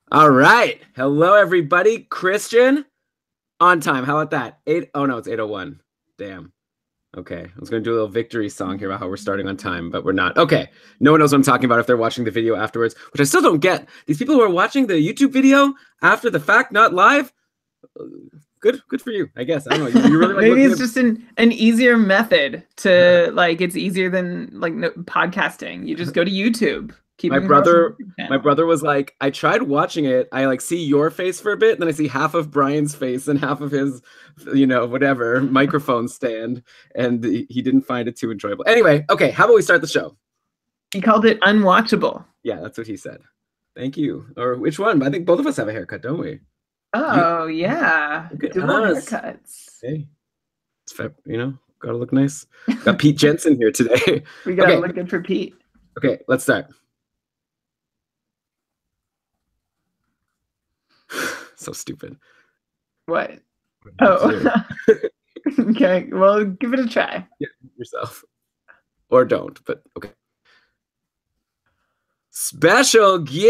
All right. Hello, everybody. Christian, on time. How about that? Oh no, it's 8:01. Damn. Okay. I was going to do a little victory song here about how we're starting on time, but we're not. Okay. No one knows what I'm talking about if they're watching the video afterwards, which I still don't get. These people who are watching the YouTube video after the fact, not live, good for you, I guess. I don't know. You really like Maybe it's just an easier method to it's easier than podcasting. You just go to YouTube. My brother was like, I tried watching it. I see your face for a bit, then I see half of Brian's face and half of his, whatever microphone stand, and he didn't find it too enjoyable. Anyway, okay, how about we start the show? He called it unwatchable. Yeah, that's what he said. Thank you. Or which one? I think both of us have a haircut, don't we? Oh, yeah. Double haircuts. Hey, it's gotta look nice. Got Pete Jensen here today. We gotta look good for Pete. Okay, let's start. So stupid. What? Oh. Okay, well, give it a try. Yeah, yourself. Or don't, but okay. Special guest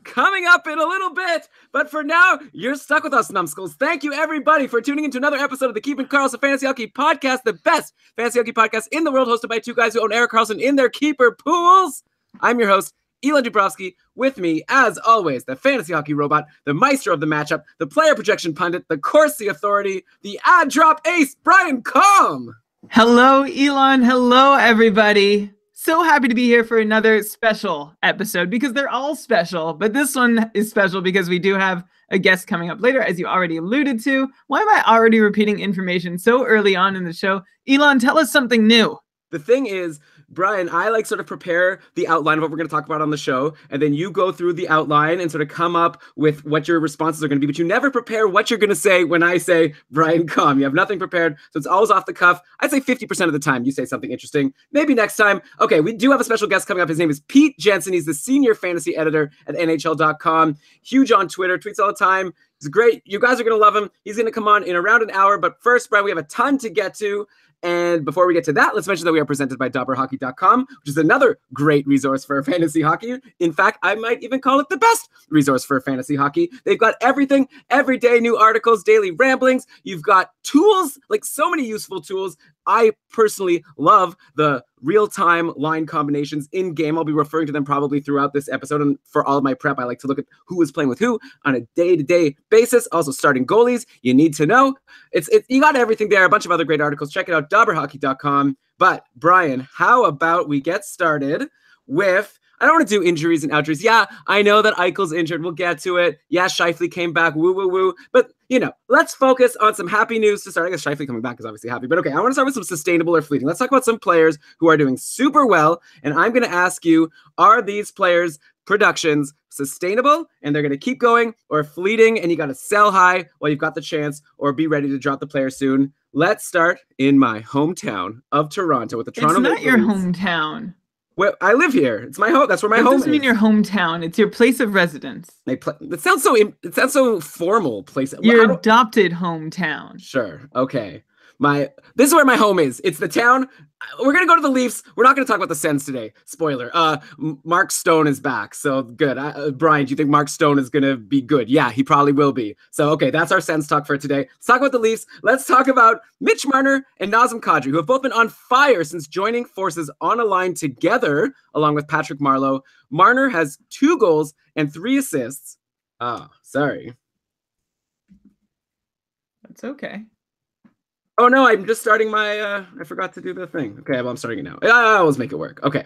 coming up in a little bit. But for now, you're stuck with us, numbskulls. Thank you, everybody, for tuning into another episode of the Keeping Karlsson Fantasy Hockey Podcast, the best fantasy hockey podcast in the world, hosted by two guys who own Erik Karlsson in their keeper pools. I'm your host, Elon Dubrovsky. With me, as always, the fantasy hockey robot, the maestro of the matchup, the player projection pundit, the Corsi authority, the ad drop ace, Brian Com. Hello, Elon. Hello, everybody. So happy to be here for another special episode because they're all special, but this one is special because we do have a guest coming up later, as you already alluded to. Why am I already repeating information so early on in the show? Elon, tell us something new. The thing is, Brian, I sort of prepare the outline of what we're going to talk about on the show, and then you go through the outline and sort of come up with what your responses are going to be, but you never prepare what you're going to say when I say Brian Com. You have nothing prepared, so it's always off the cuff. I'd say 50% of the time you say something interesting. Maybe next time. Okay, we do have a special guest coming up. His name is Pete Jensen. He's the senior fantasy editor at NHL.com. Huge on Twitter, tweets all the time. He's great. You guys are going to love him. He's going to come on in around an hour, but first, Brian, we have a ton to get to. And before we get to that, let's mention that we are presented by DobberHockey.com, which is another great resource for fantasy hockey. In fact, I might even call it the best resource for fantasy hockey. They've got everything, every day, new articles, daily ramblings. You've got tools, so many useful tools. I personally love the real-time line combinations in-game. I'll be referring to them probably throughout this episode. And for all of my prep, I like to look at who is playing with who on a day-to-day basis. Also, starting goalies, you need to know. You got everything there. A bunch of other great articles. Check it out, DobberHockey.com. But, Brian, how about we get started with... I don't want to do injuries and outjuries. Yeah, I know that Eichel's injured. We'll get to it. Yeah, Scheifele came back. Woo, woo, woo. But, let's focus on some happy news to start. I guess Scheifele coming back is obviously happy. But, okay, I want to start with some sustainable or fleeting. Let's talk about some players who are doing super well. And I'm going to ask you, are these players' productions sustainable and they're going to keep going, or fleeting and you got to sell high while you've got the chance, or be ready to drop the player soon? Let's start in my hometown of Toronto with the Toronto Maple Leafs. It's not your hometown. Well, I live here. It's my home. That's where my home is. It doesn't mean your hometown. It's your place of residence. It sounds so formal. Place. Your adopted hometown. Sure. Okay. This is where my home is. It's the town. We're going to go to the Leafs. We're not going to talk about the Sens today. Spoiler. Mark Stone is back. So good. Brian, do you think Mark Stone is going to be good? Yeah, he probably will be. So, okay, that's our Sens talk for today. Let's talk about the Leafs. Let's talk about Mitch Marner and Nazem Kadri, who have both been on fire since joining forces on a line together, along with Patrick Marleau. Marner has 2 goals and 3 assists. Sorry. That's okay. Oh, no, I'm just starting my, I forgot to do the thing. Okay, well, I'm starting it now. I always make it work. Okay.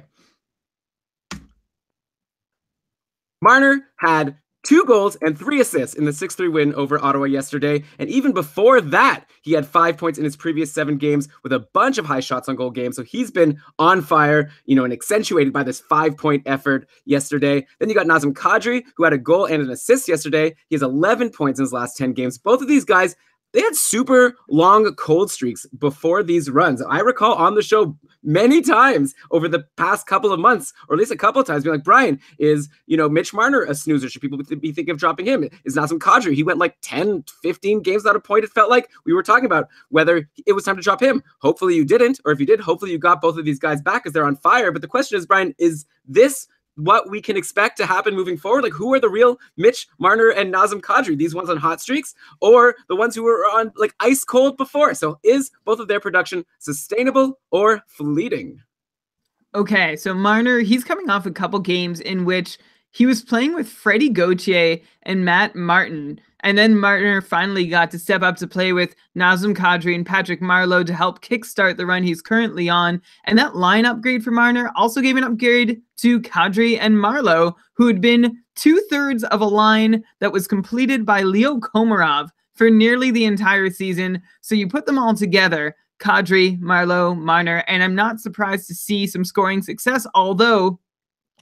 Marner had 2 goals and 3 assists in the 6-3 win over Ottawa yesterday. And even before that, he had 5 points in his previous 7 games with a bunch of high shots on goal games. So he's been on fire, and accentuated by this 5-point effort yesterday. Then you got Nazem Kadri, who had a goal and an assist yesterday. He has 11 points in his last 10 games. Both of these guys, they had super long cold streaks before these runs. I recall on the show many times over the past couple of months, or at least a couple of times, being like, Brian, is, Mitch Marner a snoozer? Should people be thinking of dropping him? Is Nazem Kadri? He went like 10, 15 games without a point. It felt like we were talking about whether it was time to drop him. Hopefully you didn't, or if you did, hopefully you got both of these guys back because they're on fire. But the question is, Brian, is this what we can expect to happen moving forward? Like, who are the real Mitch Marner and Nazem Kadri? These ones on hot streaks, or the ones who were on like ice cold before? So is both of their production sustainable or fleeting? Okay, so Marner, he's coming off a couple games in which he was playing with Freddie Gauthier and Matt Martin. And then Marner finally got to step up to play with Nazem Kadri and Patrick Marleau to help kickstart the run he's currently on. And that line upgrade for Marner also gave an upgrade to Kadri and Marleau, who had been 2/3 of a line that was completed by Leo Komarov for nearly the entire season. So you put them all together, Kadri, Marleau, Marner, and I'm not surprised to see some scoring success, although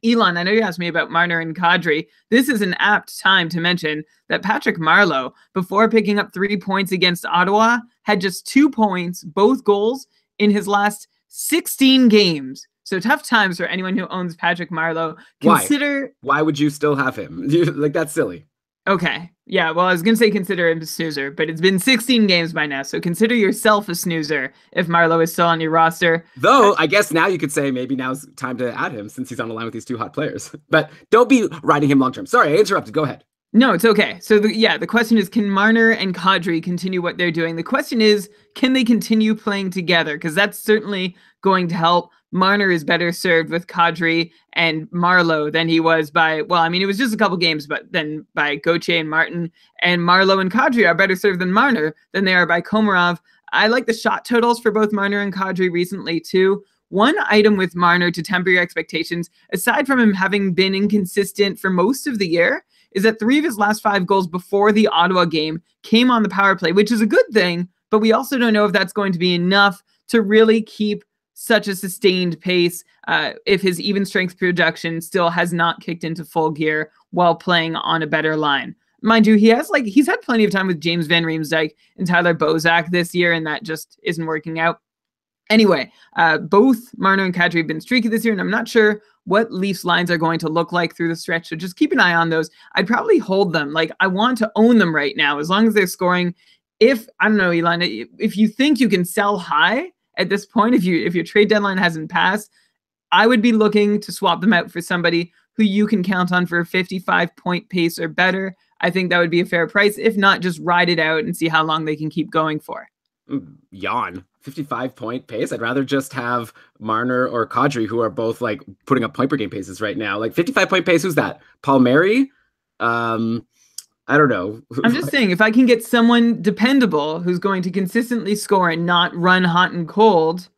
Elon, I know you asked me about Marner and Kadri. This is an apt time to mention that Patrick Marleau, before picking up 3 points against Ottawa, had just 2 points, both goals, in his last 16 games. So tough times for anyone who owns Patrick Marleau. Why would you still have him? Like, that's silly. Okay. Yeah, well, I was going to say consider him a snoozer, but it's been 16 games by now, so consider yourself a snoozer if Marleau is still on your roster. Though, I guess now you could say maybe now's time to add him since he's on the line with these two hot players. But don't be riding him long-term. Sorry, I interrupted. Go ahead. No, it's okay. So, the question is, can Marner and Kadri continue what they're doing? The question is, can they continue playing together? Because that's certainly going to help. Marner is better served with Kadri and Marleau than he was by, well, I mean, it was just a couple games, but then by Gauthier and Martin. And Marleau and Kadri are better served than Marner than they are by Komarov. I like the shot totals for both Marner and Kadri recently, too. One item with Marner to temper your expectations, aside from him having been inconsistent for most of the year, is that 3 of his last 5 goals before the Ottawa game came on the power play, which is a good thing, but we also don't know if that's going to be enough to really keep such a sustained pace if his even strength production still has not kicked into full gear while playing on a better line. Mind you, he's had plenty of time with James Van Riemsdyk and Tyler Bozak this year, and that just isn't working out. Anyway, both Marner and Kadri have been streaky this year, and I'm not sure what Leafs lines are going to look like through the stretch, so just keep an eye on those. I'd probably hold them. Like, I want to own them right now, as long as they're scoring. If, I don't know, Elon, if you think you can sell high at this point, if your trade deadline hasn't passed, I would be looking to swap them out for somebody who you can count on for a 55-point pace or better. I think that would be a fair price. If not, just ride it out and see how long they can keep going for. Yawn. 55-point pace. I'd rather just have Marner or Kadri, who are both like putting up point per game paces right now. Like 55-point pace, who's that? Palmieri? I don't know. I'm just saying, if I can get someone dependable who's going to consistently score and not run hot and cold.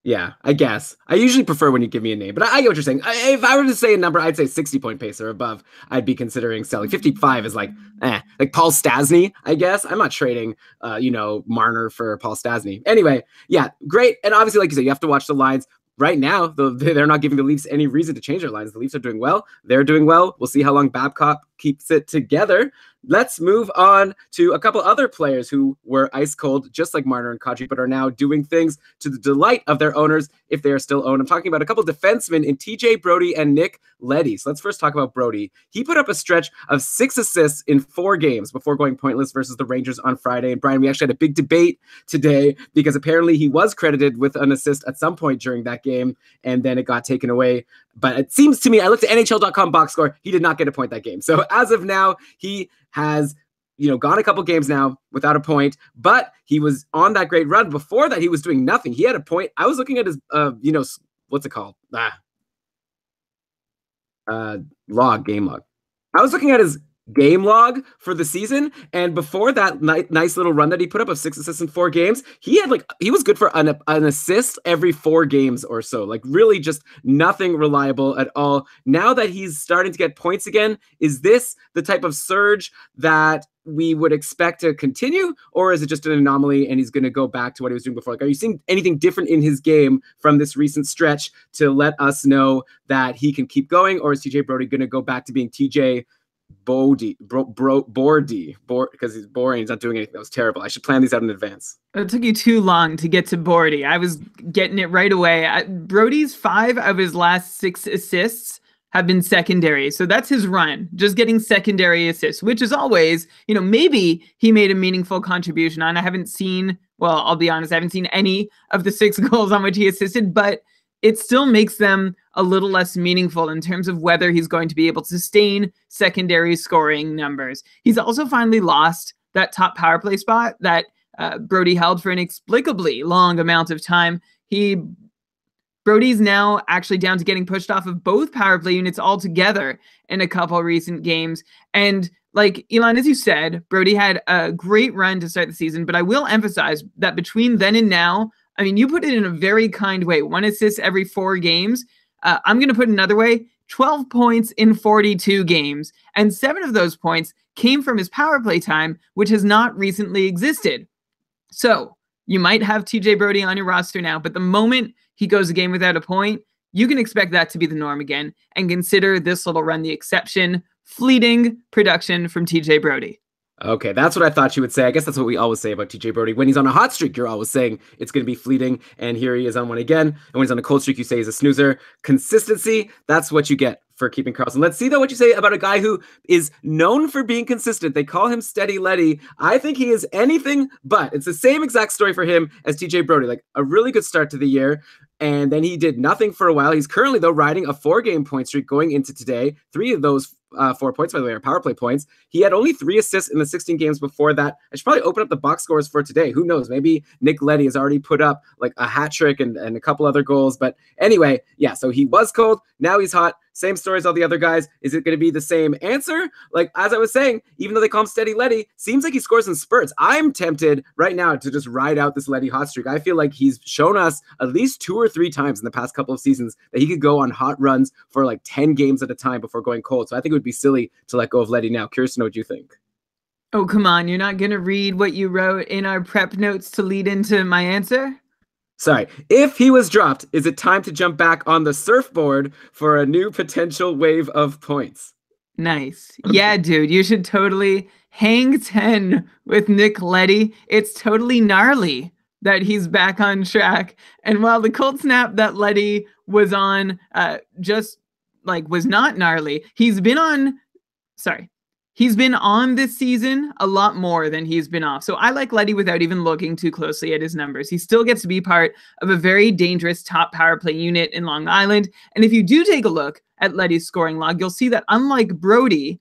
Yeah, I guess. I usually prefer when you give me a name, but I get what you're saying. If I were to say a number, I'd say 60-point pace or above. I'd be considering selling. 55 is like Paul Stastny, I guess. I'm not trading, Marner for Paul Stastny. Anyway, yeah, great. And obviously, like you said, you have to watch the lines. Right now, they're not giving the Leafs any reason to change their lines. The Leafs are doing well. They're doing well. We'll see how long Babcock keeps it together. Let's move on to a couple other players who were ice cold, just like Marner and Kadri, but are now doing things to the delight of their owners if they are still owned. I'm talking about a couple defensemen in TJ Brodie and Nick Leddy. So let's first talk about Brodie. He put up a stretch of 6 assists in 4 games before going pointless versus the Rangers on Friday. And Brian, we actually had a big debate today because apparently he was credited with an assist at some point during that game, and then it got taken away. But it seems to me, I looked at NHL.com box score, he did not get a point that game. So as of now, he has gone a couple games now without a point, but he was on that great run. Before that, he was doing nothing. He had a point. I was looking at his, what's it called? Game log. I was looking at his game log for the season, and before that nice little run that he put up of 6 assists in 4 games, he was good for an assist every 4 games or so. Like, really just nothing reliable at all. Now that he's starting to get points again, is this the type of surge that we would expect to continue, or is it just an anomaly and he's going to go back to what he was doing before? Like, are you seeing anything different in his game from this recent stretch to let us know that he can keep going, or is TJ Brodie going to go back to being TJ Bordy, because he's boring. He's not doing anything. That was terrible. I should plan these out in advance. It took you too long to get to Bordy. I was getting it right away. Brody's 5 of his last 6 assists have been secondary. So that's his run, just getting secondary assists, which is always, maybe he made a meaningful contribution on. I haven't seen, well, I'll be honest, I haven't seen any of the 6 goals on which he assisted, but it still makes them a little less meaningful in terms of whether he's going to be able to sustain secondary scoring numbers. He's also finally lost that top power play spot that Brody held for an inexplicably long amount of time. Brody's now actually down to getting pushed off of both power play units altogether in a couple recent games. And like Elon, as you said, Brody had a great run to start the season, but I will emphasize that between then and now, I mean, you put it in a very kind way. 1 assist every 4 games. I'm going to put it another way. 12 points in 42 games. And 7 of those points came from his power play time, which has not recently existed. So you might have TJ Brody on your roster now, but the moment he goes a game without a point, you can expect that to be the norm again and consider this little run the exception. Fleeting production from TJ Brody. Okay, that's what I thought you would say. I guess that's what we always say about TJ Brody. When he's on a hot streak, you're always saying it's going to be fleeting, and here he is on one again. And when he's on a cold streak, you say he's a snoozer. Consistency, that's what you get for keeping Karlsson. Let's see, though, what you say about a guy who is known for being consistent. They call him Steady Letty. I think he is anything but. It's the same exact story for him as TJ Brody. Like, a really good start to the year, and then he did nothing for a while. He's currently, though, riding a 4-game point streak going into today. 3 of those 4 points, by the way, are power play points. He had only 3 assists in the 16 games before that. I should probably open up the box scores for today. Who knows? Maybe Nick Leddy has already put up like a hat trick and a couple other goals. But anyway, yeah, so he was cold. Now he's hot. Same story as all the other guys. Is it going to be the same answer? Like, as I was saying, even though they call him Steady Letty, seems like he scores in spurts. I'm tempted right now to just ride out this Letty hot streak. I feel like he's shown us at least 2 or 3 times in the past couple of seasons that he could go on hot runs for like 10 games at a time before going cold. So I think it would be silly to let go of Letty now. Curious to know what you think. Oh, come on. You're not going to read what you wrote in our prep notes to lead into my answer? Sorry. If he was dropped, is it time to jump back on the surfboard for a new potential wave of points? Nice. Yeah, dude, you should totally hang 10 with Nick Leddy. It's totally gnarly that he's back on track. And while the cold snap that Leddy was on was not gnarly, he's been on this season a lot more than he's been off. So I like Leddy without even looking too closely at his numbers. He still gets to be part of a very dangerous top power play unit in Long Island. And if you do take a look at Leddy's scoring log, you'll see that unlike Brody,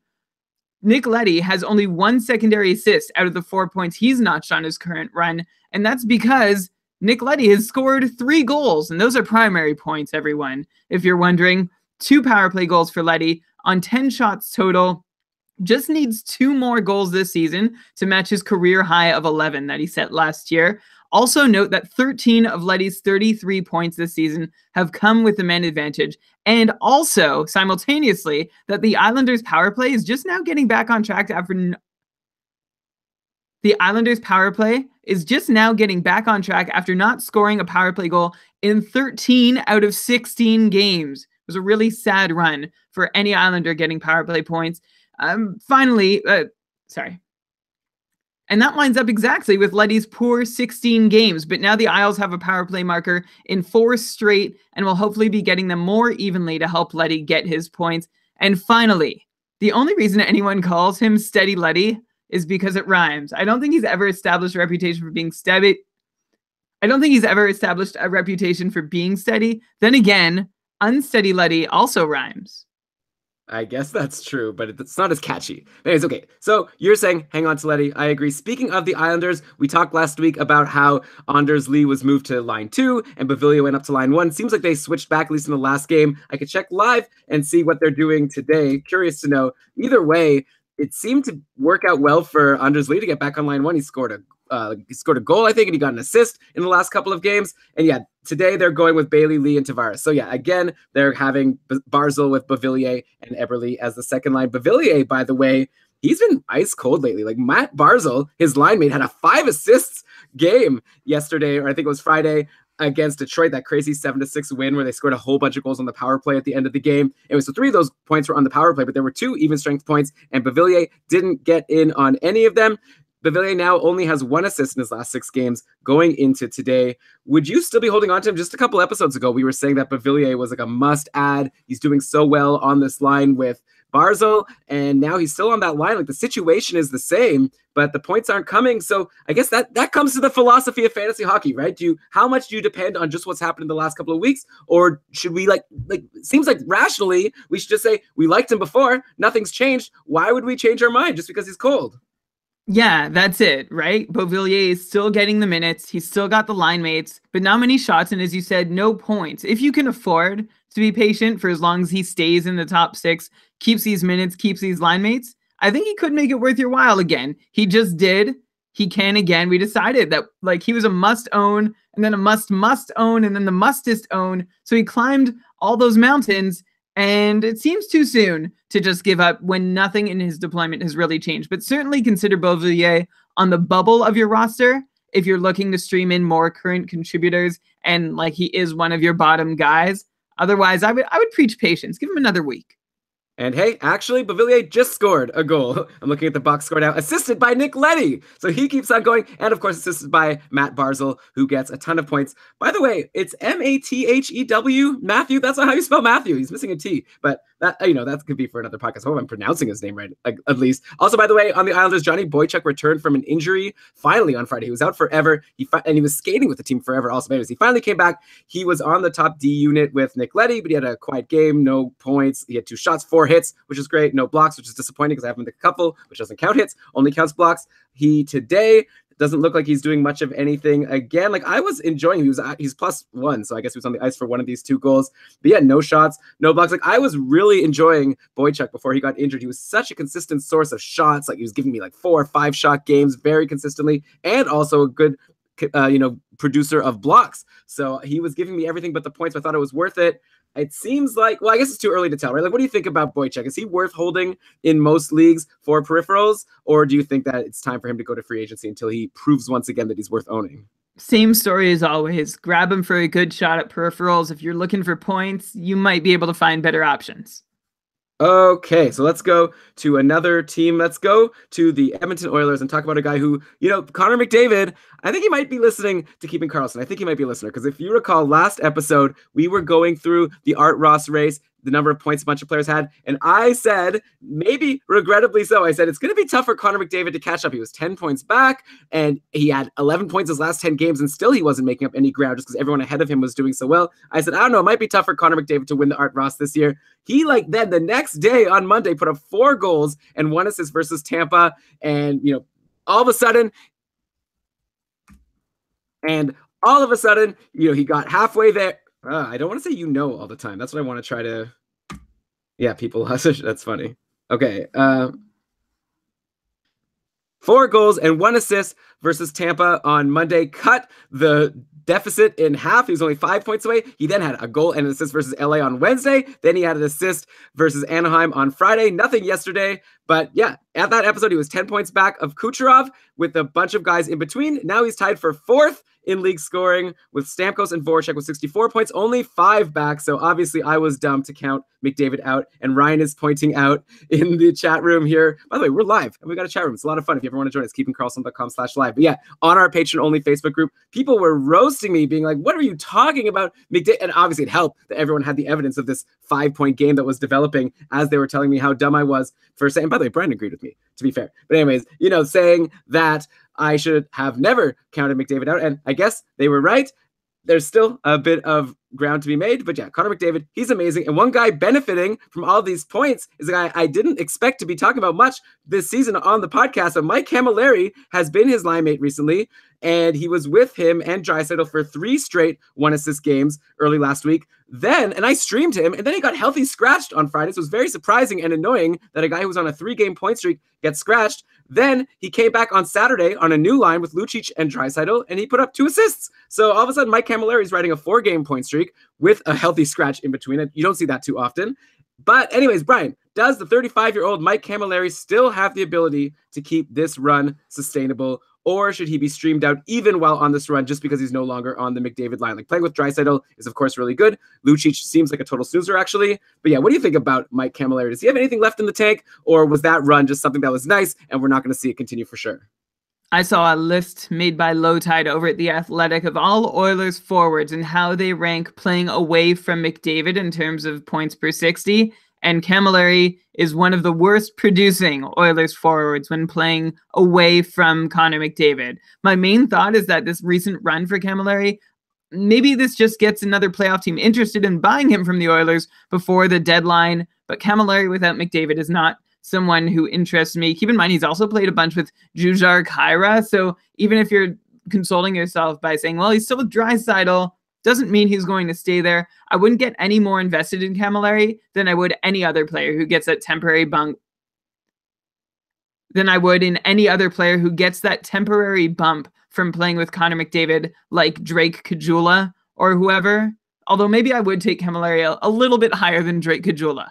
Nick Leddy has only 1 secondary assist out of the 4 points he's notched on his current run. And that's because Nick Leddy has scored 3 goals. And those are primary points, everyone. If you're wondering, 2 power play goals for Leddy on 10 shots total. Just needs 2 more goals this season to match his career high of 11 that he set last year. Also note that 13 of Leddy's 33 points this season have come with the man advantage. And also, simultaneously, that the Islanders' power play is just now getting back on track after not scoring a power play goal in 13 out of 16 games. It was a really sad run for any Islander getting power play points. And that lines up exactly with Leddy's poor 16 games, but now the Isles have a power play marker in 4 straight and will hopefully be getting them more evenly to help Leddy get his points. And finally, the only reason anyone calls him Steady Leddy is because it rhymes. I don't think he's ever established a reputation for being steady. Then again, Unsteady Leddy also rhymes. I guess that's true, but it's not as catchy. Anyways, okay, so you're saying hang on to Leddy. I agree. Speaking of the Islanders, we talked last week about how Anders Lee was moved to line 2 and Bavillia went up to line 1. Seems like they switched back, at least in the last game. I could check live and see what they're doing today. Curious to know. Either way, it seemed to work out well for Anders Lee to get back on line 1. He scored a goal, I think, and he got an assist in the last couple of games. And yeah, today they're going with Bailey, Lee, and Tavares. So yeah, again, they're having Barzal with Bavillier and Eberle as the second line. Bavillier, by the way, he's been ice cold lately. Like Matt Barzal, his line mate, had a 5 assists game yesterday, or I think it was Friday. against Detroit, that crazy 7-6 win where they scored a whole bunch of goals on the power play at the end of the game. It was so 3 of those points were on the power play, but there were 2 even strength points, and Beauvillier didn't get in on any of them. Beauvillier now only has 1 assist in his last 6 games going into today. Would you still be holding on to him? Just a couple episodes ago, we were saying that Beauvillier was like a must-add. He's doing so well on this line with Barzal, and now he's still on that line. Like, the situation is the same, but the points aren't coming. So I guess that comes to the philosophy of fantasy hockey, right? How much do you depend on just what's happened in the last couple of weeks? Or should we like seems like rationally, we should just say we liked him before, nothing's changed. Why would we change our mind just because he's cold? Yeah, that's it, right? Beauvillier is still getting the minutes. He's still got the line mates, but not many shots. And as you said, no points. If you can afford to be patient for as long as he stays in the top 6, keeps these minutes, keeps these line mates, I think he could make it worth your while again. He just did. He can again. We decided that like he was a must own and then a must own and then the mustest own. So he climbed all those mountains. And it seems too soon to just give up when nothing in his deployment has really changed. But certainly consider Beauvillier on the bubble of your roster if you're looking to stream in more current contributors and like he is one of your bottom guys. Otherwise, I would preach patience. Give him another week. And hey, actually, Beauvillier just scored a goal. I'm looking at the box score now, assisted by Nick Leddy. So he keeps on going. And of course, assisted by Matt Barzal, who gets a ton of points. By the way, it's Mathew, Matthew. That's not how you spell Matthew. He's missing a T. But that, that could be for another podcast. I hope I'm pronouncing his name right, at least. Also, by the way, on the Islanders, Johnny Boychuk returned from an injury finally on Friday. He was out forever. And he was skating with the team forever also. Anyways, he finally came back. He was on the top D unit with Nick Leddy, but he had a quiet game, no points. He had 2 shots, 4 hits, which is great. No blocks, which is disappointing because I have him in a couple, which doesn't count hits, only counts blocks. He today doesn't look like he's doing much of anything again. Like, I was enjoying him. He's +1, so I guess he was on the ice for one of these 2 goals. But yeah, no shots, no blocks. Like, I was really enjoying Boychuk before he got injured. He was such a consistent source of shots. Like, he was giving me like 4 or 5 shot games very consistently, and also a good producer of blocks. So he was giving me everything but the points. I thought it was worth it. It seems like, well, I guess it's too early to tell, right? Like, what do you think about Boychuk? Is he worth holding in most leagues for peripherals? Or do you think that it's time for him to go to free agency until he proves once again that he's worth owning? Same story as always. Grab him for a good shot at peripherals. If you're looking for points, you might be able to find better options. Okay, so let's go to another team. Let's go to the Edmonton Oilers and talk about a guy who, Connor McDavid, I think he might be listening to Keeping Karlsson. I think he might be a listener because if you recall last episode, we were going through the Art Ross race, the number of points a bunch of players had. And I said, maybe regrettably so, I said, it's going to be tough for Connor McDavid to catch up. He was 10 points back and he had 11 points his last 10 games and still he wasn't making up any ground just because everyone ahead of him was doing so well. I said, I don't know, it might be tough for Connor McDavid to win the Art Ross this year. He then the next day on Monday put up 4 goals and 1 assist versus Tampa. And, all of a sudden, he got halfway there. I don't want to say all the time. That's what I want to try to. Yeah, people. That's funny. Okay. 4 goals and 1 assist versus Tampa on Monday. Cut the deficit in half. He was only 5 points away. He then had a goal and an assist versus LA on Wednesday. Then he had an assist versus Anaheim on Friday. Nothing yesterday. But yeah, at that episode, he was 10 points back of Kucherov with a bunch of guys in between. Now he's tied for 4th in league scoring with Stamkos and Voracek with 64 points, only 5 back. So obviously I was dumb to count McDavid out. And Ryan is pointing out in the chat room here. By the way, we're live and we got a chat room. It's a lot of fun if you ever want to join us, keepingkarlsson.com/live. But yeah, on our Patreon only Facebook group, people were roasting me being like, what are you talking about? McDavid? And obviously it helped that everyone had the evidence of this 5-point game that was developing as they were telling me how dumb I was for saying, by the way, Brian agreed with me, to be fair. But anyways, saying that I should have never counted McDavid out. And I guess they were right. There's still a bit of ground to be made. But yeah, Connor McDavid, he's amazing. And one guy benefiting from all these points is a guy I didn't expect to be talking about much this season on the podcast. So Mike Camilleri has been his line mate recently. And he was with him and Draisaitl for 3 straight 1-assist games early last week. And I streamed him, and then he got healthy scratched on Friday. So it was very surprising and annoying that a guy who was on a 3-game point streak gets scratched. Then he came back on Saturday on a new line with Lucic and Draisaitl, and he put up 2 assists. So all of a sudden, Mike Camilleri is riding a 4-game point streak with a healthy scratch in between it. You don't see that too often. But anyways, Brian, does the 35-year-old Mike Camilleri still have the ability to keep this run sustainable? or should he be streamed out even while on this run just because he's no longer on the McDavid line? Like, playing with Draisaitl is, of course, really good. Lucic seems like a total snoozer, actually. But yeah, what do you think about Mike Camilleri? Does he have anything left in the tank, or was that run just something that was nice and we're not going to see it continue for sure? I saw a list made by Low Tide over at The Athletic of all Oilers forwards and how they rank playing away from McDavid in terms of points per 60. And Camilleri is one of the worst producing Oilers forwards when playing away from Connor McDavid. My main thought is that this recent run for Camilleri, maybe this just gets another playoff team interested in buying him from the Oilers before the deadline. But Camilleri without McDavid is not someone who interests me. Keep in mind, he's also played a bunch with Jujhar Khaira. So even if you're consoling yourself by saying, well, he's still with Draisaitl, doesn't mean he's going to stay there. I wouldn't get any more invested in Camilleri than I would any other player who gets that temporary bump. Than I would in any other player who gets that temporary bump from playing with Connor McDavid, like Drake Caggiula or whoever. Although maybe I would take Camilleri a little bit higher than Drake Caggiula.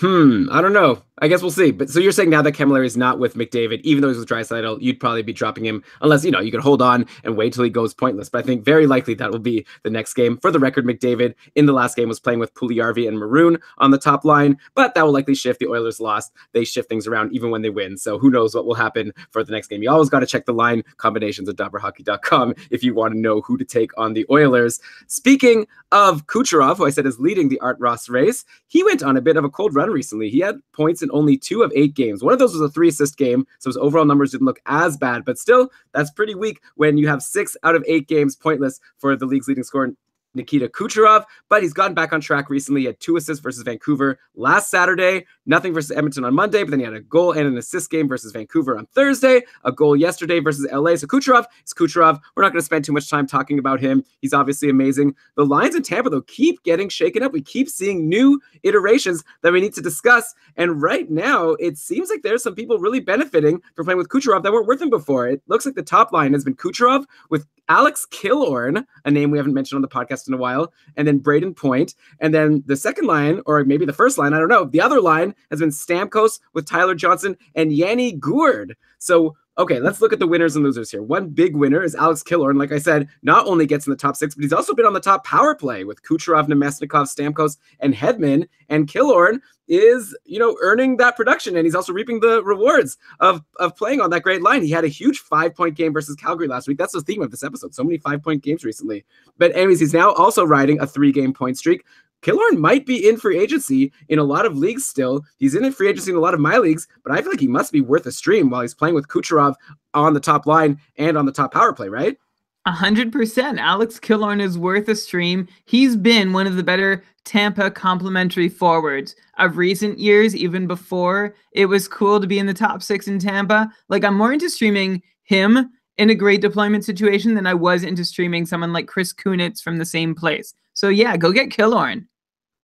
I don't know. I guess we'll see. But so you're saying now that Camilleri is not with McDavid, even though he's with Draisaitl, you'd probably be dropping him unless, you could hold on and wait till he goes pointless. But I think very likely that will be the next game. For the record, McDavid in the last game was playing with Puljujarvi and Maroon on the top line, but that will likely shift. The Oilers lost. They shift things around even when they win. So who knows what will happen for the next game. You always got to check the line combinations at dobberhockey.com if you want to know who to take on the Oilers. Speaking of Kucherov, who I said is leading the Art Ross race, he went on a bit of a cold run recently. He had points in only 2 of 8 games. One of those was a 3-assist game, so his overall numbers didn't look as bad, but still, that's pretty weak when you have 6 out of 8 games pointless for the league's leading scorer, Nikita Kucherov. But he's gotten back on track recently. He had 2 assists versus Vancouver last Saturday, nothing versus Edmonton on Monday, but then he had a goal and an assist game versus Vancouver on Thursday, a goal yesterday versus LA. So Kucherov is Kucherov. We're not going to spend too much time talking about him. He's obviously amazing. The lines in Tampa, though, keep getting shaken up. We keep seeing new iterations that we need to discuss. And right now, it seems like there's some people really benefiting from playing with Kucherov that weren't with him before. It looks like the top line has been Kucherov with Alex Killorn, a name we haven't mentioned on the podcast in a while, and then Braden Point. And then the second line, or maybe the first line, I don't know. The other line has been Stamkos with Tyler Johnson and Yanni Gourde. So, okay, let's look at the winners and losers here. One big winner is Alex Killorn. Like I said, not only gets in the top 6, but he's also been on the top power play with Kucherov, Nemesnikov, Stamkos, and Hedman. And Killorn is, earning that production, and he's also reaping the rewards of playing on that great line. He had a huge 5-point game versus Calgary last week. That's the theme of this episode. So many 5-point games recently. But anyways, he's now also riding a 3-game point streak. Killorn might be in free agency in a lot of leagues still. He's in free agency in a lot of my leagues, but I feel like he must be worth a stream while he's playing with Kucherov on the top line and on the top power play, right? 100%. Alex Killorn is worth a stream. He's been one of the better Tampa complementary forwards of recent years, even before it was cool to be in the top 6 in Tampa. Like, I'm more into streaming him in a great deployment situation than I was into streaming someone like Chris Kunitz from the same place. So yeah, go get Killorn.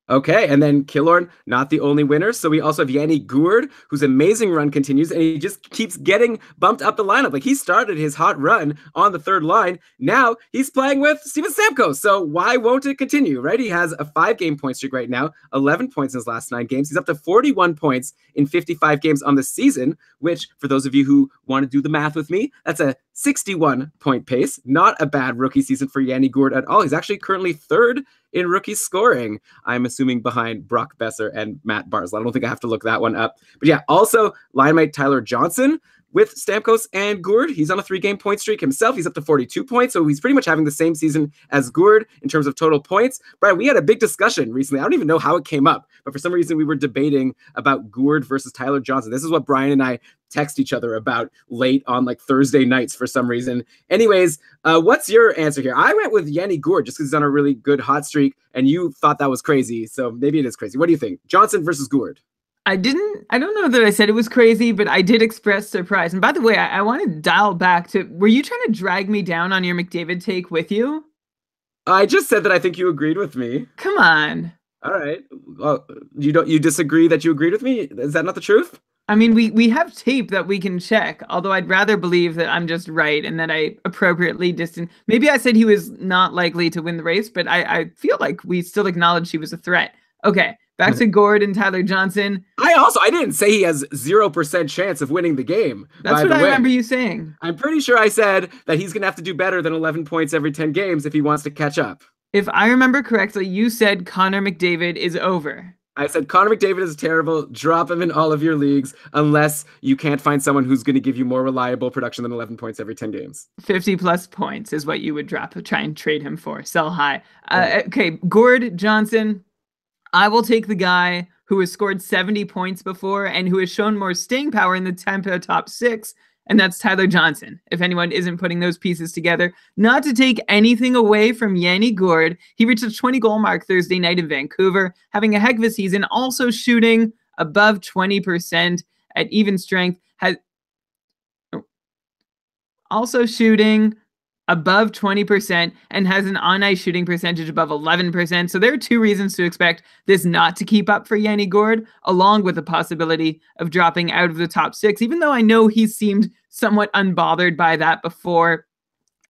Okay, and then Killorn, not the only winner. So we also have Yanni Gourde, whose amazing run continues, and he just keeps getting bumped up the lineup. Like, he started his hot run on the third line. Now he's playing with Steven Stamkos. So why won't it continue, right? He has a 5-game point streak right now, 11 points in his last 9 games. He's up to 41 points in 55 games on the season, which, for those of you who want to do the math with me, that's a 61-point pace. Not a bad rookie season for Yanni Gourde at all. He's actually currently 3rd in rookie scoring, I'm assuming behind Brock Besser and Matt Barzal. I don't think I have to look that one up. But yeah, also linemate Tyler Johnson with Stamkos and Gourde. He's on a 3-game point streak himself. He's up to 42 points, so he's pretty much having the same season as Gourde in terms of total points. Brian, we had a big discussion recently. I don't even know how it came up, but for some reason we were debating about Gourde versus Tyler Johnson. This is what Brian and I text each other about late on like Thursday nights for some reason. Anyways, what's your answer here? I went with Yanni Gourde just because he's on a really good hot streak, and you thought that was crazy, so maybe it is crazy. What do you think? Johnson versus Gourde? I don't know that I said it was crazy, but I did express surprise. And by the way, I want to dial back to, were you trying to drag me down on your McDavid take with you? I just said that I think you agreed with me. Come on. All right. Well, you disagree that you agreed with me? Is that not the truth? I mean, we have tape that we can check, although I'd rather believe that I'm just right and that I appropriately distant. Maybe I said he was not likely to win the race, but I feel like we still acknowledge he was a threat. Okay. Back to Gord and Tyler Johnson. I didn't say he has 0% chance of winning the game. That's what I remember you saying. I'm pretty sure I said that he's going to have to do better than 11 points every 10 games if he wants to catch up. If I remember correctly, you said Connor McDavid is over. I said Connor McDavid is terrible. Drop him in all of your leagues unless you can't find someone who's going to give you more reliable production than 11 points every 10 games. 50 plus points is what you would drop to try and trade him for. Sell high. Okay, Gord Johnson. I will take the guy who has scored 70 points before and who has shown more staying power in the Tampa top 6, and that's Tyler Johnson, if anyone isn't putting those pieces together. Not to take anything away from Yanni Gourde, he reached a 20-goal mark Thursday night in Vancouver, having a heck of a season, also shooting above 20% at even strength, also shooting above 20% and has an on-ice shooting percentage above 11%. So there are two reasons to expect this not to keep up for Yanni Gourde, along with the possibility of dropping out of the top 6, even though I know he seemed somewhat unbothered by that before.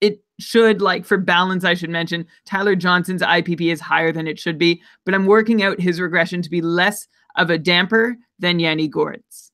It should, like, for balance, I should mention, Tyler Johnson's IPP is higher than it should be, but I'm working out his regression to be less of a damper than Yanni Gourde's.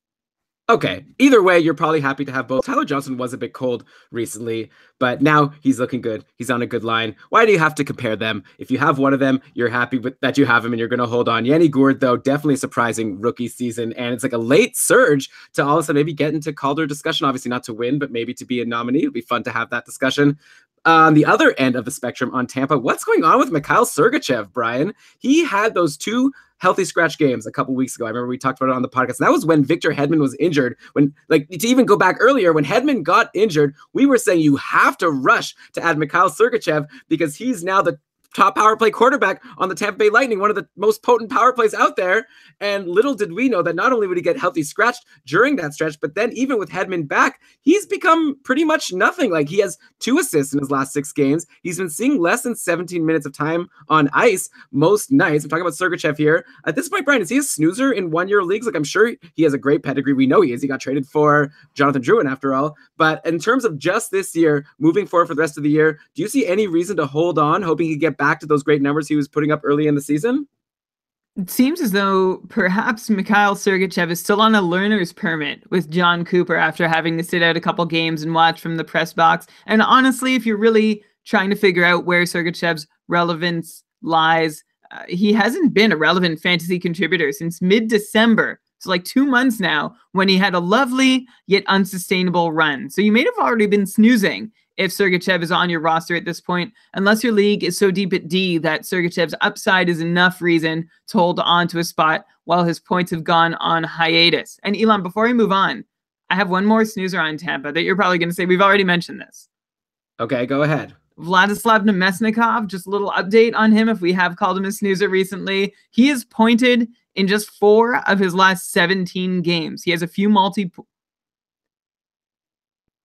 Okay, either way, you're probably happy to have both. Tyler Johnson was a bit cold recently, but now he's looking good. He's on a good line. Why do you have to compare them? If you have one of them, you're happy with that you have him and you're going to hold on. Yanni Gourde, though, definitely a surprising rookie season, and it's like a late surge to all of a sudden maybe get into Calder discussion. Obviously not to win, but maybe to be a nominee. It'll be fun to have that discussion. On the other end of the spectrum on Tampa, what's going on with Mikhail Sergachev, Brian? He had those 2 healthy scratch games a couple weeks ago. I remember we talked about it on the podcast. And that was when Victor Hedman was injured. When, like, to even go back earlier, when Hedman got injured, we were saying you have to rush to add Mikhail Sergachev because he's now the top power play quarterback on the Tampa Bay Lightning, one of the most potent power plays out there. And little did we know that not only would he get healthy scratched during that stretch, but then even with Hedman back, he's become pretty much nothing. Like, he has 2 assists in his last 6 games. He's been seeing less than 17 minutes of time on ice most nights. I'm talking about Sergachev here. At this point, Brian, is he a snoozer in one-year leagues? Like, I'm sure he has a great pedigree. We know he is. He got traded for Jonathan Drouin after all. But in terms of just this year, moving forward for the rest of the year, do you see any reason to hold on, hoping he get back to those great numbers he was putting up early in the season? It seems as though perhaps Mikhail Sergachev is still on a learner's permit with John Cooper after having to sit out a couple games and watch from the press box. And honestly, if you're really trying to figure out where Sergachev's relevance lies, he hasn't been a relevant fantasy contributor since mid-December. So like 2 months now, when he had a lovely yet unsustainable run. So you may have already been snoozing if Sergachev is on your roster at this point, unless your league is so deep at D that Sergachev's upside is enough reason to hold on to a spot while his points have gone on hiatus. And Elon, before we move on, I have one more snoozer on Tampa that you're probably going to say. We've already mentioned this. Okay, go ahead. Vladislav Nemesnikov, just a little update on him if we have called him a snoozer recently. He is pointed in just 4 of his last 17 games. He has a few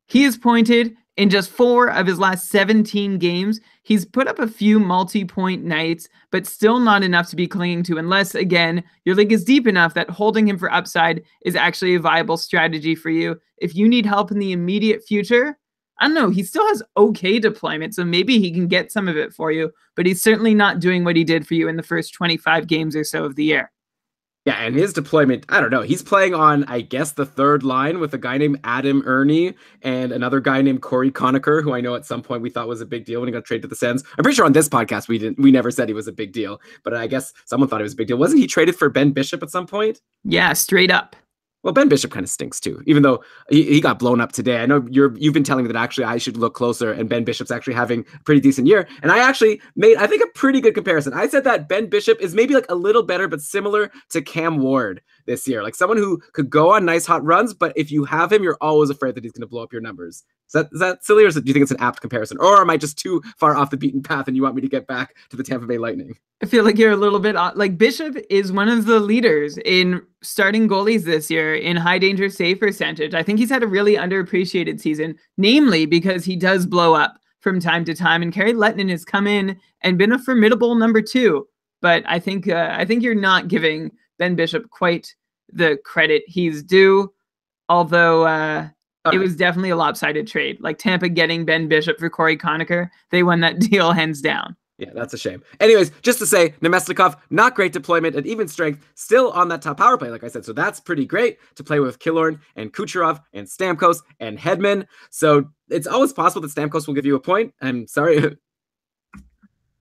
He is pointed in just 4 of his last 17 games. He's put up a few multi-point nights, but still not enough to be clinging to unless, again, your league is deep enough that holding him for upside is actually a viable strategy for you. If you need help in the immediate future, I don't know, he still has okay deployment, so maybe he can get some of it for you, but he's certainly not doing what he did for you in the first 25 games or so of the year. Yeah, and his deployment, I don't know. He's playing on, I guess, the third line with a guy named Adam Ernie and another guy named Corey Conacher, who I know at some point we thought was a big deal when he got traded to the Sens. I'm pretty sure on this podcast we never said he was a big deal, but I guess someone thought it was a big deal. Wasn't he traded for Ben Bishop at some point? Yeah, straight up. Well, Ben Bishop kind of stinks too, even though he got blown up today. I know you've been telling me that actually I should look closer, and Ben Bishop's actually having a pretty decent year. And I actually made, I think, a pretty good comparison. I said that Ben Bishop is maybe like a little better, but similar to Cam Ward this year. Like someone who could go on nice hot runs, but if you have him, you're always afraid that he's going to blow up your numbers. Is that silly, or do you think it's an apt comparison? Or am I just too far off the beaten path and you want me to get back to the Tampa Bay Lightning? I feel like you're a little bit like Bishop is one of the leaders in starting goalies this year in high danger save percentage. I think he's had a really underappreciated season, namely because he does blow up from time to time. And Kari Lehtinen has come in and been a formidable number 2. But I think you're not giving Ben Bishop quite the credit he's due. Although it was definitely a lopsided trade. Like Tampa getting Ben Bishop for Corey Conacher, they won that deal hands down. Yeah, that's a shame. Anyways, just to say, Nemesnikov, not great deployment at even strength, still on that top power play, like I said. So that's pretty great to play with Killorn and Kucherov and Stamkos and Hedman. So it's always possible that Stamkos will give you a point. I'm sorry.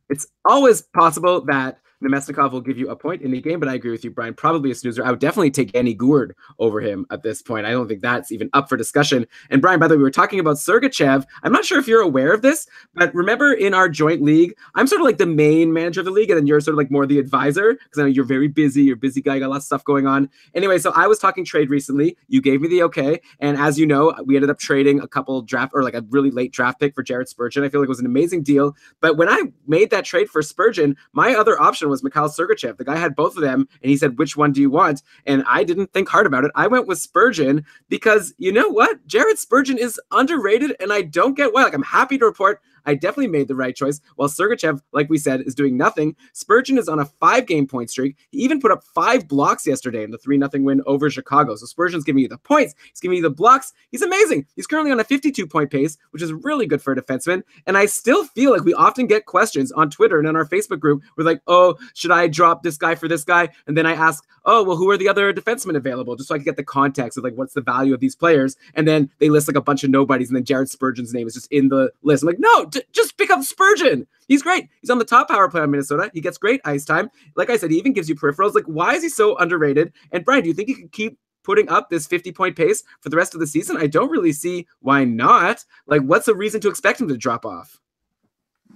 It's always possible that Nemesnikov will give you a point in the game, but I agree with you, Brian. Probably a snoozer. I would definitely take Yanni Gourde over him at this point. I don't think that's even up for discussion. And Brian, by the way, we were talking about Sergachev. I'm not sure if you're aware of this, but remember in our joint league, I'm sort of like the main manager of the league, and then you're sort of like more the advisor, because I know you're very busy. You're a busy guy, got a lot of stuff going on. Anyway, so I was talking trade recently. You gave me the okay. And as you know, we ended up trading a couple draft, or like a really late draft pick for Jared Spurgeon. I feel like it was an amazing deal. But when I made that trade for Spurgeon, my other option was Mikhail Sergachev. The guy had both of them, and he said, which one do you want? And I didn't think hard about it. I went with Spurgeon because, you know what? Jared Spurgeon is underrated, and I don't get why. Like, I'm happy to report I definitely made the right choice. While Sergachev, like we said, is doing nothing. Spurgeon is on a 5-game point streak. He even put up 5 blocks yesterday in the 3-0 win over Chicago. So Spurgeon's giving you the points. He's giving you the blocks. He's amazing. He's currently on a 52-point pace, which is really good for a defenseman. And I still feel like we often get questions on Twitter and in our Facebook group. We're like, oh, should I drop this guy for this guy? And then I ask, oh, well, who are the other defensemen available? Just so I can get the context of like, what's the value of these players? And then they list like a bunch of nobodies, and then Jared Spurgeon's name is just in the list. I'm like, no, just pick up Spurgeon. He's great. He's on the top power play on Minnesota. He gets great ice time. Like I said, he even gives you peripherals. Like, why is he so underrated? And Brian, do you think he could keep putting up this 50-point pace for the rest of the season? I don't really see why not. Like, what's the reason to expect him to drop off?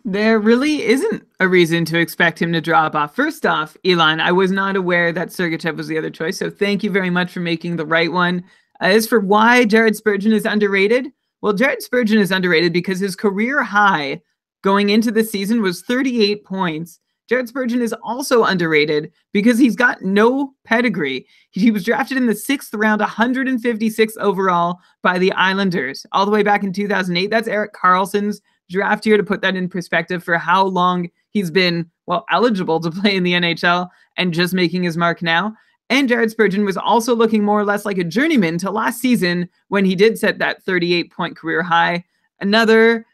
There really isn't a reason to expect him to drop off. First off, Elon, I was not aware that Sergachev was the other choice, so thank you very much for making the right one. As for why Jared Spurgeon is underrated, well, Jared Spurgeon is underrated because his career high going into the season was 38 points. Jared Spurgeon is also underrated because he's got no pedigree. He was drafted in the 6th round, 156 overall by the Islanders, all the way back in 2008. That's Erik Karlsson's draft year, to put that in perspective for how long he's been, well, eligible to play in the NHL and just making his mark now. And Jared Spurgeon was also looking more or less like a journeyman till last season when he did set that 38-point career high. Another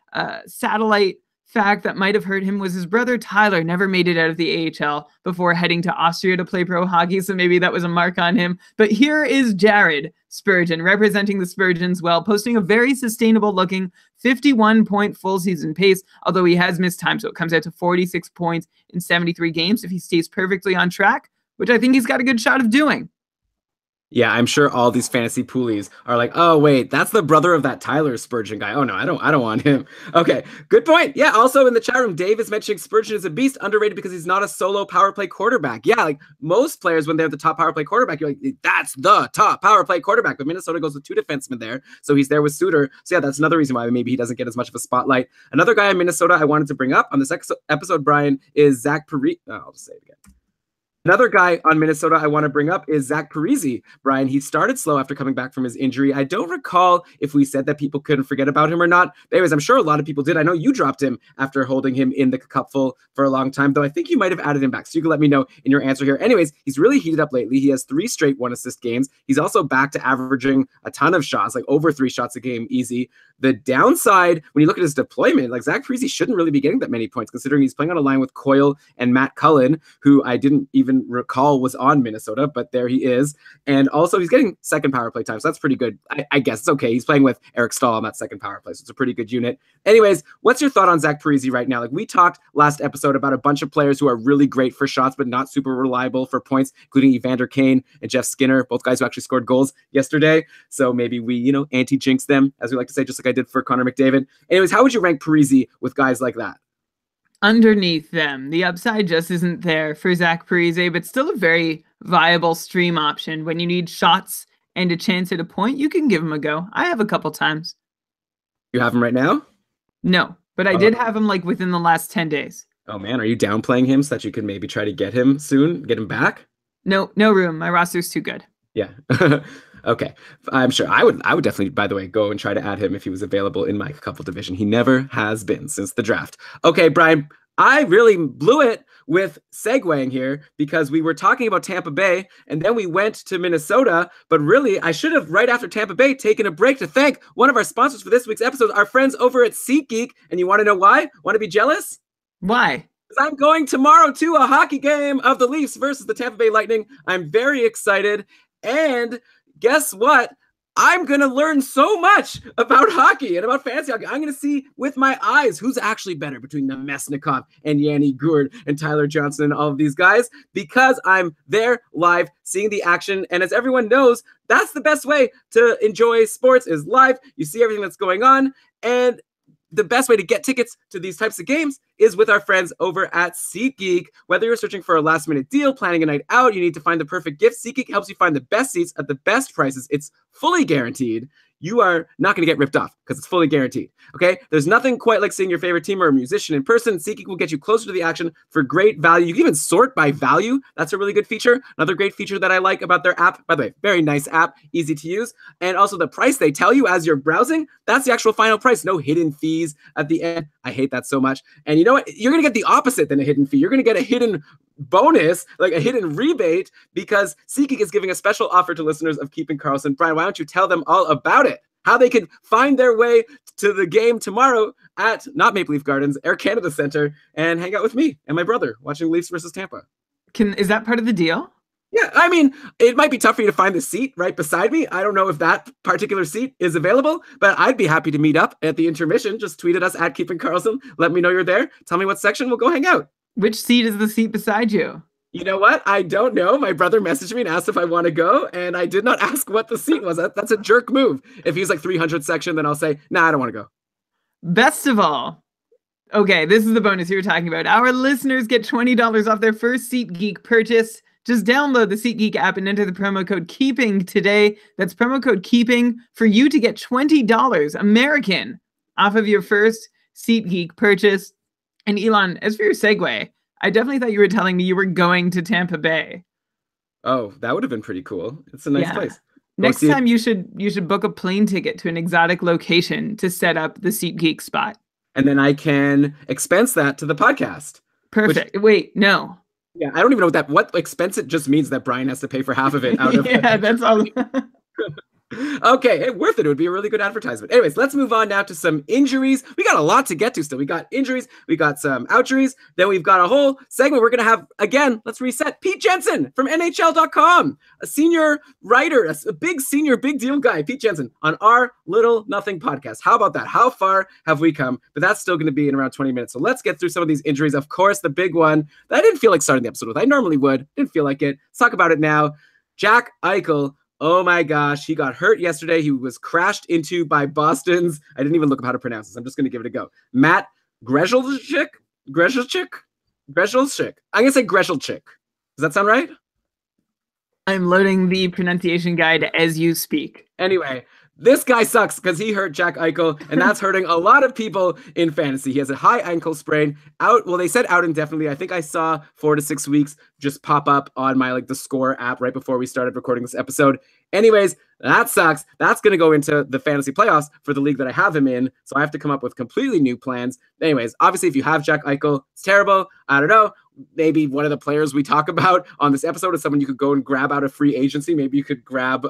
satellite fact that might have hurt him was his brother Tyler never made it out of the AHL before heading to Austria to play pro hockey, so maybe that was a mark on him. But here is Jared Spurgeon representing the Spurgeons well, posting a very sustainable looking 51-point full season pace, although he has missed time, so it comes out to 46 points in 73 games if he stays perfectly on track, which I think he's got a good shot of doing. Yeah, I'm sure all these fantasy poolies are like, oh wait, that's the brother of that Tyler Spurgeon guy. Oh no, I don't want him. Okay, good point. Yeah, also in the chat room, Dave is mentioning Spurgeon is a beast, underrated because he's not a solo power play quarterback. Yeah, like most players when they're the top power play quarterback, you're like, that's the top power play quarterback. But Minnesota goes with 2 defensemen there, so he's there with Suter. So yeah, that's another reason why maybe he doesn't get as much of a spotlight. Another guy in Minnesota I wanted to bring up on this episode, Brian, is Zach Parise. Oh, I'll just say it again. Another guy on Minnesota I want to bring up is Zach Parise. Brian, he started slow after coming back from his injury. I don't recall if we said that people couldn't forget about him or not. But anyways, I'm sure a lot of people did. I know you dropped him after holding him in the cupful for a long time, though I think you might have added him back. So you can let me know in your answer here. Anyways, he's really heated up lately. He has 3 straight 1-assist games. He's also back to averaging a ton of shots, like over 3 shots a game easy. The downside, when you look at his deployment, like Zach Parise shouldn't really be getting that many points, considering he's playing on a line with Coyle and Matt Cullen, who I didn't even recall was on Minnesota, but there he is. And also he's getting second power play time, so that's pretty good. I guess it's okay. He's playing with Eric Stahl on that second power play, so it's a pretty good unit. Anyways, what's your thought on Zach Parise right now? Like, we talked last episode about a bunch of players who are really great for shots, but not super reliable for points, including Evander Kane and Jeff Skinner, both guys who actually scored goals yesterday. So maybe we, anti-jinx them, as we like to say, just like I did for Connor McDavid. Anyways, how would you rank Parise with guys like that? Underneath them. The upside just isn't there for Zach Parise, but still a very viable stream option. When you need shots and a chance at a point, you can give him a go. I have a couple times. You have him right now? No, but I did have him like within the last 10 days. Oh man, are you downplaying him so that you can maybe try to get him soon, get him back? No room. My roster's too good. Yeah. Okay. I'm sure I would definitely, by the way, go and try to add him if he was available in my couple division. He never has been since the draft. Okay, Brian, I really blew it with segueing here because we were talking about Tampa Bay and then we went to Minnesota, but really I should have, right after Tampa Bay, taken a break to thank one of our sponsors for this week's episode, our friends over at SeatGeek. And you want to know why? Want to be jealous? Why? I'm going tomorrow to a hockey game of the Leafs versus the Tampa Bay Lightning. I'm very excited. And guess what? I'm going to learn so much about hockey and about fantasy hockey. I'm going to see with my eyes who's actually better between Nemesnikov and Yanni Gourde and Tyler Johnson and all of these guys, because I'm there live seeing the action. And as everyone knows, that's the best way to enjoy sports is live. You see everything that's going on. And the best way to get tickets to these types of games is with our friends over at SeatGeek. Whether you're searching for a last-minute deal, planning a night out, you need to find the perfect gift, SeatGeek helps you find the best seats at the best prices. It's fully guaranteed. You are not going to get ripped off because it's fully guaranteed, okay? There's nothing quite like seeing your favorite team or a musician in person. SeatGeek will get you closer to the action for great value. You can even sort by value. That's a really good feature. Another great feature that I like about their app, by the way, very nice app, easy to use. And also the price they tell you as you're browsing, that's the actual final price. No hidden fees at the end. I hate that so much. And you know what? You're going to get the opposite than a hidden fee. You're going to get a hidden bonus, like a hidden rebate, because SeatGeek is giving a special offer to listeners of Keeping Karlsson. Brian, why don't you tell them all about it? How they can find their way to the game tomorrow at not Maple Leaf Gardens, Air Canada Center, and hang out with me and my brother watching Leafs versus Tampa. Is that part of the deal? Yeah, I mean, it might be tough for you to find the seat right beside me. I don't know if that particular seat is available, but I'd be happy to meet up at the intermission. Just tweet at us at Keeping Karlsson. Let me know you're there. Tell me what section. We'll go hang out. Which seat is the seat beside you? You know what? I don't know. My brother messaged me and asked if I want to go, and I did not ask what the seat was. That's a jerk move. If he's like 300 section, then I'll say, nah, I don't want to go. Best of all, okay, this is the bonus you were talking about. Our listeners get $20 off their first SeatGeek purchase. Just download the SeatGeek app and enter the promo code KEEPING today. That's promo code KEEPING for you to get $20 American off of your first SeatGeek purchase. And Elon, as for your segue, I definitely thought you were telling me you were going to Tampa Bay. Oh, that would have been pretty cool. It's a nice place. Next time you should book a plane ticket to an exotic location to set up the SeatGeek spot. And then I can expense that to the podcast. Perfect. Wait, no. Yeah, I don't even know what expense it just means that Brian has to pay for half of it out of yeah, that's all. Okay, worth it. It would be a really good advertisement. Anyways, let's move on now to some injuries. We got a lot to get to still. We got injuries, we got some outjuries, then we've got a whole segment we're going to have, again, let's reset, Pete Jensen from NHL.com, a senior writer, a big senior, big deal guy, Pete Jensen, on our Little Nothing podcast. How about that? How far have we come? But that's still going to be in around 20 minutes. So let's get through some of these injuries. Of course, the big one that I didn't feel like starting the episode with. I normally would. Didn't feel like it. Let's talk about it now. Jack Eichel. Oh my gosh, he got hurt yesterday. He was crashed into by Boston's, I didn't even look up how to pronounce this. I'm just going to give it a go. Matt Grzelczyk? I'm going to say Grzelczyk. Does that sound right? I'm loading the pronunciation guide as you speak. Anyway, this guy sucks because he hurt Jack Eichel, and that's hurting a lot of people in fantasy. He has a high ankle sprain. Well, they said out indefinitely. I think I saw 4 to 6 weeks just pop up on my the Score app right before we started recording this episode. Anyways, that sucks. That's going to go into the fantasy playoffs for the league that I have him in, so I have to come up with completely new plans. Anyways, obviously, if you have Jack Eichel, it's terrible. I don't know. Maybe one of the players we talk about on this episode is someone you could go and grab out of free agency. Maybe you could grab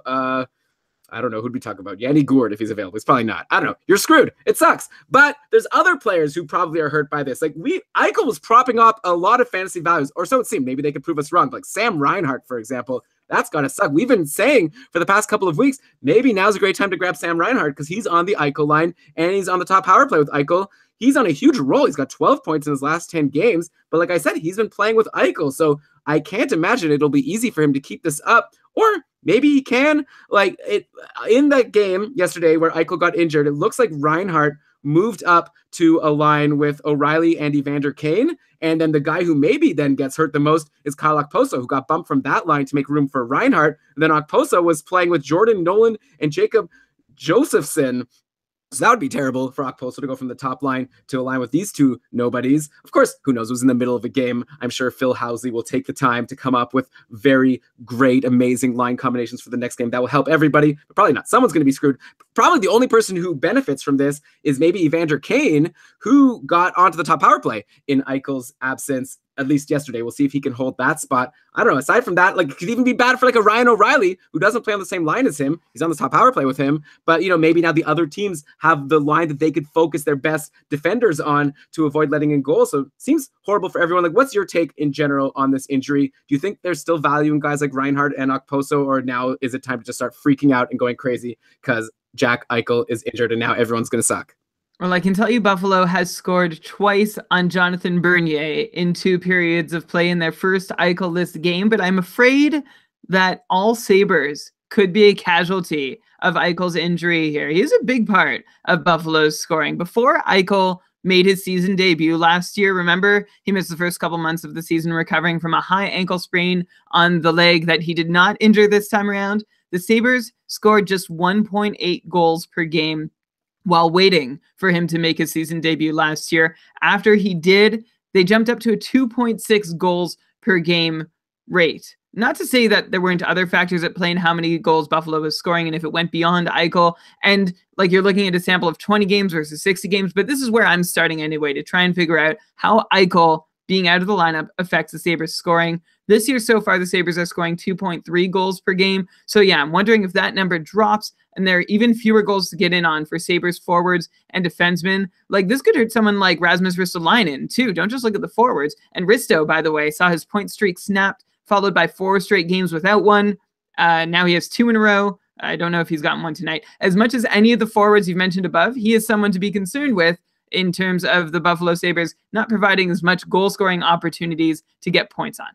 I don't know who'd we talk about. Yanni Gourde, if he's available. He's probably not. I don't know. You're screwed. It sucks. But there's other players who probably are hurt by this. Eichel was propping up a lot of fantasy values, or so it seemed. Maybe they could prove us wrong. Like Sam Reinhart, for example. That's got to suck. We've been saying for the past couple of weeks, maybe now's a great time to grab Sam Reinhart because he's on the Eichel line and he's on the top power play with Eichel. He's on a huge roll. He's got 12 points in his last 10 games. But like I said, he's been playing with Eichel. So I can't imagine it'll be easy for him to keep this up. Or maybe he can. In that game yesterday where Eichel got injured, it looks like Reinhart moved up to a line with O'Reilly and Evander Kane. And then the guy who maybe then gets hurt the most is Kyle Okposo, who got bumped from that line to make room for Reinhart. And then Okposo was playing with Jordan Nolan and Jacob Josephson. So that would be terrible for Okposo to go from the top line to align with these two nobodies. Of course, who knows? It was in the middle of a game. I'm sure Phil Housley will take the time to come up with very great, amazing line combinations for the next game. That will help everybody, but probably not. Someone's going to be screwed. Probably the only person who benefits from this is maybe Evander Kane, who got onto the top power play in Eichel's absence. at least yesterday. We'll see if he can hold that spot. I don't know. Aside from that, like, it could even be bad for like a Ryan O'Reilly who doesn't play on the same line as him. He's on the top power play with him, but maybe now the other teams have the line that they could focus their best defenders on to avoid letting in goals. So it seems horrible for everyone. Like, what's your take in general on this injury? Do you think there's still value in guys like Reinhardt and Okposo, or now is it time to just start freaking out and going crazy because Jack Eichel is injured and now everyone's going to suck? Well, I can tell you Buffalo has scored twice on Jonathan Bernier in 2 periods of play in their first Eichel-less game, but I'm afraid that all Sabres could be a casualty of Eichel's injury here. He is a big part of Buffalo's scoring. Before Eichel made his season debut last year, remember, he missed the first couple months of the season recovering from a high ankle sprain on the leg that he did not injure this time around. The Sabres scored just 1.8 goals per game while waiting for him to make his season debut last year. After he did, they jumped up to a 2.6 goals per game rate. Not to say that there weren't other factors at play in how many goals Buffalo was scoring and if it went beyond Eichel. And like, you're looking at a sample of 20 games versus 60 games, but this is where I'm starting anyway, to try and figure out how Eichel being out of the lineup affects the Sabres scoring. This year so far, the Sabres are scoring 2.3 goals per game. So yeah, I'm wondering if that number drops and there are even fewer goals to get in on for Sabres forwards and defensemen. Like, this could hurt someone like Rasmus Ristolainen too. Don't just look at the forwards. And Risto, by the way, saw his point streak snapped, followed by 4 straight games without one. Now he has 2 in a row. I don't know if he's gotten one tonight. As much as any of the forwards you've mentioned above, he is someone to be concerned with in terms of the Buffalo Sabres not providing as much goal-scoring opportunities to get points on.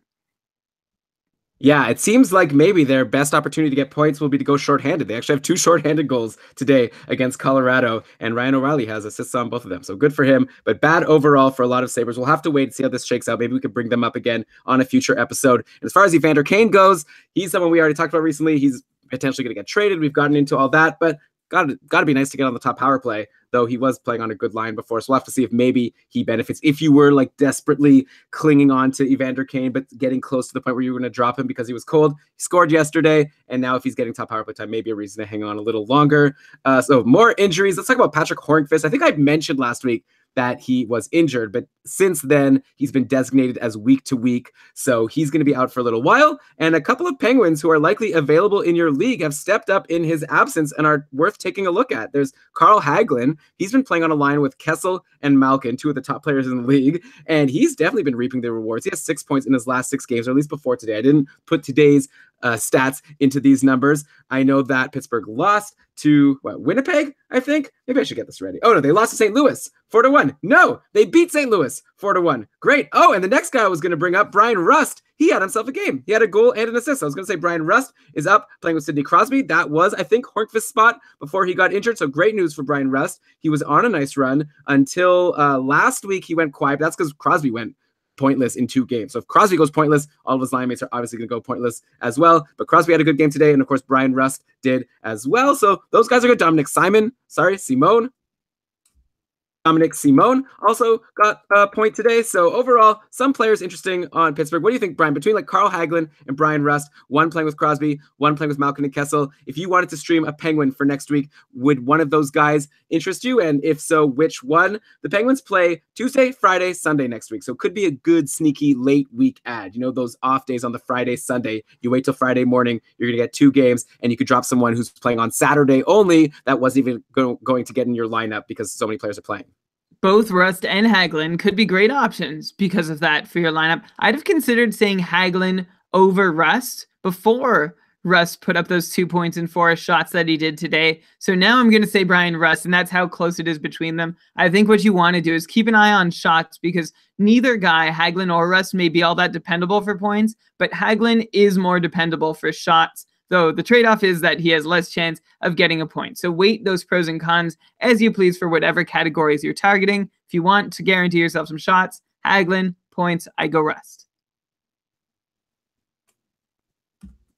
Yeah, it seems like maybe their best opportunity to get points will be to go shorthanded. They actually have 2 shorthanded goals today against Colorado, and Ryan O'Reilly has assists on both of them. So good for him, but bad overall for a lot of Sabres. We'll have to wait and see how this shakes out. Maybe we could bring them up again on a future episode. And as far as Evander Kane goes, he's someone we already talked about recently. He's potentially going to get traded. We've gotten into all that, but got to be nice to get on the top power play, though he was playing on a good line before. So we'll have to see if maybe he benefits. If you were like desperately clinging on to Evander Kane, but getting close to the point where you were going to drop him because he was cold, he scored yesterday. And now if he's getting top power play time, maybe a reason to hang on a little longer. So more injuries. Let's talk about Patrick Hornqvist. I think I mentioned last week that he was injured, but since then he's been designated as week to week, so he's going to be out for a little while. And a couple of Penguins who are likely available in your league have stepped up in his absence and are worth taking a look at. There's Carl Hagelin. He's been playing on a line with Kessel and Malkin, 2 of the top players in the league, and he's definitely been reaping the rewards. He has 6 points in his last 6 games, or at least before today. I didn't put today's stats into these numbers. I know that Pittsburgh lost to Winnipeg, I think. Maybe I should get this ready. Oh no, they lost to St. Louis 4-1. No, they beat St. Louis 4-1. Great. Oh, and the next guy I was going to bring up, Brian Rust. He had himself a game. He had a goal and an assist. I was going to say Brian Rust is up playing with Sidney Crosby. That was, I think, Hornqvist's spot before he got injured. So great news for Brian Rust. He was on a nice run until last week. He went quiet. That's because Crosby went pointless in 2 games. So if Crosby goes pointless, all of his line mates are obviously going to go pointless as well. But Crosby had a good game today, and of course Brian Rust did as well. So those guys are good. Dominic Simone also got a point today. So overall, some players interesting on Pittsburgh. What do you think, Brian? Between like Carl Hagelin and Brian Rust, one playing with Crosby, one playing with Malkin and Kessel, if you wanted to stream a Penguin for next week, would one of those guys interest you? And if so, which one? The Penguins play Tuesday, Friday, Sunday next week. So it could be a good sneaky late week ad. You know, those off days on the Friday, Sunday, you wait till Friday morning, you're going to get 2 games, and you could drop someone who's playing on Saturday only that wasn't even going to get in your lineup because so many players are playing. Both Rust and Hagelin could be great options because of that for your lineup. I'd have considered saying Hagelin over Rust before Rust put up those 2 points in 4 shots that he did today. So now I'm going to say Brian Rust, and that's how close it is between them. I think what you want to do is keep an eye on shots because neither guy, Hagelin or Rust, may be all that dependable for points, but Hagelin is more dependable for shots. Though the trade-off is that he has less chance of getting a point. So weight those pros and cons as you please for whatever categories you're targeting. If you want to guarantee yourself some shots, Hagelin, points, I go Rust.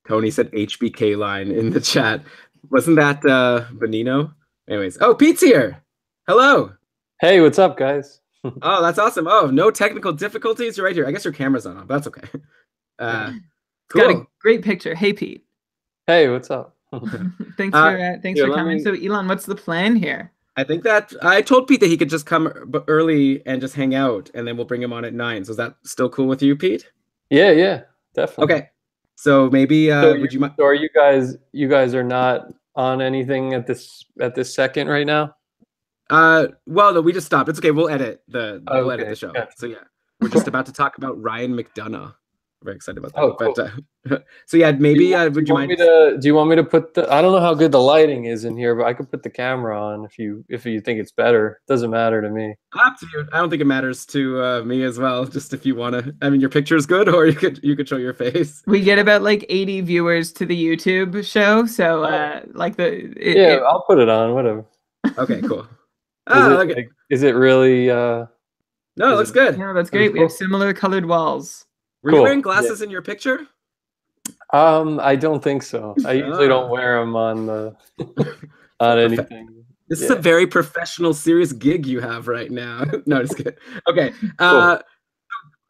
Tony said HBK line in the chat. Wasn't that Benino? Anyways. Oh, Pete's here. Hello. Hey, what's up, guys? Oh, that's awesome. Oh, no technical difficulties. You're right here. I guess your camera's on, but that's okay. Cool. Got a great picture. Hey, Pete. Hey, what's up? Thanks for coming. So, Elon, what's the plan here? I think that I told Pete that he could just come early and just hang out, and then we'll bring him on at 9. So is that still cool with you, Pete? Yeah, definitely. Okay. So maybe would you mind? So are you guys are not on anything at this second right now? Well, no, we just stopped. It's okay. We'll edit the Okay, show. gotcha. So yeah, we're just about to talk about Ryan McDonough. Very excited about that. Oh, cool. But so yeah, maybe Do would you you want mind? do you want me to put I don't know how good the lighting is in here, but I could put the camera on if you think it's better. Doesn't matter to me. Up to you. I don't think it matters to me as well. Just if you want to. I mean, your picture is good, or you could show your face. We get about like 80 viewers to the YouTube show, so Yeah, I'll put it on. Whatever. Okay, cool. Is Oh, it okay. is it really? No, it is looks it- good. yeah, that's great. We have similar colored walls. Were you Cool. wearing glasses in your picture? I don't think so. I usually don't wear them on on anything. This is a very professional, serious gig you have right now. No, just kidding. Okay. Cool.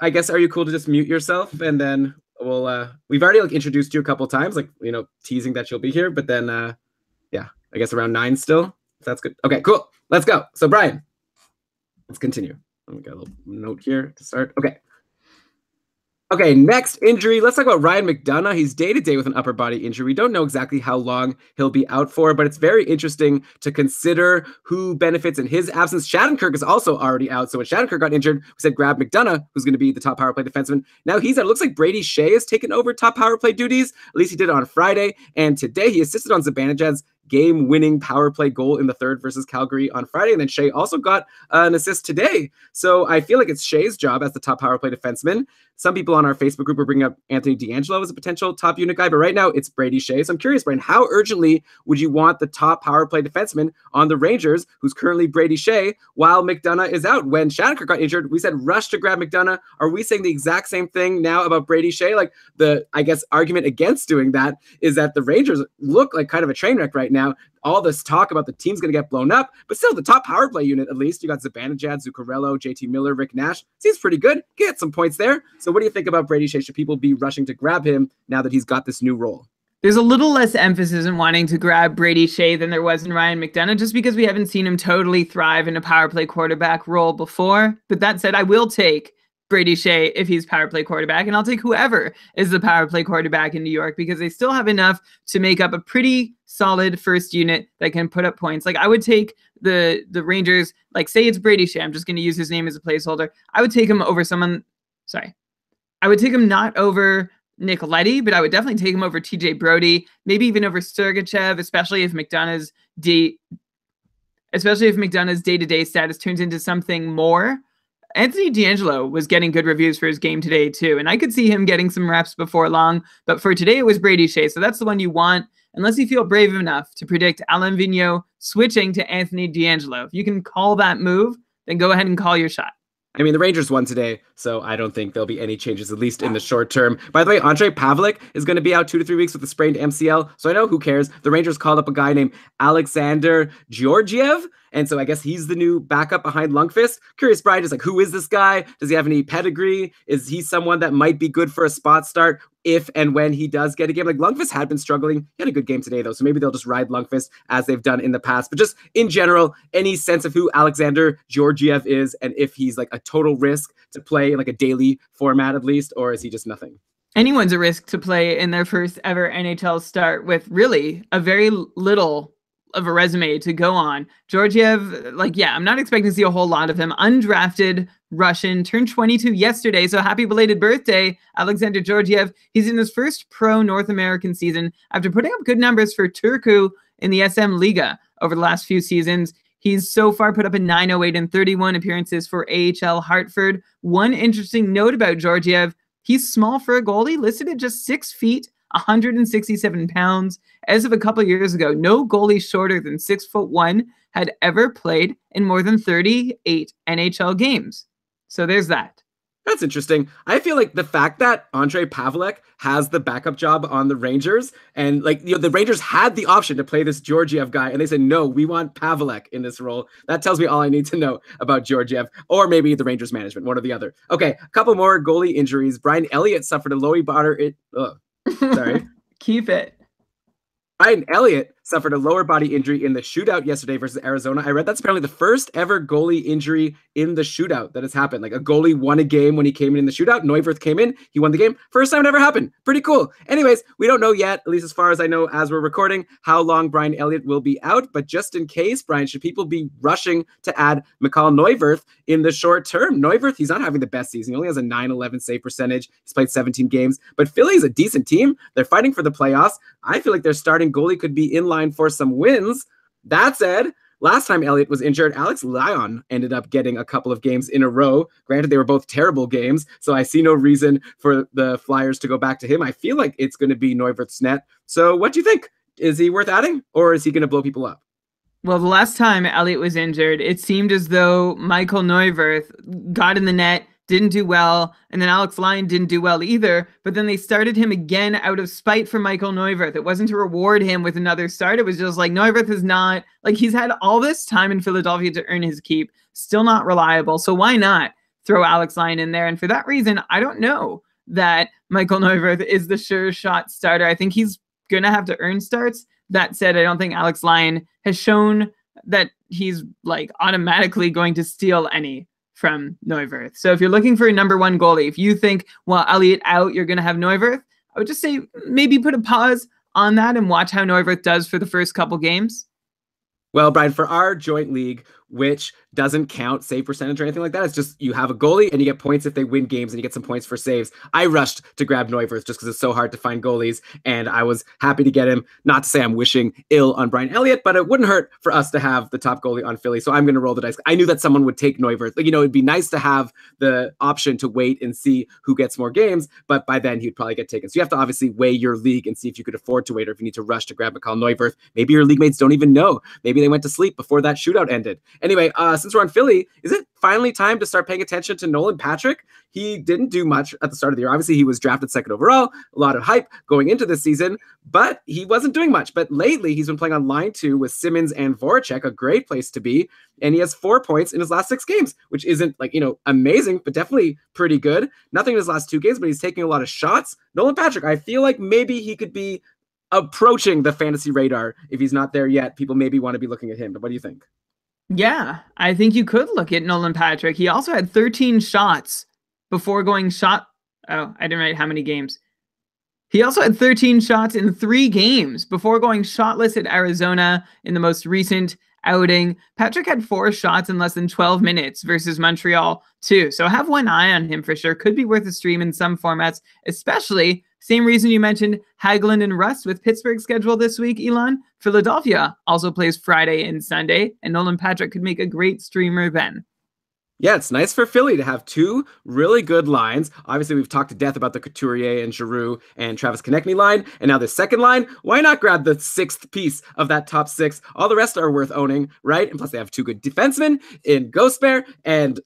I guess are you cool to just mute yourself and then we've already like introduced you a couple times, like teasing that you'll be here, but then yeah, I guess around 9 still. If that's good. Okay, cool. Let's go. So Brian, let's continue. We got a little note here to start. Okay, next injury. Let's talk about Ryan McDonough. He's day-to-day with an upper body injury. We don't know exactly how long he'll be out for, but it's very interesting to consider who benefits in his absence. Shattenkirk is also already out. So when Shattenkirk got injured, we said grab McDonough, who's going to be the top power play defenseman. Now he's out. It looks like Brady Shea has taken over top power play duties. At least he did it on Friday. And today he assisted on Zibanejad's game-winning power play goal in the third versus Calgary on Friday. And then Shea also got an assist today. So I feel like it's Shea's job as the top power play defenseman. Some people on our Facebook group are bringing up Anthony D'Angelo as a potential top unit guy, but right now it's Brady Shea. So I'm curious, Brian, how urgently would you want the top power play defenseman on the Rangers, who's currently Brady Shea, while McDonough is out? When Shattenkirk got injured, we said rush to grab McDonough. Are we saying the exact same thing now about Brady Shea? Like the, I guess, argument against doing that is that the Rangers look like kind of a train wreck right now. All this talk about the team's going to get blown up, but still the top power play unit, at least you got Zibanejad, Zuccarello, JT Miller, Rick Nash. Seems pretty good. Get some points there. So what do you think about Brady Shea? Should people be rushing to grab him now that he's got this new role? There's a little less emphasis in wanting to grab Brady Shea than there was in Ryan McDonough, just because we haven't seen him totally thrive in a power play quarterback role before. But that said, I will take Brady Shea if he's power play quarterback, and I'll take whoever is the power play quarterback in New York because they still have enough to make up a pretty solid first unit that can put up points. Like I would take the Rangers, like say it's Brady Shea, I'm just going to use his name as a placeholder. I would take him over I would take him not over Nick Leddy, but I would definitely take him over TJ Brody, maybe even over Sergachev, especially if McDonough's day-to-day status turns into something more. Anthony D'Angelo was getting good reviews for his game today too, and I could see him getting some reps before long, but for today it was Brady Shea, so that's the one you want, unless you feel brave enough to predict Alain Vigneault switching to Anthony D'Angelo. If you can call that move, then go ahead and call your shot. I mean, the Rangers won today, so I don't think there'll be any changes, at least in the short term. By the way, Andrei Pavlik is going to be out 2 to 3 weeks with a sprained MCL, so I know who cares. The Rangers called up a guy named Alexander Georgiev, and so I guess he's the new backup behind Lundqvist. Curious, Brian, just like, who is this guy? Does he have any pedigree? Is he someone that might be good for a spot start if and when he does get a game? Like Lundqvist had been struggling. He had a good game today, though, so maybe they'll just ride Lundqvist as they've done in the past. But just in general, any sense of who Alexander Georgiev is and if he's like a total risk to play in like a daily format at least, or is he just nothing? Anyone's a risk to play in their first ever NHL start with really a very little of a resume to go on. Georgiev, like, yeah, I'm not expecting to see a whole lot of him. Undrafted Russian, turned 22 yesterday, so happy belated birthday, Alexander Georgiev. He's in his first pro North American season after putting up good numbers for Turku in the SM Liga over the last few seasons. He's so far put up a 908 and 31 appearances for AHL Hartford. One interesting note about Georgiev, he's small for a goalie, listed at just 6 feet, 167 pounds. As of a couple years ago, no goalie shorter than 6'1" had ever played in more than 38 NHL games. So there's that. That's interesting. I feel like the fact that Andrei Pavlik has the backup job on the Rangers, and like, the Rangers had the option to play this Georgiev guy, and they said, no, we want Pavlik in this role. That tells me all I need to know about Georgiev, or maybe the Rangers management, one or the other. Okay, a couple more goalie injuries. Brian Elliott suffered a lower body. Sorry. Keep it. Brian Elliott suffered a lower body injury in the shootout yesterday versus Arizona. I read that's apparently the first ever goalie injury in the shootout that has happened. Like a goalie won a game when he came in the shootout. Neuwirth came in, he won the game. First time it ever happened. Pretty cool. Anyways, we don't know yet, at least as far as I know as we're recording, how long Brian Elliott will be out. But just in case, Brian, should people be rushing to add Mikhail Neuwirth in the short term? Neuwirth, he's not having the best season. He only has a 9-11 save percentage. He's played 17 games. But Philly's a decent team. They're fighting for the playoffs. I feel like their starting goalie could be in line for some wins. That said, last time Elliott was injured, Alex Lyon ended up getting a couple of games in a row. Granted, they were both terrible games, so I see no reason for the Flyers to go back to him. I feel like it's going to be Neuwirth's net. So what do you think? Is he worth adding, or is he going to blow people up? Well, the last time Elliott was injured, it seemed as though Michael Neuwirth got in the net, didn't do well, and then Alex Lyon didn't do well either, but then they started him again out of spite for Michael Neuwirth. It wasn't to reward him with another start. It was just like Neuwirth is not, like he's had all this time in Philadelphia to earn his keep, still not reliable, so why not throw Alex Lyon in there? And for that reason, I don't know that Michael Neuwirth is the sure shot starter. I think he's going to have to earn starts. That said, I don't think Alex Lyon has shown that he's like automatically going to steal any from Neuwirth. So if you're looking for a number one goalie, if you think, well, Elliott out, you're going to have Neuwirth, I would just say maybe put a pause on that and watch how Neuwirth does for the first couple games. Well, Brian, for our joint league, which doesn't count save percentage or anything like that, it's just you have a goalie and you get points if they win games and you get some points for saves. I rushed to grab Neuwirth just because it's so hard to find goalies, and I was happy to get him. Not to say I'm wishing ill on Brian Elliott, but it wouldn't hurt for us to have the top goalie on Philly, so I'm going to roll the dice. I knew that someone would take Neuwirth. Like, it'd be nice to have the option to wait and see who gets more games, but by then he'd probably get taken. So you have to obviously weigh your league and see if you could afford to wait or if you need to rush to grab Mikhail Neuwirth. Maybe your league mates don't even know. Maybe they went to sleep before that shootout ended. Anyway, since we're on Philly, is it finally time to start paying attention to Nolan Patrick? He didn't do much at the start of the year. Obviously, he was drafted second overall, a lot of hype going into this season, but he wasn't doing much. But lately, he's been playing on line 2 with Simmons and Voracek, a great place to be, and he has 4 points in his last 6 games, which isn't amazing, but definitely pretty good. Nothing in his last 2 games, but he's taking a lot of shots. Nolan Patrick, I feel like maybe he could be approaching the fantasy radar. If he's not there yet, people maybe want to be looking at him. But what do you think? Yeah, I think you could look at Nolan Patrick. He also had 13 shots before going shot. Oh, I didn't write how many games. He also had 13 shots in 3 games before going shotless at Arizona in the most recent outing. Patrick had 4 shots in less than 12 minutes versus Montreal too. So have one eye on him for sure. Could be worth a stream in some formats, especially same reason you mentioned Hagelin and Rust with Pittsburgh's schedule this week, Elon. Philadelphia also plays Friday and Sunday, and Nolan Patrick could make a great streamer then. Yeah, it's nice for Philly to have 2 really good lines. Obviously, we've talked to death about the Couturier and Giroux and Travis Konechny line, and now the second line. Why not grab the 6th piece of that top 6? All the rest are worth owning, right? And plus, they have 2 good defensemen in Ghost Bear and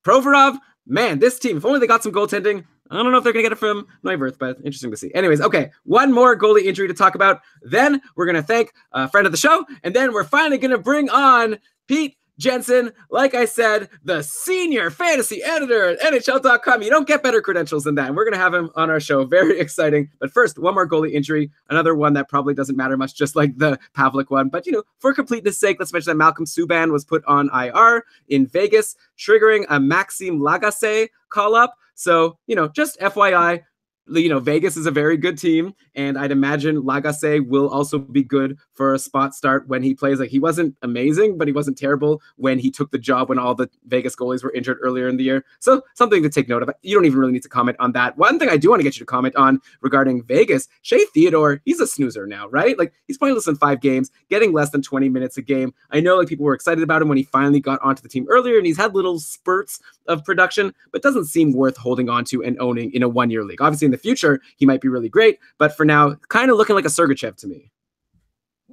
Provorov. Man, this team, if only they got some goaltending. I don't know if they're going to get it from Neuwirth, but interesting to see. Anyways, okay, one more goalie injury to talk about. Then we're going to thank a friend of the show, and then we're finally going to bring on Pete Jensen, like I said, the senior fantasy editor at NHL.com. You don't get better credentials than that. And we're going to have him on our show. Very exciting. But first, one more goalie injury. Another one that probably doesn't matter much, just like the Pavlik one. But, for completeness sake, let's mention that Malcolm Subban was put on IR in Vegas, triggering a Maxime Lagacé call-up. So, just FYI, Vegas is a very good team, and I'd imagine Lagacé will also be good for a spot start when he plays. Like, he wasn't amazing, but he wasn't terrible when he took the job when all the Vegas goalies were injured earlier in the year. So something to take note of. You don't even really need to comment on that. One thing I do want to get you to comment on regarding Vegas, Shea Theodore, he's a snoozer now, right? Like, he's playing less than 5 games, getting less than 20 minutes a game. I know people were excited about him when he finally got onto the team earlier, and he's had little spurts of production, but doesn't seem worth holding on to and owning in a 1-year league. Obviously, in the future, he might be really great, but for now, kind of looking like a Sergachev to me.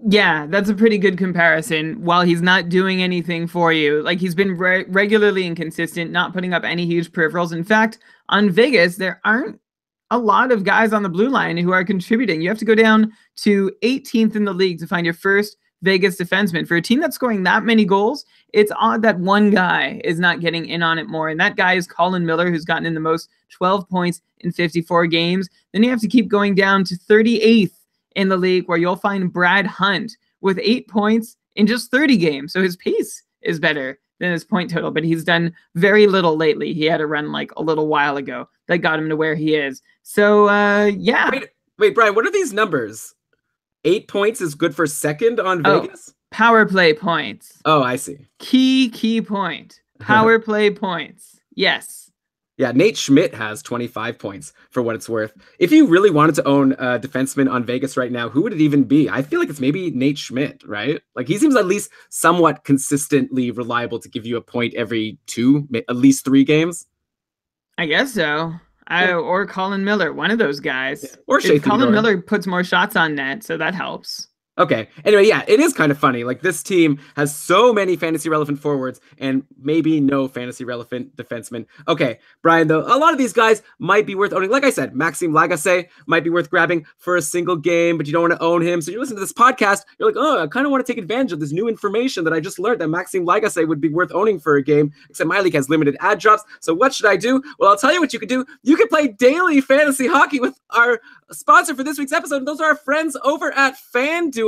Yeah, that's a pretty good comparison. While he's not doing anything for you, like he's been regularly inconsistent, not putting up any huge peripherals. In fact, on Vegas, there aren't a lot of guys on the blue line who are contributing. You have to go down to 18th in the league to find your first Vegas defenseman. For a team that's scoring that many goals, it's odd that one guy is not getting in on it more. And that guy is Colin Miller, who's gotten in the most 12 points in 54 games. Then you have to keep going down to 38th in the league, where you'll find Brad Hunt with 8 points in just 30 games. So his pace is better than his point total, but he's done very little lately. He had a run like a little while ago that got him to where he is. So yeah. Wait, Brian, what are these numbers? 8 points is good for second on Vegas? Power play points. Oh, I see. Key point. Power play points. Yes. Yeah, Nate Schmidt has 25 points for what it's worth. If you really wanted to own a defenseman on Vegas right now, who would it even be? I feel like it's maybe Nate Schmidt, right? Like he seems at least somewhat consistently reliable to give you a point every at least 3 games. I guess so. Or Colin Miller, one of those guys. Yeah. Or Shea Colin Miller puts more shots on net, so that helps. Okay. Anyway, yeah, it is kind of funny. Like this team has so many fantasy relevant forwards and maybe no fantasy relevant defensemen. Okay, Brian, though, a lot of these guys might be worth owning. Like I said, Maxime Lagacé might be worth grabbing for a single game, but you don't want to own him. So you listen to this podcast, you're like, oh, I kind of want to take advantage of this new information that I just learned that Maxime Lagacé would be worth owning for a game, except my league has limited ad drops. So what should I do? Well, I'll tell you what you can do. You can play daily fantasy hockey with our sponsor for this week's episode, and those are our friends over at FanDuel.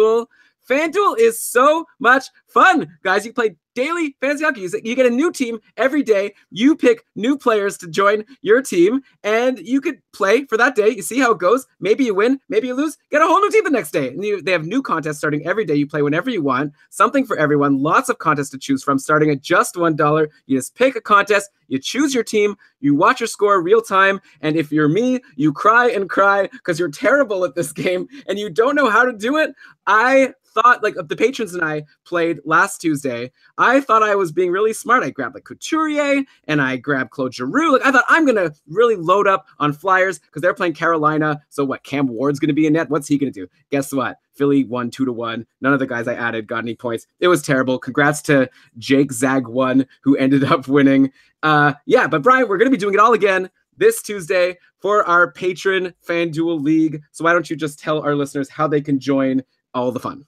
FanDuel is so much fun, guys. You play daily fantasy hockey. You get a new team every day. You pick new players to join your team, and you could play for that day. You see how it goes. Maybe you win, maybe you lose. Get a whole new team the next day. And they have new contests starting every day. You play whenever you want. Something for everyone. Lots of contests to choose from, starting at just $1. You just pick a contest. You choose your team. You watch your score real time. And if you're me, you cry and cry because you're terrible at this game and you don't know how to do it. I thought, like, the patrons and I played last Tuesday. I thought I was being really smart. I grabbed like Couturier and I grabbed Claude Giroux. Like I thought I'm going to really load up on Flyers because they're playing Carolina. So what, Cam Ward's going to be in net? What's he going to do? Guess what? Philly won 2-1. None of the guys I added got any points. It was terrible. Congrats to Jake Zag1 who ended up winning. Yeah, but Brian, we're going to be doing it all again this Tuesday for our patron FanDuel League. So why don't you just tell our listeners how they can join all the fun?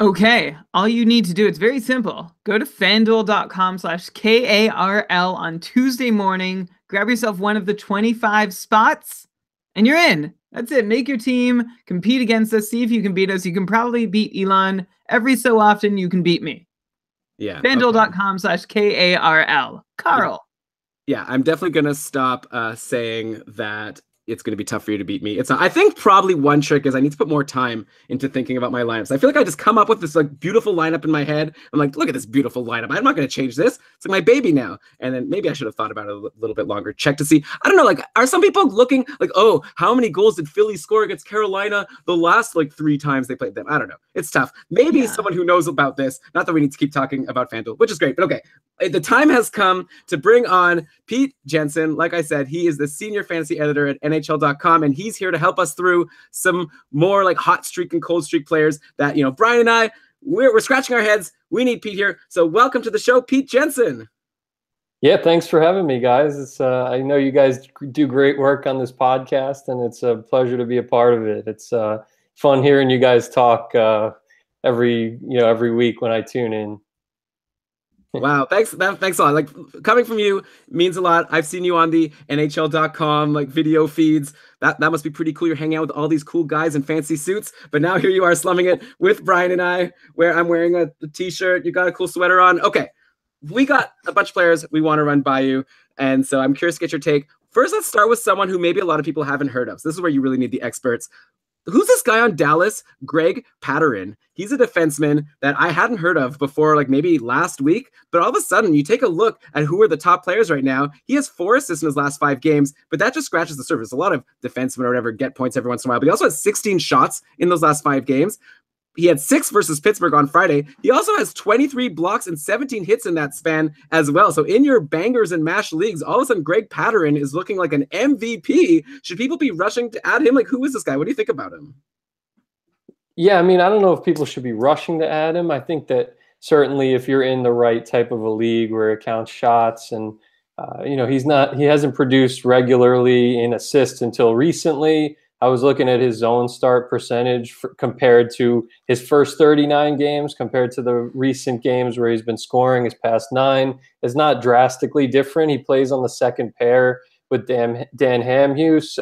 Okay, all you need to do, it's very simple. Go to fanduel.com/KARL on Tuesday morning, grab yourself one of the 25 spots, and you're in. That's it. Make your team, compete against us, see if you can beat us. You can probably beat Elon. Every so often, you can beat me. Yeah. fanduel.com/KARL. Carl. Yeah, I'm definitely going to stop saying that it's going to be tough for you to beat me. It's not. I think probably one trick is I need to put more time into thinking about my lineups. I feel like I just come up with this like beautiful lineup in my head. I'm like, look at this beautiful lineup. I'm not going to change this. It's like my baby now. And then maybe I should have thought about it a little bit longer. Check to see. I don't know. Like, are some people looking like, oh, how many goals did Philly score against Carolina the last like 3 times they played them? I don't know. It's tough. Maybe someone who knows about this. Not that we need to keep talking about FanDuel, which is great. But okay, the time has come to bring on Pete Jensen. Like I said, he is the senior fantasy editor at NHL.com, and he's here to help us through some more like hot streak and cold streak players that, you know, Brian and I, we're scratching our heads. We need Pete here. So welcome to the show, Pete Jensen. Yeah, thanks for having me, guys. It's I know you guys do great work on this podcast, and it's a pleasure to be a part of it. It's fun hearing you guys talk every week when I tune in. Wow, thanks a lot. Like, coming from you means a lot. I've seen you on the NHL.com like video feeds. That must be pretty cool. You're hanging out with all these cool guys in fancy suits. But now here you are slumming it with Brian and I, where I'm wearing a t-shirt. You got a cool sweater on. Okay, we got a bunch of players we want to run by you, and so I'm curious to get your take. First, let's start with someone who maybe a lot of people haven't heard of. So this is where you really need the experts. Who's this guy on Dallas? Greg Patterin. He's a defenseman that I hadn't heard of before, like maybe last week. But all of a sudden, you take a look at who are the top players right now. He has 4 assists in his last 5 games, but that just scratches the surface. A lot of defensemen or whatever get points every once in a while. But he also has 16 shots in those last 5 games. He had 6 versus Pittsburgh on Friday. He also has 23 blocks and 17 hits in that span as well. So in your bangers and mash leagues, all of a sudden Greg Patterin is looking like an MVP. Should people be rushing to add him? Like, who is this guy? What do you think about him? Yeah, I mean, I don't know if people should be rushing to add him. I think that certainly if you're in the right type of a league where it counts shots and, he hasn't produced regularly in assists until recently. I was looking at his zone start percentage compared to his first 39 games compared to the recent games where he's been scoring his past 9. It's not drastically different. He plays on the second pair with Dan Hamhuis.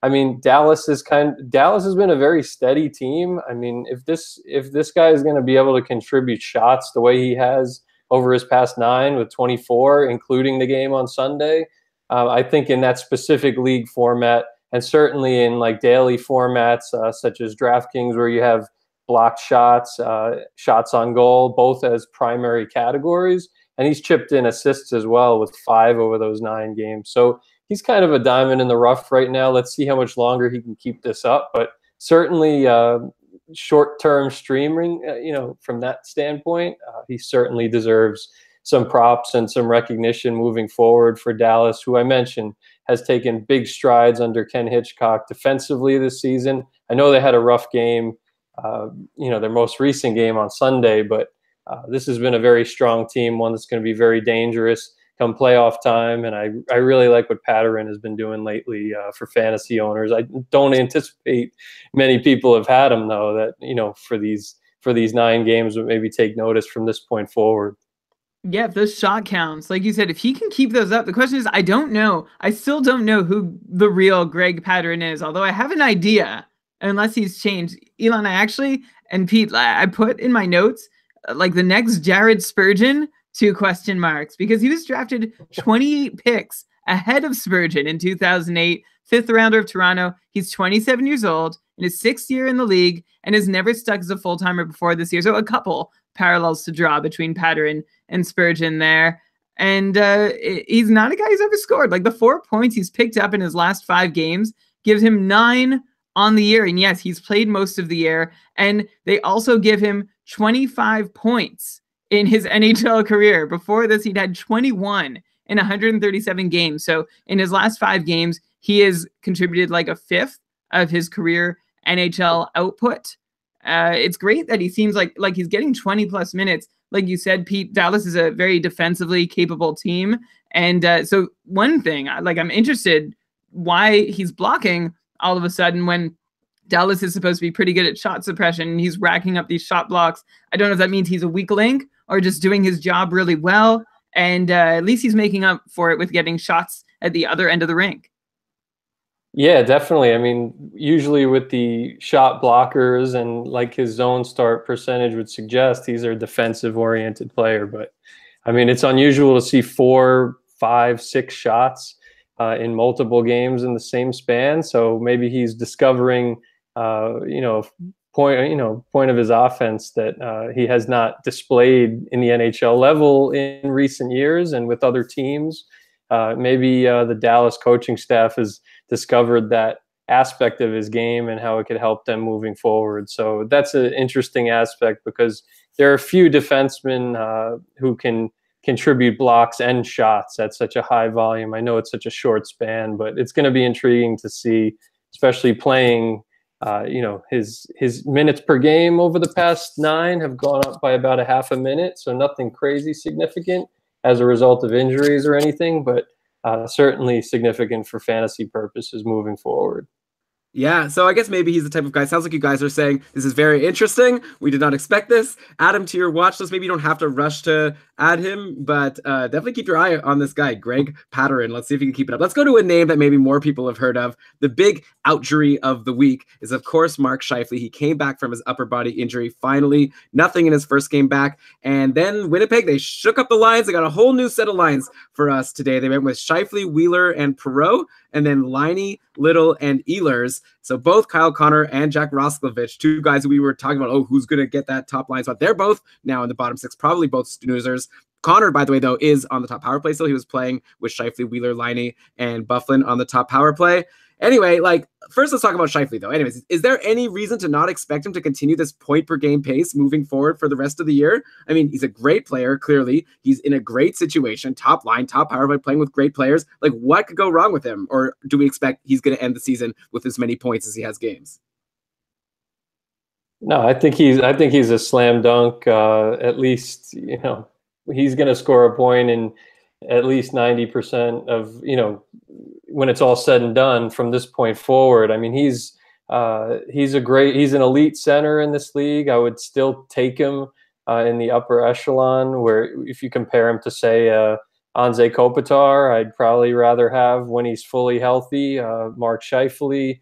I mean, Dallas has been a very steady team. I mean, if this guy is going to be able to contribute shots the way he has over his past 9 with 24, including the game on Sunday, I think in that specific league format, and certainly in like daily formats such as DraftKings, where you have blocked shots, shots on goal, both as primary categories, and he's chipped in assists as well with 5 over those 9 games. So he's kind of a diamond in the rough right now. Let's see how much longer he can keep this up. But certainly short-term streaming, from that standpoint, he certainly deserves some props and some recognition moving forward for Dallas, who I mentioned has taken big strides under Ken Hitchcock defensively this season. I know they had a rough game, their most recent game on Sunday, but this has been a very strong team, one that's going to be very dangerous come playoff time. And I really like what Patterson has been doing lately for fantasy owners. I don't anticipate many people have had him, though, that, for these 9 games would maybe take notice from this point forward. Yeah, if those shot counts, like you said, if he can keep those up, the question is, I still don't know who the real Greg Patterson is, although I have an idea, unless he's changed. Elon, and Pete, I put in my notes, like the next Jared Spurgeon, 2 question marks, because he was drafted 28 picks ahead of Spurgeon in 2008, 5th rounder of Toronto. He's 27 years old, in his 6th year in the league, and has never stuck as a full-timer before this year. So a couple parallels to draw between Patterson and Spurgeon there. And he's not a guy who's ever scored. Like the 4 points he's picked up in his last 5 games gives him 9 on the year. And yes, he's played most of the year. And they also give him 25 points in his NHL career. Before this, he'd had 21 in 137 games. So in his last 5 games, he has contributed like a 5th of his career NHL output. It's great that he seems like he's getting 20 plus minutes. Like you said, Pete, Dallas is a very defensively capable team. And so one thing, I'm interested why he's blocking all of a sudden when Dallas is supposed to be pretty good at shot suppression and he's racking up these shot blocks. I don't know if that means he's a weak link or just doing his job really well. And at least he's making up for it with getting shots at the other end of the rink. Yeah, definitely. I mean, usually with the shot blockers and like his zone start percentage would suggest, he's a defensive oriented player. But I mean, it's unusual to see 4, 5, 6 shots in multiple games in the same span. So maybe he's discovering, point of his offense that he has not displayed in the NHL level in recent years and with other teams. Maybe the Dallas coaching staff has discovered that aspect of his game and how it could help them moving forward. So that's an interesting aspect because there are a few defensemen who can contribute blocks and shots at such a high volume. I know it's such a short span, but it's going to be intriguing to see, especially playing, his minutes per game over the past 9 have gone up by about a half a minute. So nothing crazy significant as a result of injuries or anything, but certainly significant for fantasy purposes moving forward. Yeah, so I guess maybe he's the type of guy. Sounds like you guys are saying this is very interesting. We did not expect this. Add him to your watch list. Maybe you don't have to rush to add him, but definitely keep your eye on this guy, Greg Patterson. Let's see if he can keep it up. Let's go to a name that maybe more people have heard of. The big outjury of the week is, of course, Mark Scheifele. He came back from his upper body injury. Finally, nothing in his first game back. And then Winnipeg, they shook up the lines. They got a whole new set of lines for us today. They went with Scheifele, Wheeler, and Perreault, and then Liney, Little, and Ehlers. So both Kyle Connor and Jack Roslovich, 2 guys who we were talking about, who's going to get that top line spot. They're both now in the bottom 6, probably both snoozers. Connor, by the way, though, is on the top power play. So he was playing with Scheifele, Wheeler, Liney, and Bufflin on the top power play. Anyway, first let's talk about Scheifele, though. Anyways, is there any reason to not expect him to continue this point per game pace moving forward for the rest of the year? I mean, he's a great player, clearly. He's in a great situation, top line, top power play, playing with great players. What could go wrong with him? Or do we expect he's going to end the season with as many points as he has games? No, I think he's a slam dunk. At least, he's going to score a point in at least 90% of, when it's all said and done from this point forward. I mean, he's an elite center in this league. I would still take him in the upper echelon, where if you compare him to, say, Anze Kopitar, I'd probably rather have when he's fully healthy. Mark Scheifele.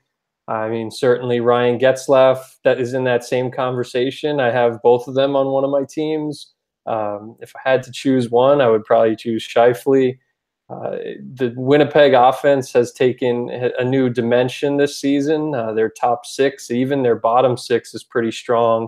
I mean, certainly Ryan Getzlaf, that is in that same conversation. I have both of them on one of my teams. If I had to choose one, I would probably choose Scheifele. The Winnipeg offense has taken a new dimension this season. Their top six, even their bottom six, is pretty strong.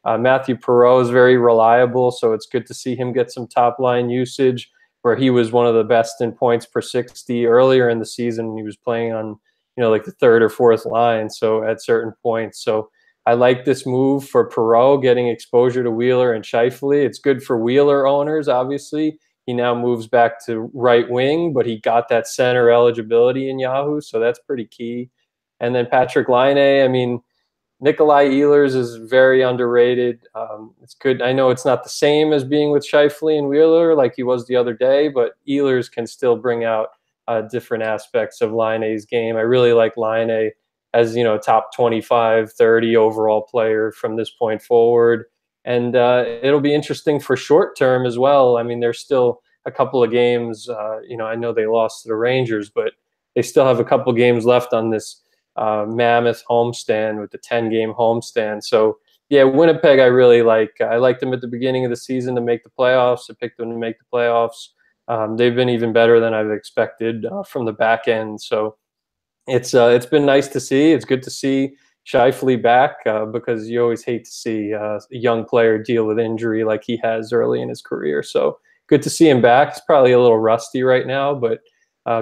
Matthew Perreault is very reliable, so it's good to see him get some top line usage, where he was one of the best in points per 60 earlier in the season. He was playing on, like the third or fourth line, so at certain points. So I like this move for Perreault, getting exposure to Wheeler and Scheifele. It's good for Wheeler owners, obviously. He now moves back to right wing, but he got that center eligibility in Yahoo, so that's pretty key. And then Patrick Laine, I mean, Nikolai Ehlers is very underrated. It's good. I know it's not the same as being with Scheifele and Wheeler like he was the other day, but Ehlers can still bring out different aspects of Laine's game. I really like Laine as, top 25, 30 overall player from this point forward. And it'll be interesting for short term as well. I mean, there's still a couple of games. I know they lost to the Rangers, but they still have a couple games left on this mammoth homestand with the 10-game homestand. So, yeah, Winnipeg I really like. I liked them at the beginning of the season to make the playoffs. I picked them to make the playoffs. They've been even better than I've expected from the back end. So it's been nice to see. It's good to see Scheifele back because you always hate to see a young player deal with injury like he has early in his career. So good to see him back. He's probably a little rusty right now, but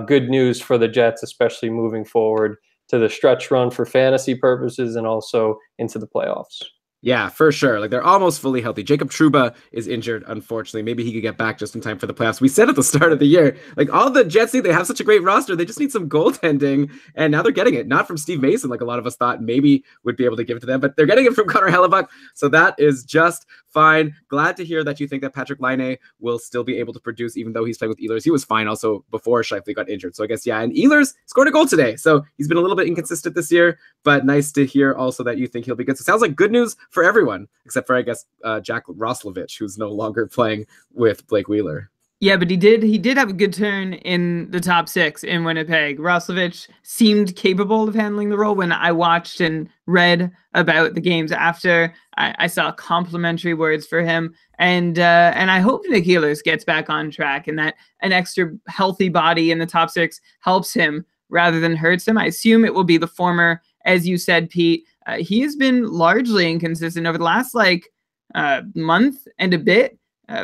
good news for the Jets, especially moving forward to the stretch run for fantasy purposes and also into the playoffs. Yeah, for sure. Like, they're almost fully healthy. Jacob Trouba is injured, unfortunately. Maybe he could get back just in time for the playoffs. We said at the start of the year, like, all the Jets need, they have such a great roster. They just need some goaltending, and now they're getting it. Not from Steve Mason, like a lot of us thought maybe would be able to give it to them, but they're getting it from Connor Hellebuck. So that is just fine. Glad to hear that you think that Patrick Laine will still be able to produce, even though he's playing with Ehlers. He was fine also before Scheifele got injured. So I guess, yeah, and Ehlers scored a goal today. So he's been a little bit inconsistent this year, but nice to hear also that you think he'll be good. So it sounds like good news for everyone, except for, I guess, Jack Roslovich, who's no longer playing with Blake Wheeler. Yeah, but he did have a good turn in the top six in Winnipeg. Roslovich seemed capable of handling the role. When I watched and read about the games after, I saw complimentary words for him. And I hope Nick Ehlers gets back on track and that an extra healthy body in the top six helps him rather than hurts him. I assume it will be the former, as you said, Pete. He has been largely inconsistent over the last month and a bit.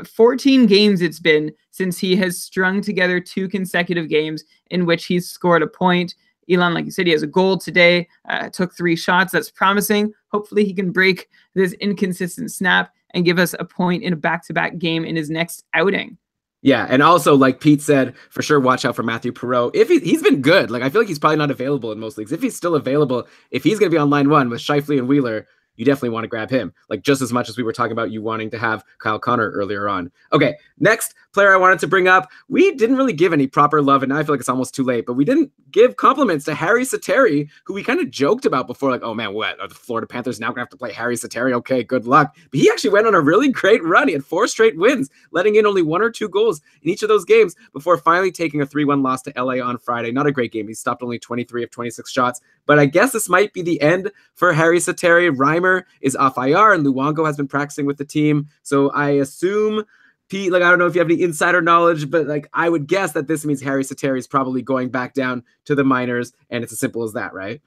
14 games it's been since he has strung together 2 consecutive games in which he's scored a point. Elon, like you said, he has a goal today, took 3 shots. That's promising. Hopefully he can break this inconsistent snap and give us a point in a back-to-back game in his next outing. Yeah, and also, like Pete said, for sure, watch out for Matthew Perreault. If he's been good, like, I feel like he's probably not available in most leagues. If he's still available, if he's going to be on line 1 with Scheifele and Wheeler, you definitely want to grab him, like just as much as we were talking about you wanting to have Kyle Connor earlier on. Okay, next player I wanted to bring up, we didn't really give any proper love, and now I feel like it's almost too late, but we didn't give compliments to Harry Sateri, who we kind of joked about before, like, oh man, what, are the Florida Panthers now going to have to play Harry Sateri? Okay, good luck. But he actually went on a really great run. He had 4 straight wins, letting in only 1 or 2 goals in each of those games before finally taking a 3-1 loss to LA on Friday. Not a great game. He stopped only 23 of 26 shots, but I guess this might be the end for Harry Sateri. Reimer is off IR, and Luongo has been practicing with the team. So I assume, Pete, like, I don't know if you have any insider knowledge, but like, I would guess that this means Harry Sateri is probably going back down to the minors, and it's as simple as that, right?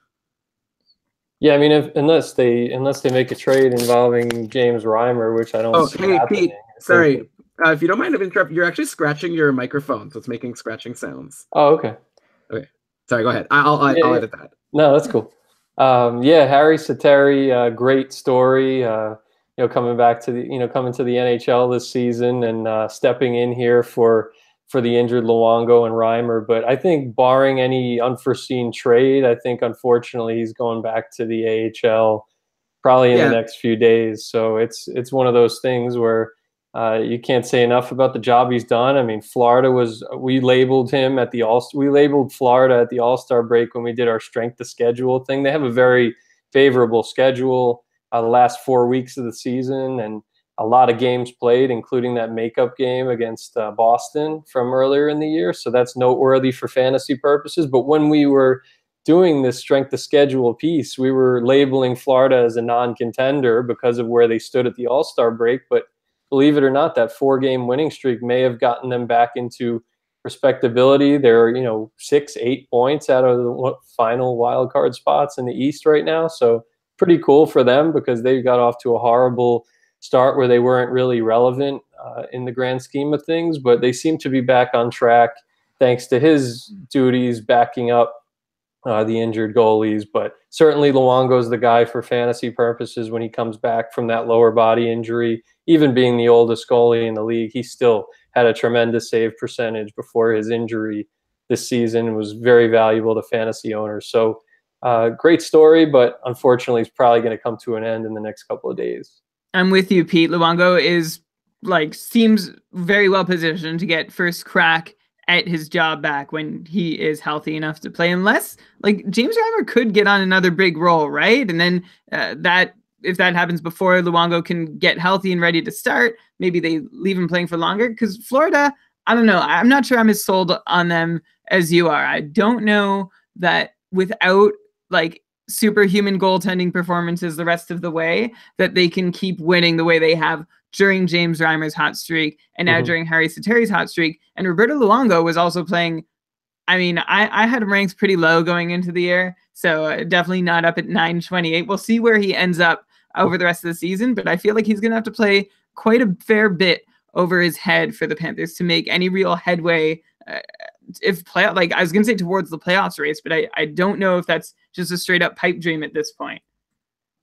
Yeah, I mean, unless they make a trade involving James Reimer, which I don't see happening. Pete, sorry. If you don't mind interrupting, you're actually scratching your microphone, so it's making scratching sounds. Oh, okay. Okay. Sorry, go ahead. I'll edit that. No, that's cool. Yeah, Harry Sateri, great story. Coming back to coming to the NHL this season and stepping in here for the injured Luongo and Reimer. But I think barring any unforeseen trade, I think unfortunately he's going back to the AHL probably in the next few days. So it's one of those things where you can't say enough about the job he's done. I mean, we labeled Florida at the All-Star break when we did our strength to schedule thing. They have a very favorable schedule the last 4 weeks of the season, and a lot of games played, including that makeup game against Boston from earlier in the year. So that's noteworthy for fantasy purposes. But when we were doing this strength of schedule piece, we were labeling Florida as a non-contender because of where they stood at the All-Star break. But believe it or not, that 4-game winning streak may have gotten them back into respectability. They're, 6-8 points out of the final wild card spots in the East right now. So pretty cool for them because they got off to a horrible start where they weren't really relevant in the grand scheme of things, but they seem to be back on track thanks to his duties backing up the injured goalies. But certainly Luongo's the guy for fantasy purposes when he comes back from that lower body injury. Even being the oldest goalie in the league, he still had a tremendous save percentage before his injury this season. It was very valuable to fantasy owners. So great story, but unfortunately it's probably going to come to an end in the next couple of days. I'm with you, Pete. Luongo seems very well positioned to get first crack at his job back when he is healthy enough to play, unless James Reimer could get on another big role, right? And then if that happens before Luongo can get healthy and ready to start, maybe they leave him playing for longer. Because Florida, I don't know. I'm not sure I'm as sold on them as you are. I don't know that without superhuman goaltending performances the rest of the way that they can keep winning the way they have during James Reimer's hot streak and now during Harry Satteri's hot streak. And Roberto Luongo was also playing. I mean, I had him ranked pretty low going into the year, so definitely not up at 928. We'll see where he ends up over the rest of the season, but I feel like he's going to have to play quite a fair bit over his head for the Panthers to make any real headway I was going to say towards the playoffs race, but I don't know if that's just a straight up pipe dream at this point.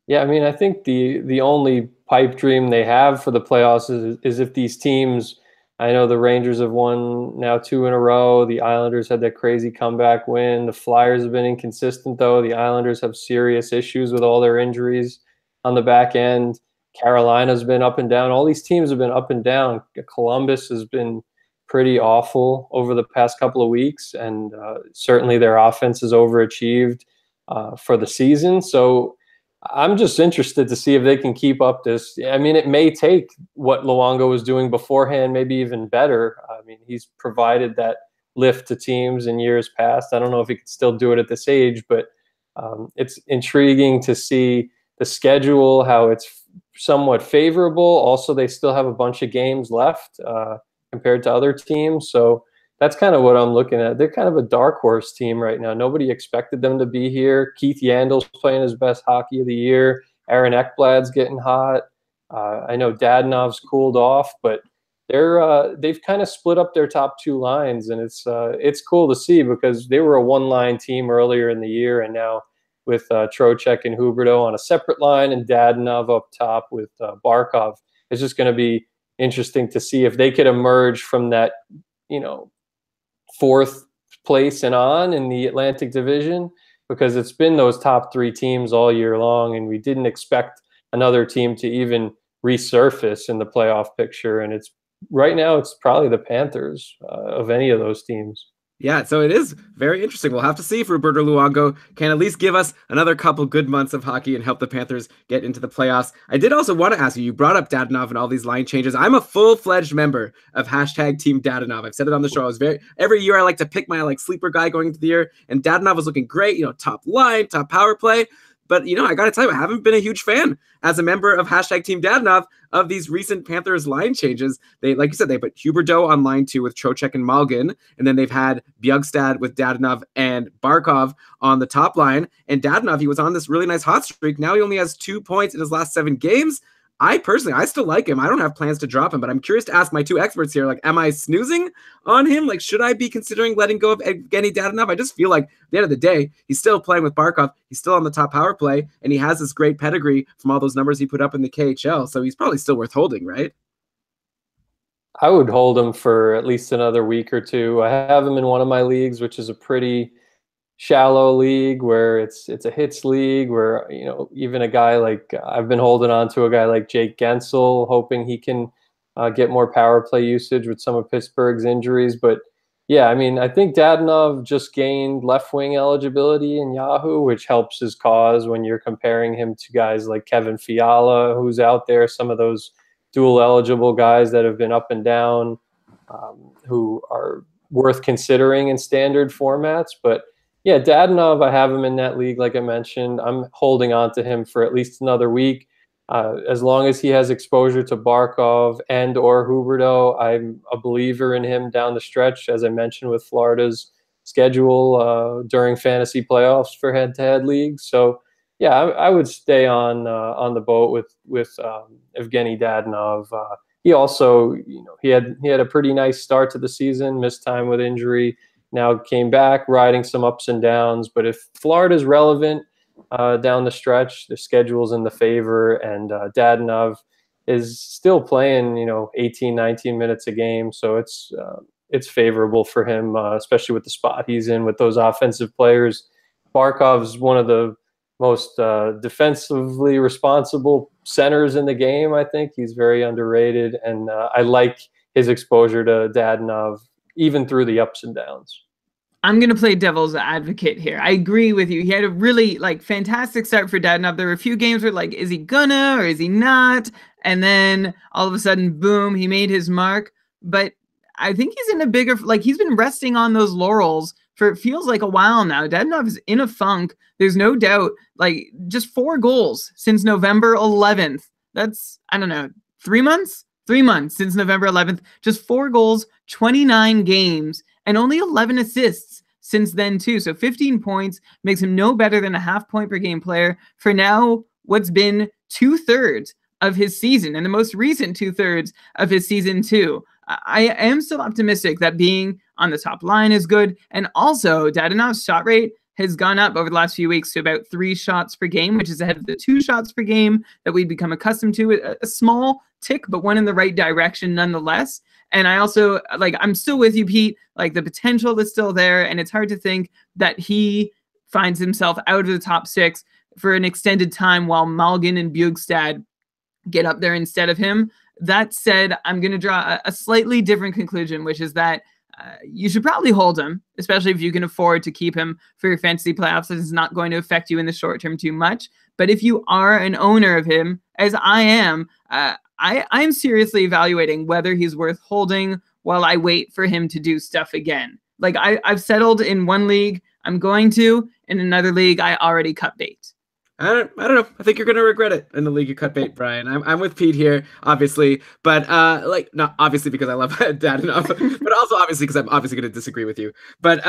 Yeah, I mean, I think the only pipe dream they have for the playoffs is if these teams, I know the Rangers have won now 2 in a row. The Islanders had that crazy comeback win. The Flyers have been inconsistent, though. The Islanders have serious issues with all their injuries on the back end. Carolina's been up and down. All these teams have been up and down. Columbus has been pretty awful over the past couple of weeks, and certainly their offense has overachieved for the season. So I'm just interested to see if they can keep up this. I mean, it may take what Luongo was doing beforehand, maybe even better. I mean, he's provided that lift to teams in years past. I don't know if he could still do it at this age, but it's intriguing to see the schedule, how it's somewhat favorable. Also, they still have a bunch of games left compared to other teams. So that's kind of what I'm looking at. They're kind of a dark horse team right now. Nobody expected them to be here. Keith Yandle's playing his best hockey of the year. Aaron Ekblad's getting hot. I know Dadonov's cooled off, but they've kind of split up their top 2 lines, and it's cool to see because they were a one-line team earlier in the year, and now with Trocheck and Huberdeau on a separate line and Dadonov up top with Barkov, it's just going to be interesting to see if they could emerge from that, 4th place and on in the Atlantic Division, because it's been those top 3 teams all year long, and we didn't expect another team to even resurface in the playoff picture. And right now it's probably the Panthers of any of those teams. Yeah, so it is very interesting. We'll have to see if Roberto Luongo can at least give us another couple good months of hockey and help the Panthers get into the playoffs. I did also want to ask you brought up Dadonov and all these line changes. I'm a full-fledged member of #Team Dadonov. I've said it on the show. Every year I like to pick my sleeper guy going into the year, and Dadonov was looking great, top line, top power play. But, I got to tell you, I haven't been a huge fan as a member of #Team Dadonov of these recent Panthers line changes. They, like you said, they put Huberdeau on line 2 with Trocheck and Malgin. And then they've had Bjugstad with Dadonov and Barkov on the top line. And Dadonov, he was on this really nice hot streak. Now he only has 2 points in his last 7 games. I still like him. I don't have plans to drop him, but I'm curious to ask my 2 experts here, am I snoozing on him? Should I be considering letting go of Evgeny Dadonov? I just feel like at the end of the day, he's still playing with Barkov. He's still on the top power play, and he has this great pedigree from all those numbers he put up in the KHL. So he's probably still worth holding, right? I would hold him for at least another week or 2. I have him in one of my leagues, which is a pretty shallow league where it's a hits league where, even a guy I've been holding on to a guy like Jake Gensel, hoping he can get more power play usage with some of Pittsburgh's injuries. But yeah, I mean, I think Dadonov just gained left wing eligibility in Yahoo, which helps his cause when you're comparing him to guys like Kevin Fiala, who's out there, some of those dual eligible guys that have been up and down, who are worth considering in standard formats. But yeah, Dadonov, I have him in that league, like I mentioned. I'm holding on to him for at least another week. As long as he has exposure to Barkov and or Huberdeau, I'm a believer in him down the stretch, as I mentioned with Florida's schedule during fantasy playoffs for head-to-head leagues. So yeah, I would stay on the boat with Evgeny Dadonov. He also, he had a pretty nice start to the season, missed time with injury, now came back, riding some ups and downs. But if Florida's relevant down the stretch, the schedule's in the favor, and Dadonov is still playing, 18, 19 minutes a game. So it's favorable for him, especially with the spot he's in with those offensive players. Barkov's one of the most defensively responsible centers in the game. I think he's very underrated, and I like his exposure to Dadonov even through the ups and downs. I'm going to play devil's advocate here. I agree with you. He had a really fantastic start for Dadonov. There were a few games where is he gonna or is he not? And then all of a sudden, boom, he made his mark. But I think he's in a bigger, he's been resting on those laurels for it feels like a while now. Dadonov is in a funk. There's no doubt. Just 4 goals since November 11th. That's, I don't know, 3 months? 3 months since November 11th. Just 4 goals, 29 games, and only 11 assists since then too. So 15 points makes him no better than a half point per game player for now what's been 2/3 of his season, and the most recent 2/3 of his season too. I am still optimistic that being on the top line is good. And also, Dadonov's shot rate has gone up over the last few weeks to about 3 shots per game, which is ahead of the 2 shots per game that we'd become accustomed to. A small tick, but one in the right direction nonetheless. And I also, I'm still with you, Pete. The potential is still there, and it's hard to think that he finds himself out of the top 6 for an extended time while Malgin and Bjugstad get up there instead of him. That said, I'm going to draw a slightly different conclusion, which is that you should probably hold him, especially if you can afford to keep him for your fantasy playoffs. It is not going to affect you in the short term too much. But if you are an owner of him, as I am, I'm seriously evaluating whether he's worth holding while I wait for him to do stuff again. I've settled in one league. I'm going to. In another league, I already cut bait. I don't know. I think you're going to regret it in the league you cut bait, Brian. I'm with Pete here, obviously, but not obviously because I love Dadonov, but also obviously because I'm obviously going to disagree with you. But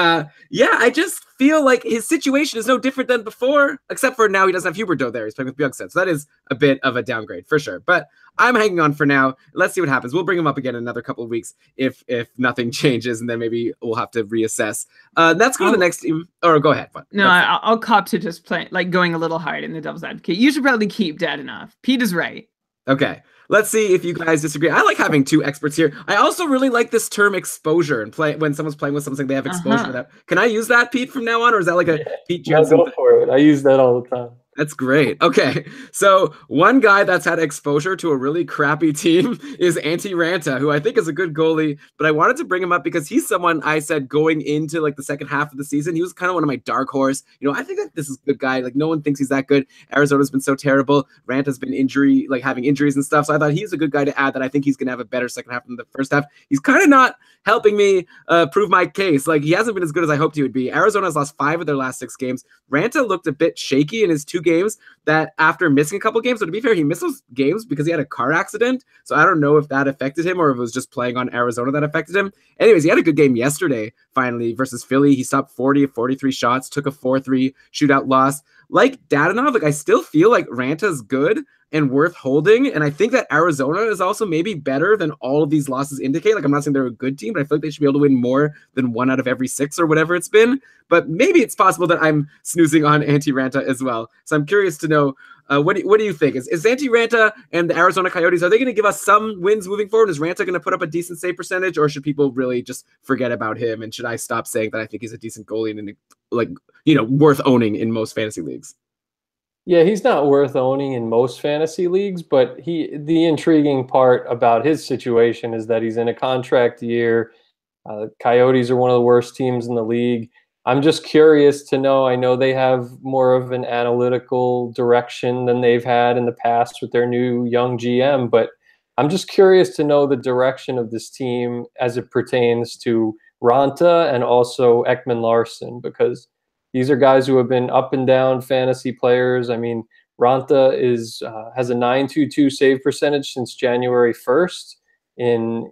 yeah, I just feel like his situation is no different than before, except for now he doesn't have Huberdeau there. He's playing with Bjugstad, so that is a bit of a downgrade for sure. But I'm hanging on for now. Let's see what happens. We'll bring him up again in another couple of weeks if nothing changes, and then maybe we'll have to reassess. Let's go to the next team. Or go ahead. No, I'll cop to just playing, going a little hard in the devil's advocate. You should probably keep Dadonov. Pete is right. Okay. Let's see if you guys disagree. I like having 2 experts here. I also really like this term exposure and when someone's playing with something they have exposure to that. Can I use that, Pete, from now on, or is that a Pete Jensen? No, go for it. I use that all the time. That's great. Okay, so one guy that's had exposure to a really crappy team is Antti Raanta, who I think is a good goalie, but I wanted to bring him up because he's someone I said going into the second half of the season, he was kind of one of my dark horse. I think that this is a good guy. No one thinks he's that good. Arizona's been so terrible. Raanta's been having injuries and stuff, so I thought he's a good guy to add that I think he's going to have a better second half than the first half. He's kind of not helping me prove my case. He hasn't been as good as I hoped he would be. Arizona's lost 5 of their last 6 games. Raanta looked a bit shaky in his 2 games that after missing a couple games. So to be fair, he missed those games because he had a car accident. So I don't know if that affected him or if it was just playing on Arizona that affected him. Anyways, he had a good game yesterday, finally, versus Philly. He stopped 40 of 43 shots, took a 4-3 shootout loss. Like Dadonov, I still feel like Ranta's good and worth holding. And I think that Arizona is also maybe better than all of these losses indicate. I'm not saying they're a good team, but I feel like they should be able to win more than 1 out of every 6 or whatever it's been. But maybe it's possible that I'm snoozing on Antti Raanta as well. So I'm curious to know, what do you think? Is Antti Raanta and the Arizona Coyotes, are they going to give us some wins moving forward? Is Raanta going to put up a decent save percentage, or should people really just forget about him? And should I stop saying that I think he's a decent goalie and worth owning in most fantasy leagues? Yeah, he's not worth owning in most fantasy leagues, but the intriguing part about his situation is that he's in a contract year. Coyotes are one of the worst teams in the league. I'm just curious to know, I know they have more of an analytical direction than they've had in the past with their new young GM, but I'm just curious to know the direction of this team as it pertains to Ranta and also Ekman Larson, because these are guys who have been up and down fantasy players. I mean, Ranta has a 9.22 save percentage since January 1st in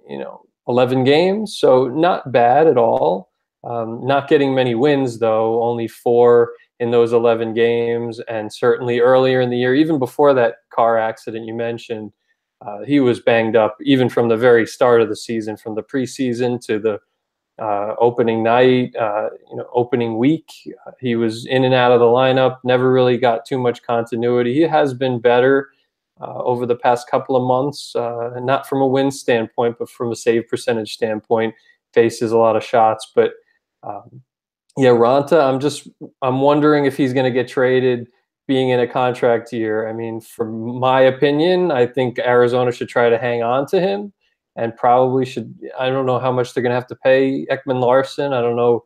11 games, so not bad at all. Not getting many wins though, only 4 in those 11 games, and certainly earlier in the year, even before that car accident you mentioned, he was banged up even from the very start of the season, from the preseason to the opening night, opening week. He was in and out of the lineup, never really got too much continuity. He has been better over the past couple of months, not from a win standpoint, but from a save percentage standpoint. Faces a lot of shots, but yeah, Ranta, I'm wondering if he's going to get traded being in a contract year. I mean, from my opinion, I think Arizona should try to hang on to him and probably should. I don't know how much they're going to have to pay Ekman Larson. I don't know.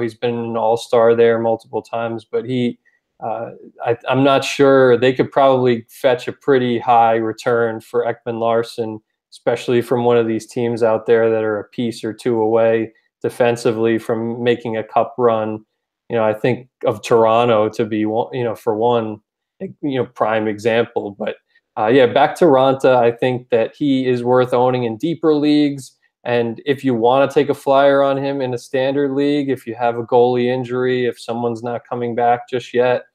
He's been an all-star there multiple times, but I'm not sure. They could probably fetch a pretty high return for Ekman Larson, especially from one of these teams out there that are a piece or two away defensively from making a cup run. I think of Toronto to be one, for one, prime example. But yeah, back to Ranta. I think that he is worth owning in deeper leagues. And if you want to take a flyer on him in a standard league, if you have a goalie injury, if someone's not coming back just yet,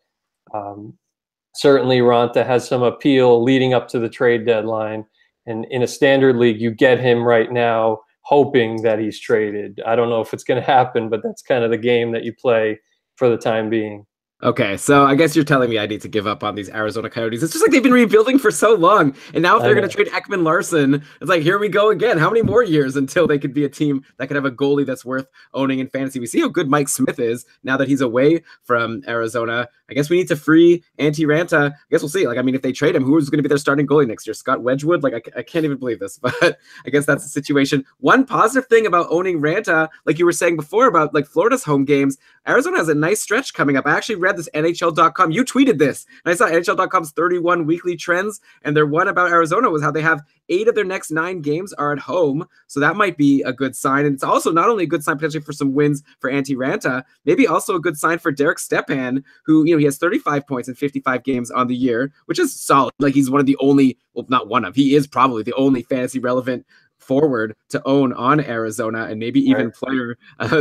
certainly Ranta has some appeal leading up to the trade deadline. And in a standard league, you get him right now, hoping that he's traded. I don't know if it's going to happen, but that's kind of the game that you play for the time being. Okay, so I guess you're telling me I need to give up on these Arizona Coyotes. It's just like they've been rebuilding for so long. And now if they're going to trade Ekman Larson, it's like, here we go again. How many more years until they could be a team that could have a goalie that's worth owning in fantasy? We see how good Mike Smith is now that he's away from Arizona. I guess we need to free Antti Ranta. I guess we'll see. Like, I mean, if they trade him, who is going to be their starting goalie next year? Scott Wedgwood? Like, I can't even believe this, but I guess that's the situation. One positive thing about owning Ranta, like you were saying before about like Florida's home games, Arizona has a nice stretch coming up. I actually read this NHL.com. You tweeted this, and I saw NHL.com's 31 weekly trends, and their one about Arizona was how they have 8 of their next 9 games are at home. So that might be a good sign. And it's also not only a good sign potentially for some wins for Antti Ranta, maybe also a good sign for Derek Stepan, who, he has 35 points in 55 games on the year, which is solid. Like, he's one of the only, well, not one of, he is probably the only fantasy relevant forward to own on Arizona, and maybe even player,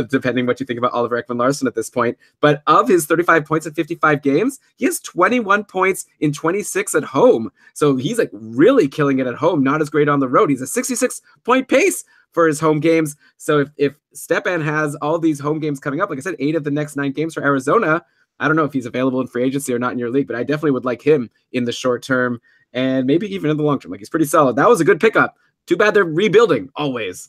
depending what you think about Oliver Ekman Larson at this point. But of his 35 points in 55 games, he has 21 points in 26 at home. So he's like really killing it at home, not as great on the road. He's a 66-point pace for his home games. So if Stepan has all these home games coming up, like I said, 8 of the next 9 games for Arizona, I don't know if he's available in free agency or not in your league, but I definitely would like him in the short term and maybe even in the long term. Like, he's pretty solid. That was a good pickup. Too bad they're rebuilding always.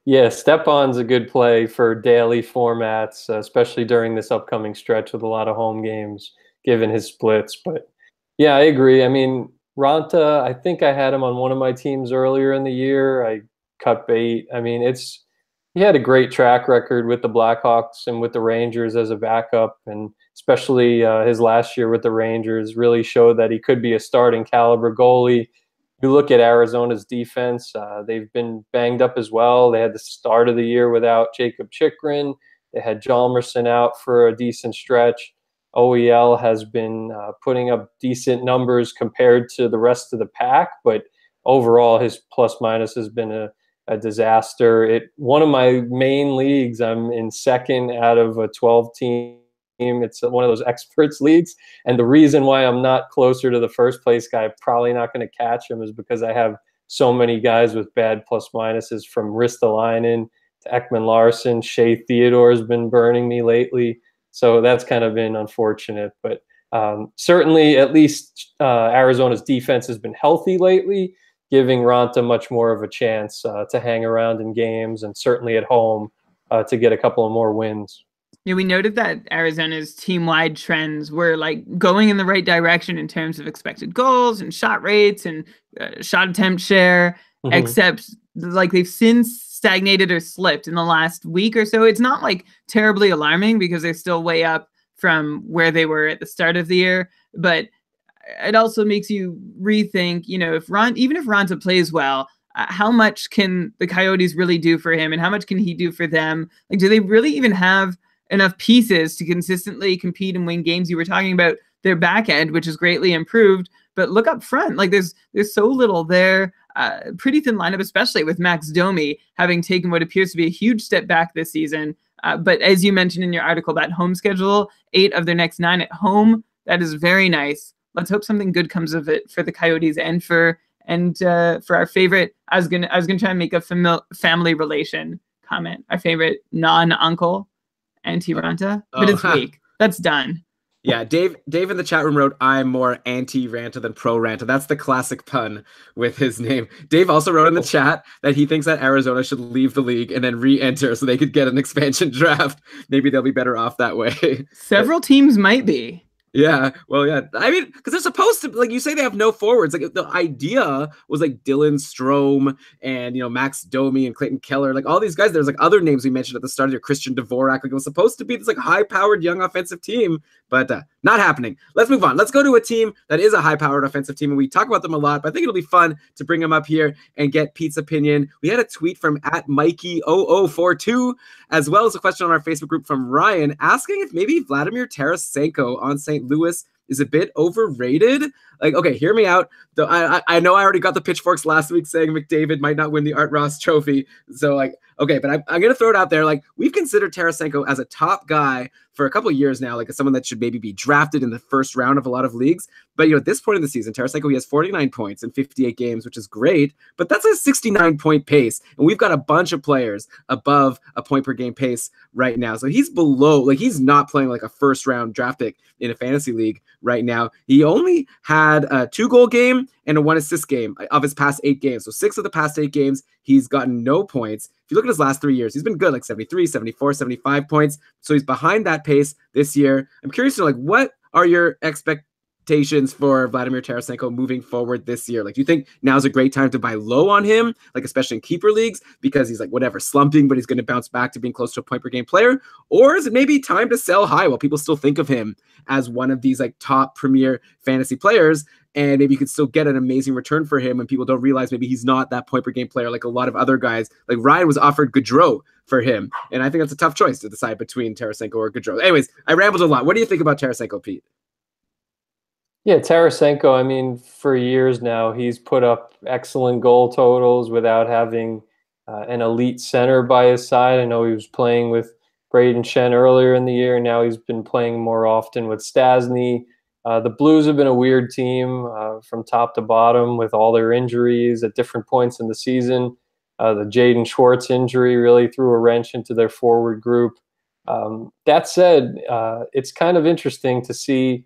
Yeah, Stepan's a good play for daily formats, especially during this upcoming stretch with a lot of home games, given his splits. But yeah, I agree. I mean, Ranta, I think I had him on one of my teams earlier in the year. I cut bait. I mean, he had a great track record with the Blackhawks and with the Rangers as a backup, and especially his last year with the Rangers really showed that he could be a starting caliber goalie. You look at Arizona's defense, they've been banged up as well. They had the start of the year without Jacob Chikrin. They had Hjalmarsson out for a decent stretch. OEL has been putting up decent numbers compared to the rest of the pack, but overall his plus-minus has been a disaster. One of my main leagues, I'm in second out of a 12-team. It's one of those experts leagues, and the reason why I'm not closer to the first place guy, probably not going to catch him, is because I have so many guys with bad plus minuses, from Ristolainen to Ekman Larson. Shea Theodore has been burning me lately, so that's kind of been unfortunate. But certainly, at least Arizona's defense has been healthy lately, giving Ranta much more of a chance to hang around in games, and certainly at home to get a couple of more wins. Yeah, we noted that Arizona's team-wide trends were like going in the right direction in terms of expected goals and shot rates and shot attempt share, except like they've since stagnated or slipped in the last week or so. It's not like terribly alarming because they're still way up from where they were at the start of the year, but it also makes you rethink, if even if Ronta plays well, how much can the Coyotes really do for him, and how much can he do for them? Like, do they really even have enough pieces to consistently compete and win games? You were talking about their back end, which is greatly improved, but look up front. Like, there's so little there. Pretty thin lineup, especially with Max Domi having taken what appears to be a huge step back this season. But as you mentioned in your article, that home schedule, 8 of their next 9 at home, that is very nice. Let's hope something good comes of it for the Coyotes and for our favorite. I was gonna try and make a family relation comment. Our favorite non-uncle, Antti Ranta, but it's weak. That's done. Yeah, Dave in the chat room wrote, "I'm more anti-Ranta than pro-Ranta." That's the classic pun with his name. Dave also wrote in the chat that he thinks that Arizona should leave the league and then re-enter so they could get an expansion draft. Maybe they'll be better off that way. Several teams might be. Yeah, well, yeah. I mean, because they're supposed to, like you say, they have no forwards. Like, the idea was like Dylan Strome and, Max Domi and Clayton Keller, like all these guys. There's like other names we mentioned at the start of your Christian Dvorak. Like, it was supposed to be this like high-powered young offensive team, but not happening. Let's move on. Let's go to a team that is a high-powered offensive team, and we talk about them a lot, but I think it'll be fun to bring them up here and get Pete's opinion. We had a tweet from @Mikey0042, as well as a question on our Facebook group from Ryan asking if maybe Vladimir Tarasenko on St. Louis is a bit overrated. Like, okay, hear me out. I know I already got the pitchforks last week saying McDavid might not win the Art Ross trophy. So, like, okay, but I'm going to throw it out there. Like, we've considered Tarasenko as a top guy for a couple of years now, like as someone that should maybe be drafted in the first round of a lot of leagues. But, at this point in the season, Tarasenko, he has 49 points in 58 games, which is great, but that's a 69-point pace. And we've got a bunch of players above a point per game pace right now. So he's below, like he's not playing like a first round draft pick in a fantasy league right now. He only had a 2-goal game and a 1-assist game of his past 8 games. So 6 of the past 8 games, he's gotten no points. If you look at his last 3 years, he's been good, like 73, 74, 75 points. So he's behind that pace this year. I'm curious to know, like, what are your expectations for Vladimir Tarasenko moving forward this year? Like, do you think now's a great time to buy low on him, like especially in keeper leagues, because he's like whatever slumping, but he's going to bounce back to being close to a point per game player? Or is it maybe time to sell high while people still think of him as one of these like top premier fantasy players? And maybe you could still get an amazing return for him when people don't realize maybe he's not that point per game player like a lot of other guys. Like Ryan was offered Gaudreau for him. And I think that's a tough choice to decide between Tarasenko or Gaudreau. Anyways, I rambled a lot. What do you think about Tarasenko, Pete? Yeah, Tarasenko, I mean, for years now, he's put up excellent goal totals without having an elite center by his side. I know he was playing with Braden Shen earlier in the year, and now he's been playing more often with Stasny. The Blues have been a weird team from top to bottom with all their injuries at different points in the season. The Jaden Schwartz injury really threw a wrench into their forward group. That said, it's kind of interesting to see,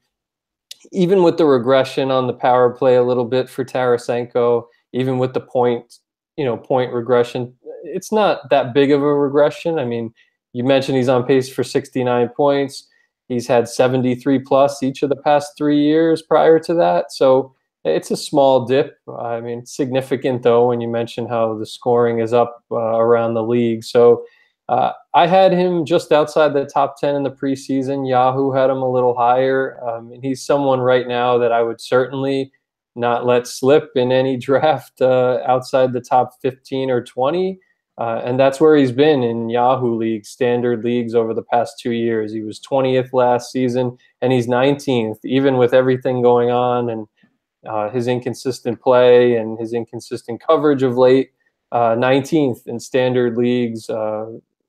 even with the regression on the power play a little bit for Tarasenko, even with the point regression, it's not that big of a regression. I mean, you mentioned he's on pace for 69 points. He's had 73 plus each of the past 3 years prior to that. So it's a small dip. I mean, it's significant, though, when you mention how the scoring is up around the league. So I had him just outside the top 10 in the preseason. Yahoo had him a little higher. And he's someone right now that I would certainly not let slip in any draft outside the top 15 or 20. And that's where he's been in Yahoo leagues, standard leagues over the past 2 years. He was 20th last season, and he's 19th, even with everything going on and his inconsistent play and his inconsistent coverage of late. 19th in standard leagues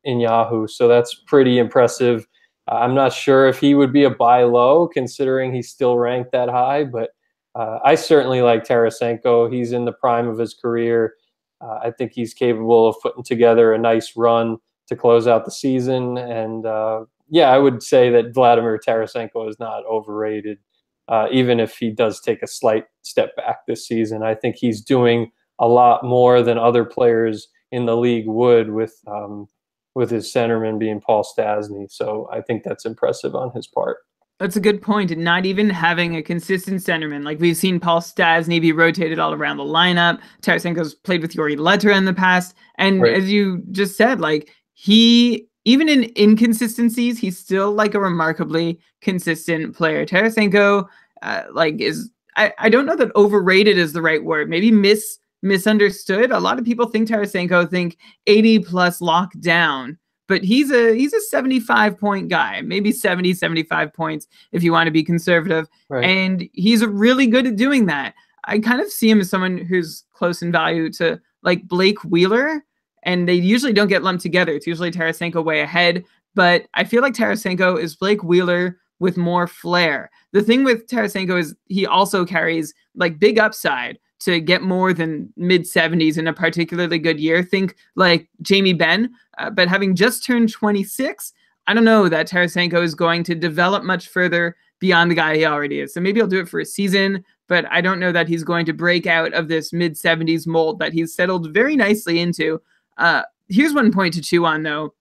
in Yahoo. So that's pretty impressive. I'm not sure if he would be a buy low, considering he's still ranked that high, but I certainly like Tarasenko. He's in the prime of his career. I think he's capable of putting together a nice run to close out the season. And I would say that Vladimir Tarasenko is not overrated, even if he does take a slight step back this season. I think he's doing a lot more than other players in the league would with his centerman being Paul Stasny. So I think that's impressive on his part. That's a good point. And not even having a consistent centerman. Like, we've seen Paul Stasny be rotated all around the lineup. Tarasenko's played with Yuri Letter in the past. And As you just said, like, he, even in inconsistencies, he's still like a remarkably consistent player. Tarasenko, is I don't know that overrated is the right word. Maybe misunderstood. A lot of people think Tarasenko think 80 plus lockdown, but he's a 75 point guy, maybe 70, 75 points if you want to be conservative. Right. And he's really good at doing that. I kind of see him as someone who's close in value to like Blake Wheeler, and they usually don't get lumped together. It's usually Tarasenko way ahead, but I feel like Tarasenko is Blake Wheeler with more flair. The thing with Tarasenko is he also carries like big upside to get more than mid 70s in a particularly good year. Think like Jamie Benn, but having just turned 26, I don't know that Tarasenko is going to develop much further beyond the guy he already is. So maybe he'll do it for a season, but I don't know that he's going to break out of this mid 70s mold that he's settled very nicely into. Here's one point to chew on, though,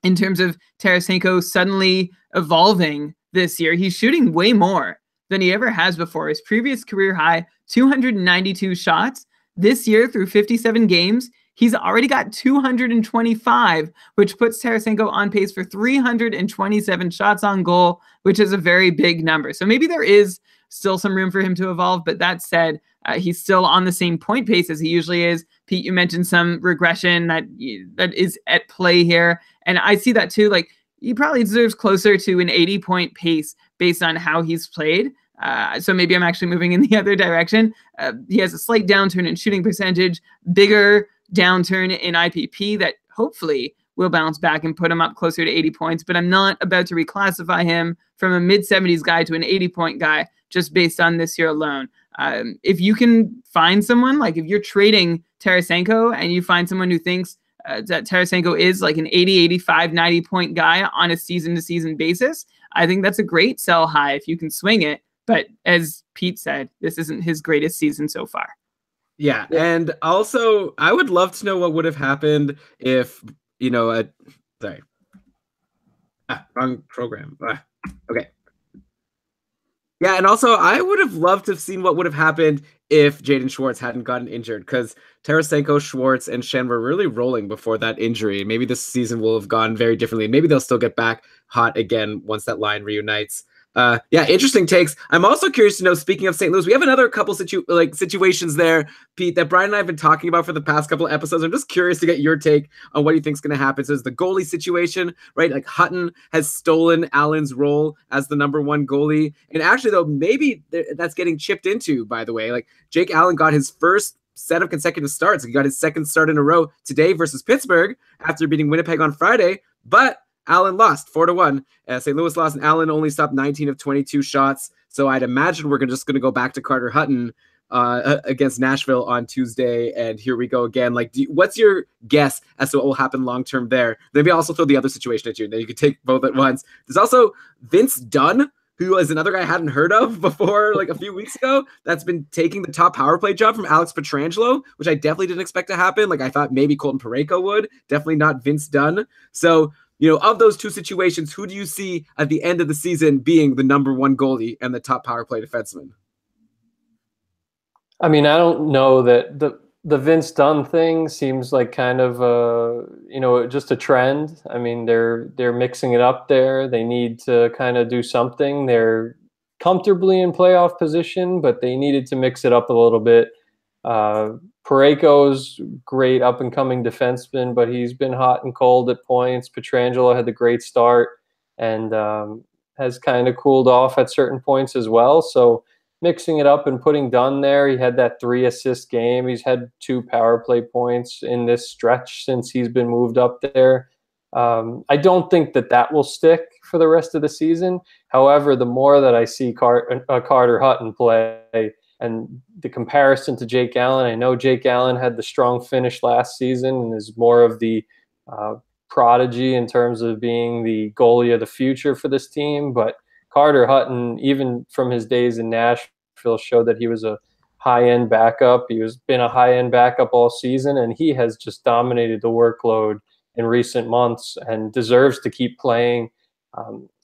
in terms of Tarasenko suddenly evolving this year. He's shooting way more than he ever has before. His previous career high, 292 shots. This year, through 57 games, he's already got 225, which puts Tarasenko on pace for 327 shots on goal, which is a very big number. So maybe there is still some room for him to evolve, but that said, he's still on the same point pace as he usually is. Pete, you mentioned some regression that is at play here, and I see that too. Like, he probably deserves closer to an 80-point pace based on how he's played. So maybe I'm actually moving in the other direction. He has a slight downturn in shooting percentage, bigger downturn in IPP that hopefully will bounce back and put him up closer to 80 points. But I'm not about to reclassify him from a mid-70s guy to an 80-point guy just based on this year alone. If you can find someone, like if you're trading Tarasenko and you find someone who thinks that Tarasenko is like an 80, 85, 90-point guy on a season-to-season basis, I think that's a great sell high if you can swing it. But as Pete said, this isn't his greatest season so far. Yeah, and also I would love to know what would have happened if, wrong program. Okay. Yeah, and also I would have loved to have seen what would have happened if Jaden Schwartz hadn't gotten injured, because Tarasenko, Schwartz, and Shen were really rolling before that injury. Maybe this season will have gone very differently. Maybe they'll still get back hot again once that line reunites. Yeah, interesting takes. I'm also curious to know, speaking of St. Louis, we have another couple situations there, Pete, that Brian and I have been talking about for the past couple of episodes. I'm just curious to get your take on what you think is going to happen. So there's the goalie situation, right? Like Hutton has stolen Allen's role as the number one goalie. And actually, though, maybe that's getting chipped into, by the way. Like Jake Allen got his first set of consecutive starts. He got his second start in a row today versus Pittsburgh after beating Winnipeg on Friday. But Allen lost 4-1. St. Louis lost, and Allen only stopped 19 of 22 shots. So I'd imagine we're just going to go back to Carter Hutton against Nashville on Tuesday. And here we go again. Like, what's your guess as to what will happen long term there? Maybe I'll also throw the other situation at you, and then you can take both at once. There's also Vince Dunn, who is another guy I hadn't heard of before, like a few weeks ago, that's been taking the top power play job from Alex Pietrangelo, which I definitely didn't expect to happen. Like, I thought maybe Colton Parayko would. Definitely not Vince Dunn. So, of those two situations, who do you see at the end of the season being the number one goalie and the top power play defenseman? I mean, I don't know that the Vince Dunn thing seems like kind of just a trend. I mean, they're mixing it up there. They need to kind of do something. They're comfortably in playoff position, but they needed to mix it up a little bit. Parayko's great up-and-coming defenseman, but he's been hot and cold at points. Pietrangelo had the great start and has kind of cooled off at certain points as well. So mixing it up and putting Dunn there, he had that 3-assist game. He's had 2 power play points in this stretch since he's been moved up there. I don't think that will stick for the rest of the season. However, the more that I see Carter Hutton play, and the comparison to Jake Allen, I know Jake Allen had the strong finish last season and is more of the prodigy in terms of being the goalie of the future for this team. But Carter Hutton, even from his days in Nashville, showed that he was a high-end backup. He was been a high-end backup all season, and he has just dominated the workload in recent months and deserves to keep playing.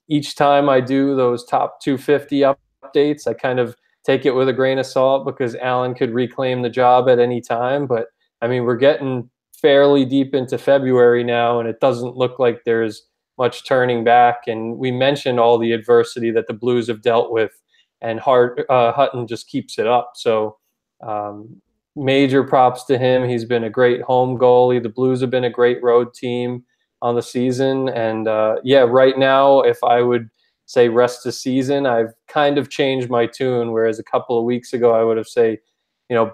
Each time I do those top 250 updates, I kind of take it with a grain of salt because Allen could reclaim the job at any time. But I mean, we're getting fairly deep into February now, and it doesn't look like there's much turning back. And we mentioned all the adversity that the Blues have dealt with and Hutton just keeps it up. So major props to him. He's been a great home goalie. The Blues have been a great road team on the season. And yeah, right now, if I would say rest of season, I've kind of changed my tune, whereas a couple of weeks ago I would have say,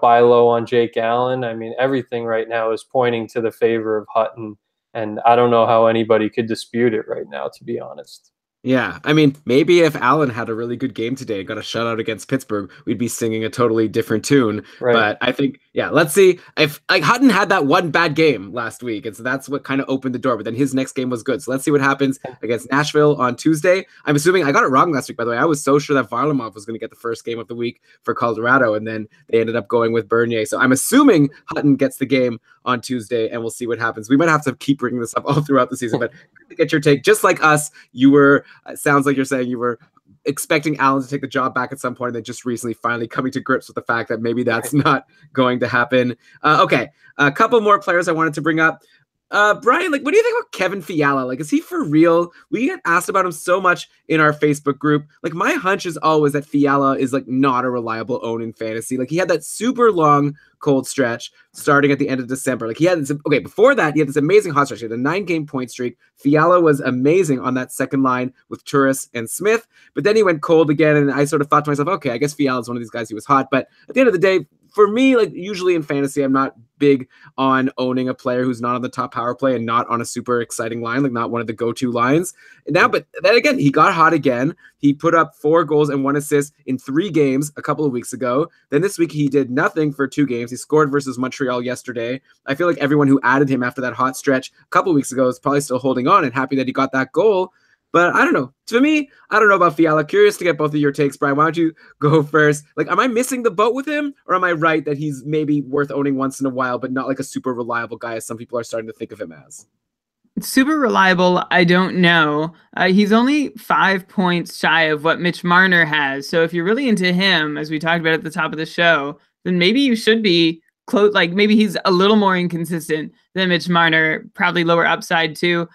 buy low on Jake Allen. I mean, everything right now is pointing to the favor of Hutton, and I don't know how anybody could dispute it right now, to be honest. Yeah, I mean, maybe if Allen had a really good game today and got a shutout against Pittsburgh, we'd be singing a totally different tune. Right. But I think, yeah, let's see. If like Hutton had that one bad game last week, and so that's what kind of opened the door. But then his next game was good. So let's see what happens against Nashville on Tuesday. I'm assuming I got it wrong last week, by the way. I was so sure that Varlamov was going to get the first game of the week for Colorado, and then they ended up going with Bernier. So I'm assuming Hutton gets the game on Tuesday, and we'll see what happens. We might have to keep bringing this up all throughout the season, but to get your take, just like us, you were, it sounds like you're saying you were expecting Allen to take the job back at some point, and then just recently finally coming to grips with the fact that maybe that's not going to happen. Okay, a couple more players I wanted to bring up. Brian, like, what do you think about Kevin Fiala? Like, is he for real? We get asked about him so much in our Facebook group. Like, my hunch is always that Fiala is like not a reliable own in fantasy. Like, he had that super long cold stretch starting at the end of December. Like, he had this, okay, before that, he had this amazing hot stretch. He had a 9-game point streak. Fiala was amazing on that second line with Turris and Smith, but then he went cold again, and I sort of thought to myself, okay, I guess Fiala is one of these guys who was hot, but at the end of the day, for me, like usually in fantasy, I'm not big on owning a player who's not on the top power play and not on a super exciting line, like not one of the go-to lines. Now, but then again, he got hot again. He put up 4 goals and 1 assist in 3 games a couple of weeks ago. Then this week, he did nothing for 2 games. He scored versus Montreal yesterday. I feel like everyone who added him after that hot stretch a couple of weeks ago is probably still holding on and happy that he got that goal. But I don't know. To me, I don't know about Fiala. Curious to get both of your takes, Brian. Why don't you go first? Like, am I missing the boat with him? Or am I right that he's maybe worth owning once in a while, but not like a super reliable guy as some people are starting to think of him as? Super reliable, I don't know. He's only 5 points shy of what Mitch Marner has. So if you're really into him, as we talked about at the top of the show, then maybe you should be close. Like maybe he's a little more inconsistent than Mitch Marner, probably lower upside too.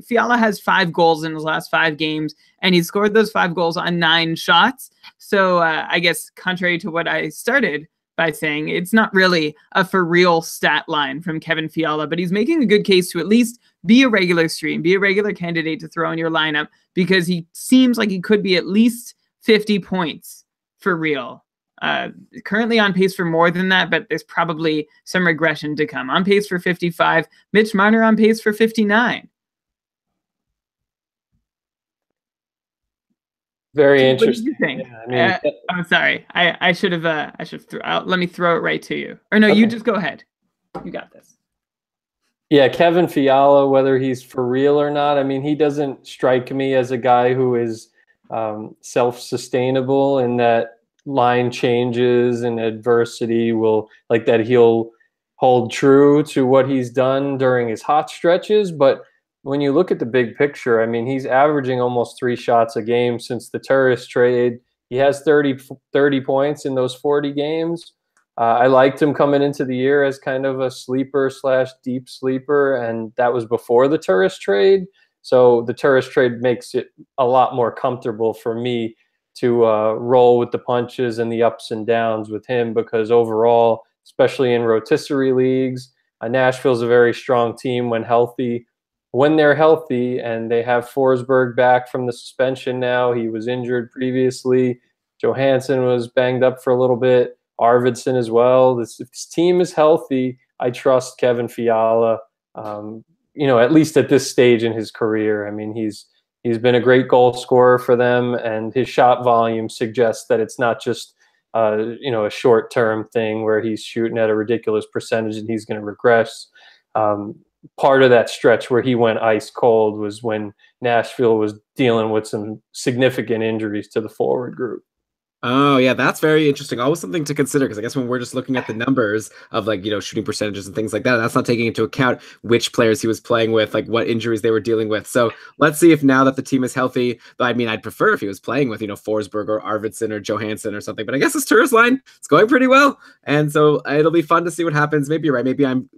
Fiala has 5 goals in his last 5 games, and he scored those 5 goals on 9 shots. So I guess contrary to what I started by saying, it's not really a for real stat line from Kevin Fiala, but he's making a good case to at least be a regular stream, be a regular candidate to throw in your lineup, because he seems like he could be at least 50 points for real. Currently on pace for more than that, but there's probably some regression to come. On pace for 55, Mitch Marner on pace for 59. Very interesting. What do you think? Yeah, I mean, I'm sorry. I should have. Let me throw it right to you. Or no, okay. You just go ahead. You got this. Yeah, Kevin Fiala, whether he's for real or not, I mean, he doesn't strike me as a guy who is self-sustainable in that line changes and adversity will like that he'll hold true to what he's done during his hot stretches. But when you look at the big picture, I mean, he's averaging almost 3 shots a game since the Turris trade. He has 30 points in those 40 games. I liked him coming into the year as kind of a sleeper / deep sleeper, and that was before the Turris trade. So the Turris trade makes it a lot more comfortable for me to roll with the punches and the ups and downs with him, because overall, especially in rotisserie leagues, Nashville's a very strong team when healthy. When they're healthy, and they have Forsberg back from the suspension now. He was injured previously. Johansson was banged up for a little bit. Arvidsson as well. If this team is healthy, I trust Kevin Fiala, at least at this stage in his career. I mean, he's been a great goal scorer for them, and his shot volume suggests that it's not just a short-term thing where he's shooting at a ridiculous percentage and he's going to regress. Part of that stretch where he went ice cold was when Nashville was dealing with some significant injuries to the forward group. Oh, yeah, that's very interesting. Always something to consider, because I guess when we're just looking at the numbers of shooting percentages and things like that, that's not taking into account which players he was playing with, like what injuries they were dealing with. So let's see if now that the team is healthy, I mean, I'd prefer if he was playing with, Forsberg or Arvidsson or Johansson or something, but I guess this Turris line, it's going pretty well. And so it'll be fun to see what happens. Maybe you're right. Maybe I'm,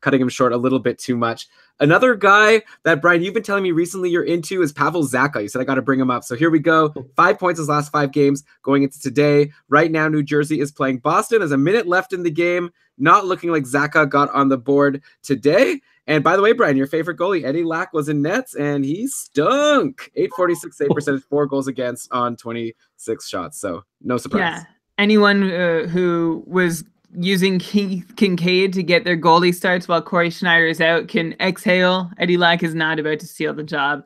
cutting him short a little bit too much. Another guy that, Brian, you've been telling me recently you're into is Pavel Zacha. You said I got to bring him up. So here we go. 5 points his last 5 games going into today. Right now, New Jersey is playing Boston. There's a minute left in the game. Not looking like Zacha got on the board today. And by the way, Brian, your favorite goalie, Eddie Lack, was in nets, and he stunk. 846 save percentage, 4 goals against on 26 shots. So no surprise. Yeah. Anyone who was using Keith Kincaid to get their goalie starts while Corey Schneider is out can exhale. Eddie Lack is not about to steal the job.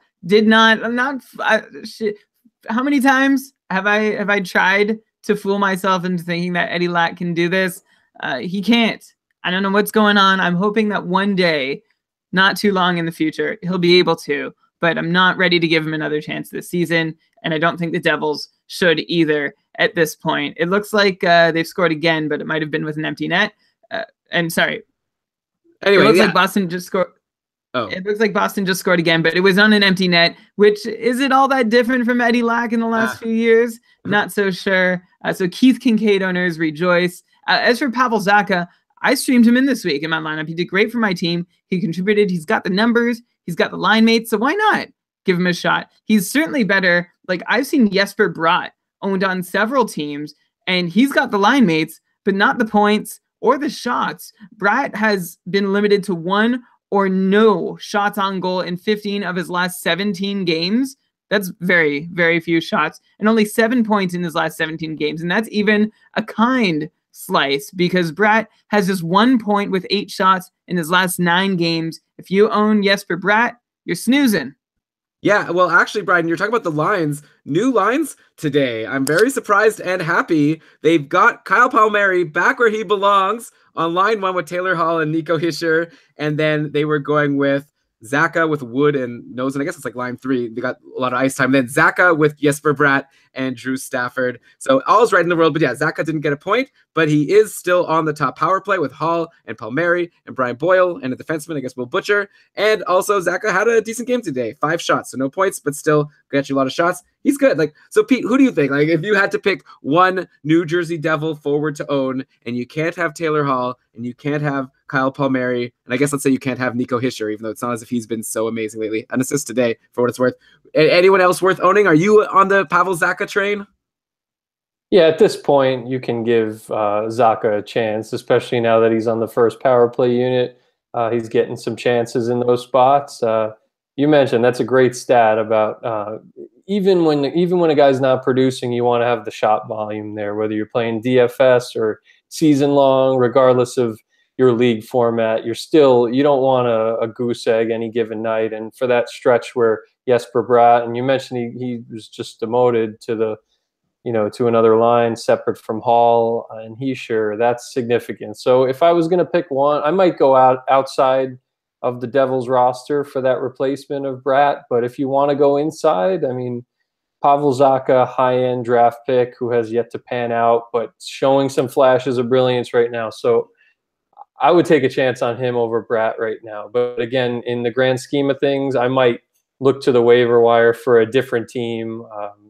How many times have I tried to fool myself into thinking that Eddie Lack can do this? He can't. I don't know what's going on. I'm hoping that one day, not too long in the future, he'll be able to, but I'm not ready to give him another chance this season, and I don't think the Devils should either at this point. It looks like they've scored again, but it might have been with an empty net. Anyway, it looks like Boston just scored. Oh. It looks like Boston just scored again, but it was on an empty net, which is it all that different from Eddie Lack in the last few years? Not so sure. So Keith Kincaid owners rejoice. As for Pavel Zacha, I streamed him in this week in my lineup. He did great for my team. He contributed. He's got the numbers. He's got the line mates. So why not give him a shot? He's certainly better. Like, I've seen Jesper Bratt owned on several teams, and he's got the line mates, but not the points or the shots. Bratt has been limited to 1 or no shots on goal in 15 of his last 17 games. That's very, very few shots, and only 7 points in his last 17 games. And that's even a kind slice, because Bratt has just 1 point with 8 shots in his last 9 games. If you own Jesper Bratt, you're snoozing. Yeah, well, actually, Brian, you're talking about the lines. New lines today. I'm very surprised and happy. They've got Kyle Palmieri back where he belongs on line 1 with Taylor Hall and Nico Hischier. And then they were going with Zacha with Wood and Nose, and I guess it's like line 3. They got a lot of ice time. Then Zacha with Jesper Bratt and Drew Stafford. So all's right in the world. But yeah, Zacha didn't get a point, but he is still on the top power play with Hall and Palmieri and Brian Boyle and a defenseman, I guess, Will Butcher. And also Zacha had a decent game today. 5 shots, so no points, but still got you a lot of shots. He's good. Like, so Pete, who do you think? Like, if you had to pick one New Jersey Devil forward to own, and you can't have Taylor Hall and you can't have Kyle Palmieri, and I guess let's say you can't have Nico Hischier, even though it's not as if he's been so amazing lately. An assist today, for what it's worth. Anyone else worth owning? Are you on the Pavel Zacha train? Yeah, at this point, you can give Zacha a chance, especially now that he's on the first power play unit. He's getting some chances in those spots. You mentioned that's a great stat about even when a guy's not producing, you want to have the shot volume there, whether you're playing DFS or season long, regardless of your league format. You don't want a goose egg any given night. And for that stretch where Jesper Bratt, and you mentioned he was just demoted to to another line separate from Hall and Hischier, that's significant. So if I was going to pick one, I might go outside of the Devils roster for that replacement of Bratt. But if you want to go inside, I mean, Pavel Zacha, high-end draft pick who has yet to pan out, but showing some flashes of brilliance right now. So I would take a chance on him over Bratt right now. But again, in the grand scheme of things, I might look to the waiver wire for a different team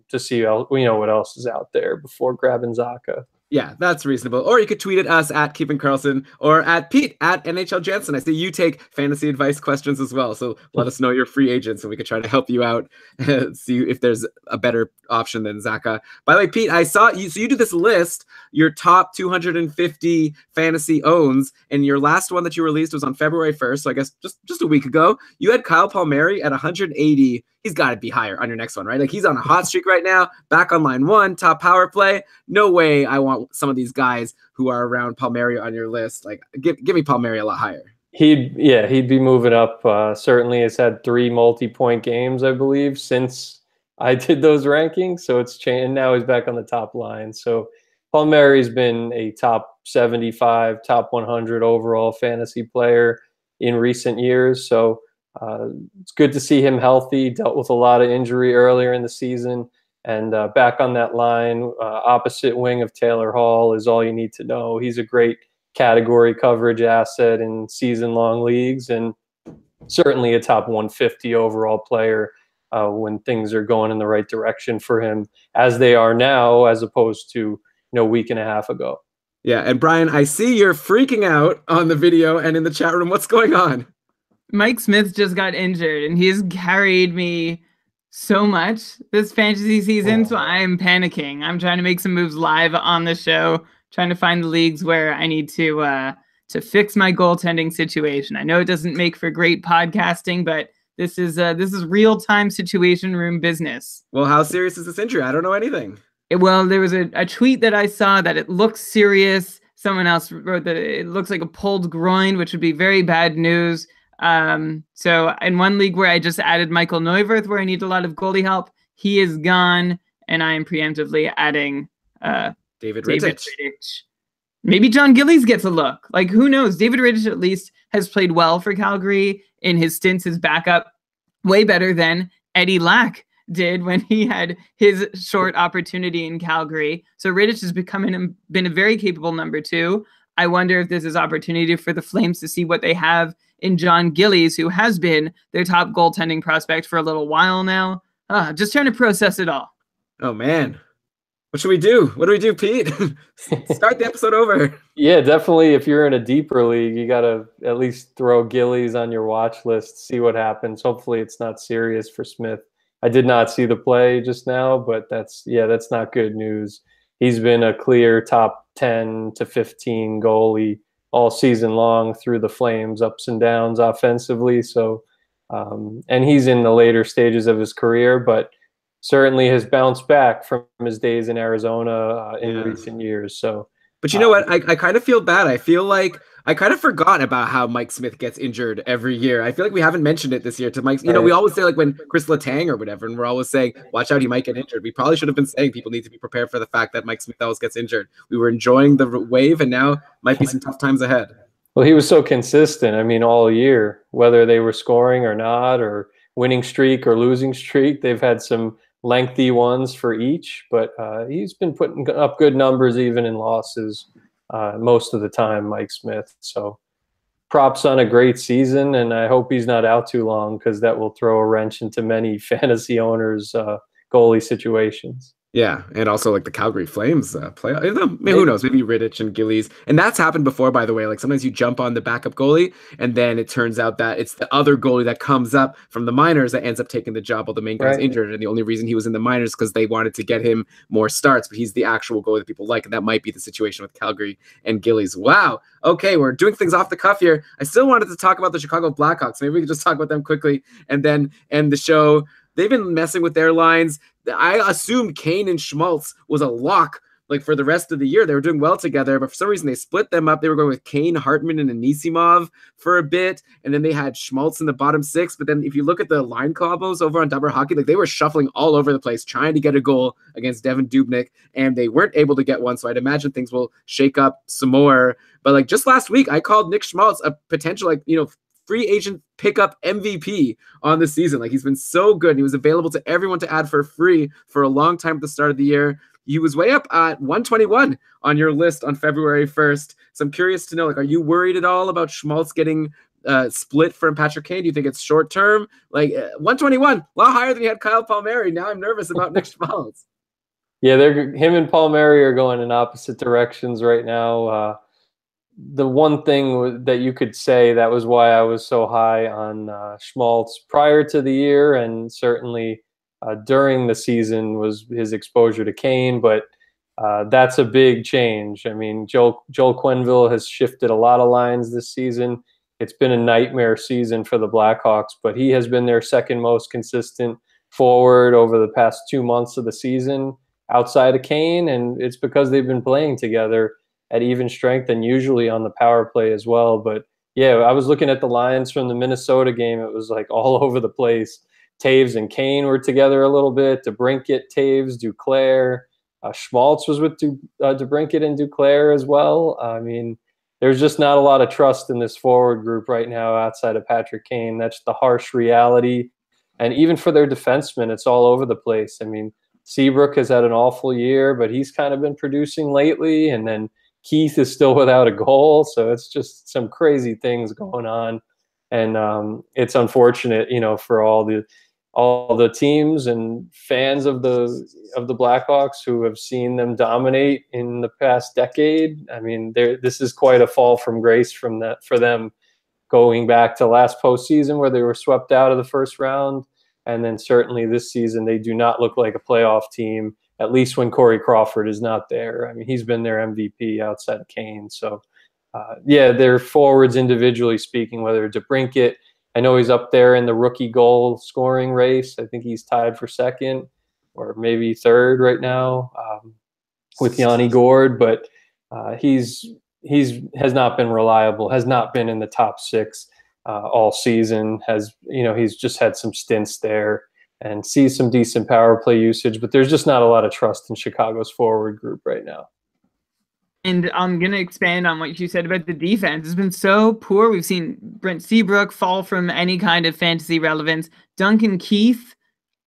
to see what else is out there before grabbing Zacha. Yeah, that's reasonable. Or you could tweet at us at Keeping Karlsson or at Pete at NHL Jansen. I see you take fantasy advice questions as well. So let us know you're free agent so we could try to help you out and see if there's a better option than Zacha. By the way, Pete, I saw you. So you do this list, your top 250 fantasy owns, and your last one that you released was on February 1st. So I guess just a week ago, you had Kyle Palmieri at 180. He's got to be higher on your next one, right? Like, he's on a hot streak right now, back on line 1, top power play. No way I want some of these guys who are around Palmieri on your list. Like, give me Palmieri a lot higher. He'd be moving up. Certainly has had 3 multi-point games, I believe, since I did those rankings. So it's changed. And now he's back on the top line. So Palmieri's been a top 75, top 100 overall fantasy player in recent years. So it's good to see him healthy. Dealt with a lot of injury earlier in the season, and back on that line, opposite wing of Taylor Hall is all you need to know. He's a great category coverage asset in season-long leagues, and certainly a top 150 overall player when things are going in the right direction for him, as they are now, as opposed to a week and a half ago. Yeah, and Brian, I see you're freaking out on the video and in the chat room. What's going on? Mike Smith just got injured, and he's carried me so much this fantasy season, so I'm panicking. I'm trying to make some moves live on the show, trying to find the leagues where I need to fix my goaltending situation. I know it doesn't make for great podcasting, but this is real-time situation room business. Well, how serious is this injury? I don't know anything. Well, there was a tweet that I saw that it looks serious. Someone else wrote that it looks like a pulled groin, which would be very bad news. So in one league where I just added Michael Neuwirth, where I need a lot of goalie help, he is gone, and I am preemptively adding David Rittich. Maybe John Gillies gets a look. Like, who knows? David Rittich at least has played well for Calgary in his stints as backup, way better than Eddie Lack did when he had his short opportunity in Calgary. So Rittich has been a very capable number two. I wonder if this is opportunity for the Flames to see what they have in John Gillies, who has been their top goaltending prospect for a little while now. Just trying to process it all. Oh, man. What should we do? What do we do, Pete? Start the episode over. Yeah, definitely. If you're in a deeper league, you got to at least throw Gillies on your watch list, see what happens. Hopefully it's not serious for Smith. I did not see the play just now, but that's not good news. He's been a clear top 10 to 15 goalie all season long through the Flames, ups and downs offensively. So, and he's in the later stages of his career, but certainly has bounced back from his days in Arizona in recent years. So, but you know what? I kind of feel bad. I feel like I kind of forgot about how Mike Smith gets injured every year. I feel like we haven't mentioned it this year to Mike. You know, we always say like when Chris Letang or whatever, and we're always saying, watch out, he might get injured. We probably should have been saying people need to be prepared for the fact that Mike Smith always gets injured. We were enjoying the wave, and now might be some tough times ahead. Well, he was so consistent. I mean, all year, whether they were scoring or not, or winning streak or losing streak, they've had some lengthy ones for each, but he's been putting up good numbers even in losses most of the time, Mike Smith. So props on a great season, and I hope he's not out too long because that will throw a wrench into many fantasy owners' goalie situations. Yeah, and also like the Calgary Flames play. Who knows? Maybe Rittich and Gillies, and that's happened before, by the way. Like sometimes you jump on the backup goalie, and then it turns out that it's the other goalie that comes up from the minors that ends up taking the job while the main guy's injured. And the only reason he was in the minors is because they wanted to get him more starts, but he's the actual goalie that people like, and that might be the situation with Calgary and Gillies. Wow. Okay, we're doing things off the cuff here. I still wanted to talk about the Chicago Blackhawks. Maybe we could just talk about them quickly and then end the show. They've been messing with their lines. I assumed Kane and Schmaltz was a lock like for the rest of the year. They were doing well together, but for some reason they split them up. They were going with Kane, Hartman, and Anisimov for a bit, and then they had Schmaltz in the bottom six. But then if you look at the line combos over on Double Hockey, like they were shuffling all over the place trying to get a goal against Devin Dubnyk, and they weren't able to get one. So I'd imagine things will shake up some more. But like just last week, I called Nick Schmaltz a potential free agent pickup MVP on the season. Like he's been so good. He was available to everyone to add for free for a long time at the start of the year. He was way up at 121 on your list on February 1st. So I'm curious to know, like, are you worried at all about Schmaltz getting split from Patrick Kane? Do you think it's short term? Like 121, a lot higher than you had Kyle Palmieri. Now I'm nervous about Nick Schmaltz. Yeah, him and Palmieri are going in opposite directions right now. The one thing that you could say that was why I was so high on Schmaltz prior to the year and certainly during the season was his exposure to Kane, but that's a big change. I mean, Joel Quenneville has shifted a lot of lines this season. It's been a nightmare season for the Blackhawks, but he has been their second most consistent forward over the past 2 months of the season outside of Kane, and it's because they've been playing together at even strength and usually on the power play as well. But yeah, I was looking at the lines from the Minnesota game. It was like all over the place. Taves and Kane were together a little bit. DeBrincat, Taves, Duclair. Schmaltz was with DeBrincat and Duclair as well. I mean, there's just not a lot of trust in this forward group right now outside of Patrick Kane. That's the harsh reality. And even for their defensemen, it's all over the place. I mean, Seabrook has had an awful year, but he's kind of been producing lately. And then Keith is still without a goal, so it's just some crazy things going on, and it's unfortunate, for all the teams and fans of the Blackhawks who have seen them dominate in the past decade. I mean, this is quite a fall from grace for them going back to last postseason where they were swept out of the first round. And then certainly this season, they do not look like a playoff team, at least when Corey Crawford is not there. I mean, he's been their MVP outside of Kane. So, yeah, their forwards individually speaking, whether DeBrincat, I know he's up there in the rookie goal scoring race. I think he's tied for second or maybe third right now with Yanni Gord, but has not been reliable, has not been in the top six all season. He's just had some stints there and sees some decent power play usage, but there's just not a lot of trust in Chicago's forward group right now. And I'm going to expand on what you said about the defense. It's been so poor. We've seen Brent Seabrook fall from any kind of fantasy relevance. Duncan Keith,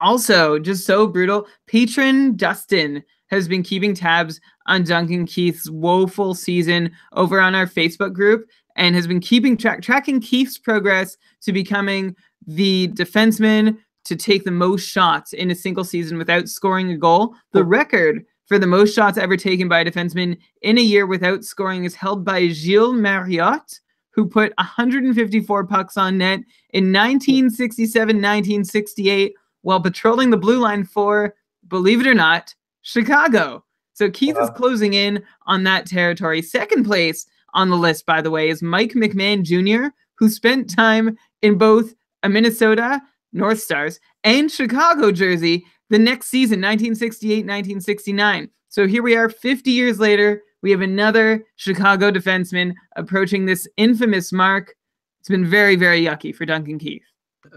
also just so brutal. Patron Dustin has been keeping tabs on Duncan Keith's woeful season over on our Facebook group and has been tracking Keith's progress to becoming the defenseman to take the most shots in a single season without scoring a goal. The record for the most shots ever taken by a defenseman in a year without scoring is held by Gilles Mariotte, who put 154 pucks on net in 1967-1968 while patrolling the blue line for, believe it or not, Chicago. So Keith is closing in on that territory. Second place on the list, by the way, is Mike McMahon Jr., who spent time in both a Minnesota North Stars and Chicago jersey the next season, 1968-1969. So here we are 50 years later. We have another Chicago defenseman approaching this infamous mark. It's been very, very yucky for Duncan Keith.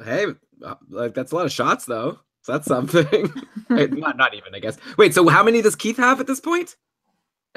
Hey, that's a lot of shots, though. So that's something. not even, I guess. Wait, so how many does Keith have at this point?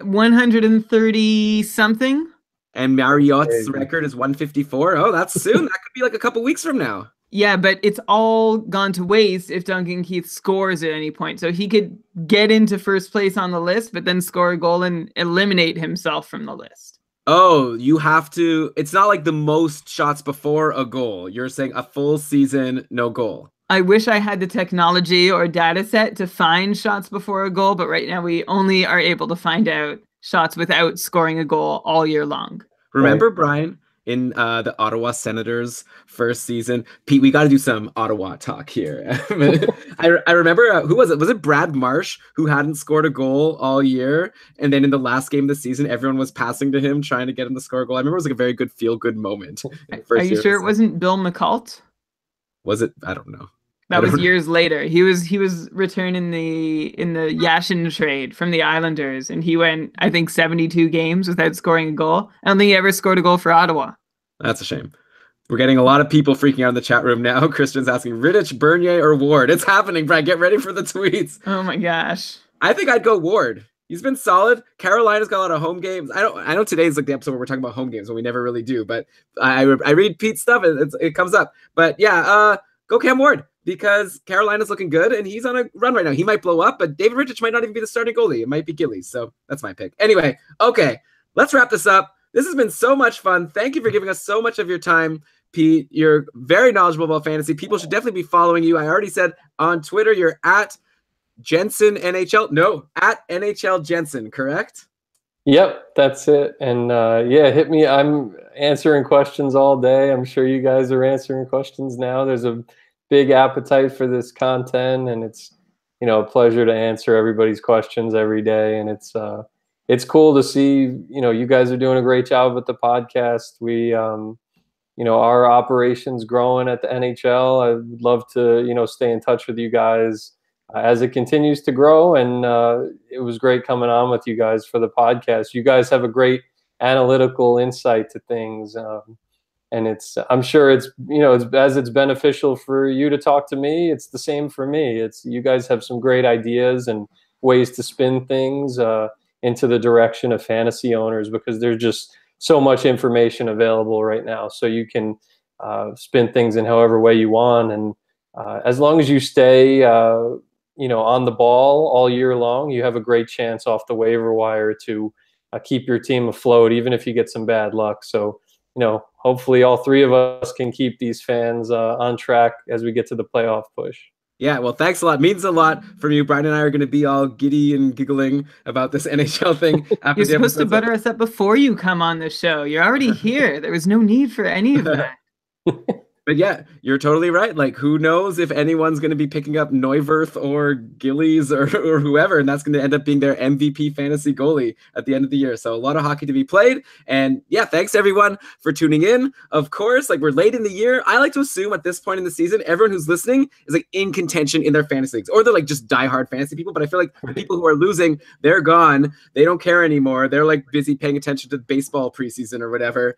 130-something. And Mariotte's record is 154. Oh, that's soon. That could be like a couple weeks from now. Yeah, but it's all gone to waste if Duncan Keith scores at any point. So he could get into first place on the list, but then score a goal and eliminate himself from the list. Oh, you have to. It's not like the most shots before a goal. You're saying a full season, no goal. I wish I had the technology or data set to find shots before a goal, but right now we only are able to find out shots without scoring a goal all year long. Remember, Brian, in the Ottawa Senators' first season? Pete, we got to do some Ottawa talk here. I remember, who was it? Was it Brad Marsh who hadn't scored a goal all year? And then in the last game of the season, everyone was passing to him, trying to get him to score a goal. I remember it was like a very good feel-good moment. Are you sure it wasn't Bill McCult? Was it? I don't know. That was years later. He was returned in the Yashin trade from the Islanders, and he went, I think, 72 games without scoring a goal. I don't think he ever scored a goal for Ottawa. That's a shame. We're getting a lot of people freaking out in the chat room now. Christian's asking, Rittich, Bernier, or Ward? It's happening, Brad. Get ready for the tweets. Oh my gosh. I think I'd go Ward. He's been solid. Carolina's got a lot of home games. I know today's like the episode where we're talking about home games when we never really do, but I read Pete's stuff and it comes up. But yeah, go Cam Ward, because Carolina's looking good and he's on a run right now. He might blow up, but David Rittich might not even be the starting goalie. It might be Gillies. So that's my pick. Anyway, okay, let's wrap this up. This has been so much fun. Thank you for giving us so much of your time, Pete. You're very knowledgeable about fantasy. People should definitely be following you. I already said on Twitter, you're at Jensen NHL. No, at NHL Jensen, correct? Yep, that's it. And yeah, hit me. I'm answering questions all day. I'm sure you guys are answering questions now. There's a big appetite for this content, and it's, you know, a pleasure to answer everybody's questions every day. And it's cool to see, you know, you guys are doing a great job with the podcast. We, you know, our operation's growing at the NHL. I would love to, you know, stay in touch with you guys as it continues to grow. And it was great coming on with you guys for the podcast. You guys have a great analytical insight to things. And I'm sure it's, you know, as it's beneficial for you to talk to me, it's the same for me. You guys have some great ideas and ways to spin things into the direction of fantasy owners, because there's just so much information available right now. So you can spin things in however way you want. And as long as you stay, you know, on the ball all year long, you have a great chance off the waiver wire to keep your team afloat, even if you get some bad luck. So, you know, hopefully all three of us can keep these fans on track as we get to the playoff push. Yeah, well, thanks a lot. Means a lot from you. Brian and I are going to be all giddy and giggling about this NHL thing after You're the supposed to episode's butter us up before you come on the show. You're already here. There was no need for any of that. But yeah, you're totally right. Like, who knows if anyone's going to be picking up Neuwirth or Gillies or whoever, and that's going to end up being their MVP fantasy goalie at the end of the year. So a lot of hockey to be played. And yeah, thanks everyone for tuning in. Of course, like we're late in the year. I like to assume at this point in the season, everyone who's listening is like in contention in their fantasy leagues, or they're like just diehard fantasy people. But I feel like the people who are losing, they're gone. They don't care anymore. They're like busy paying attention to baseball preseason or whatever.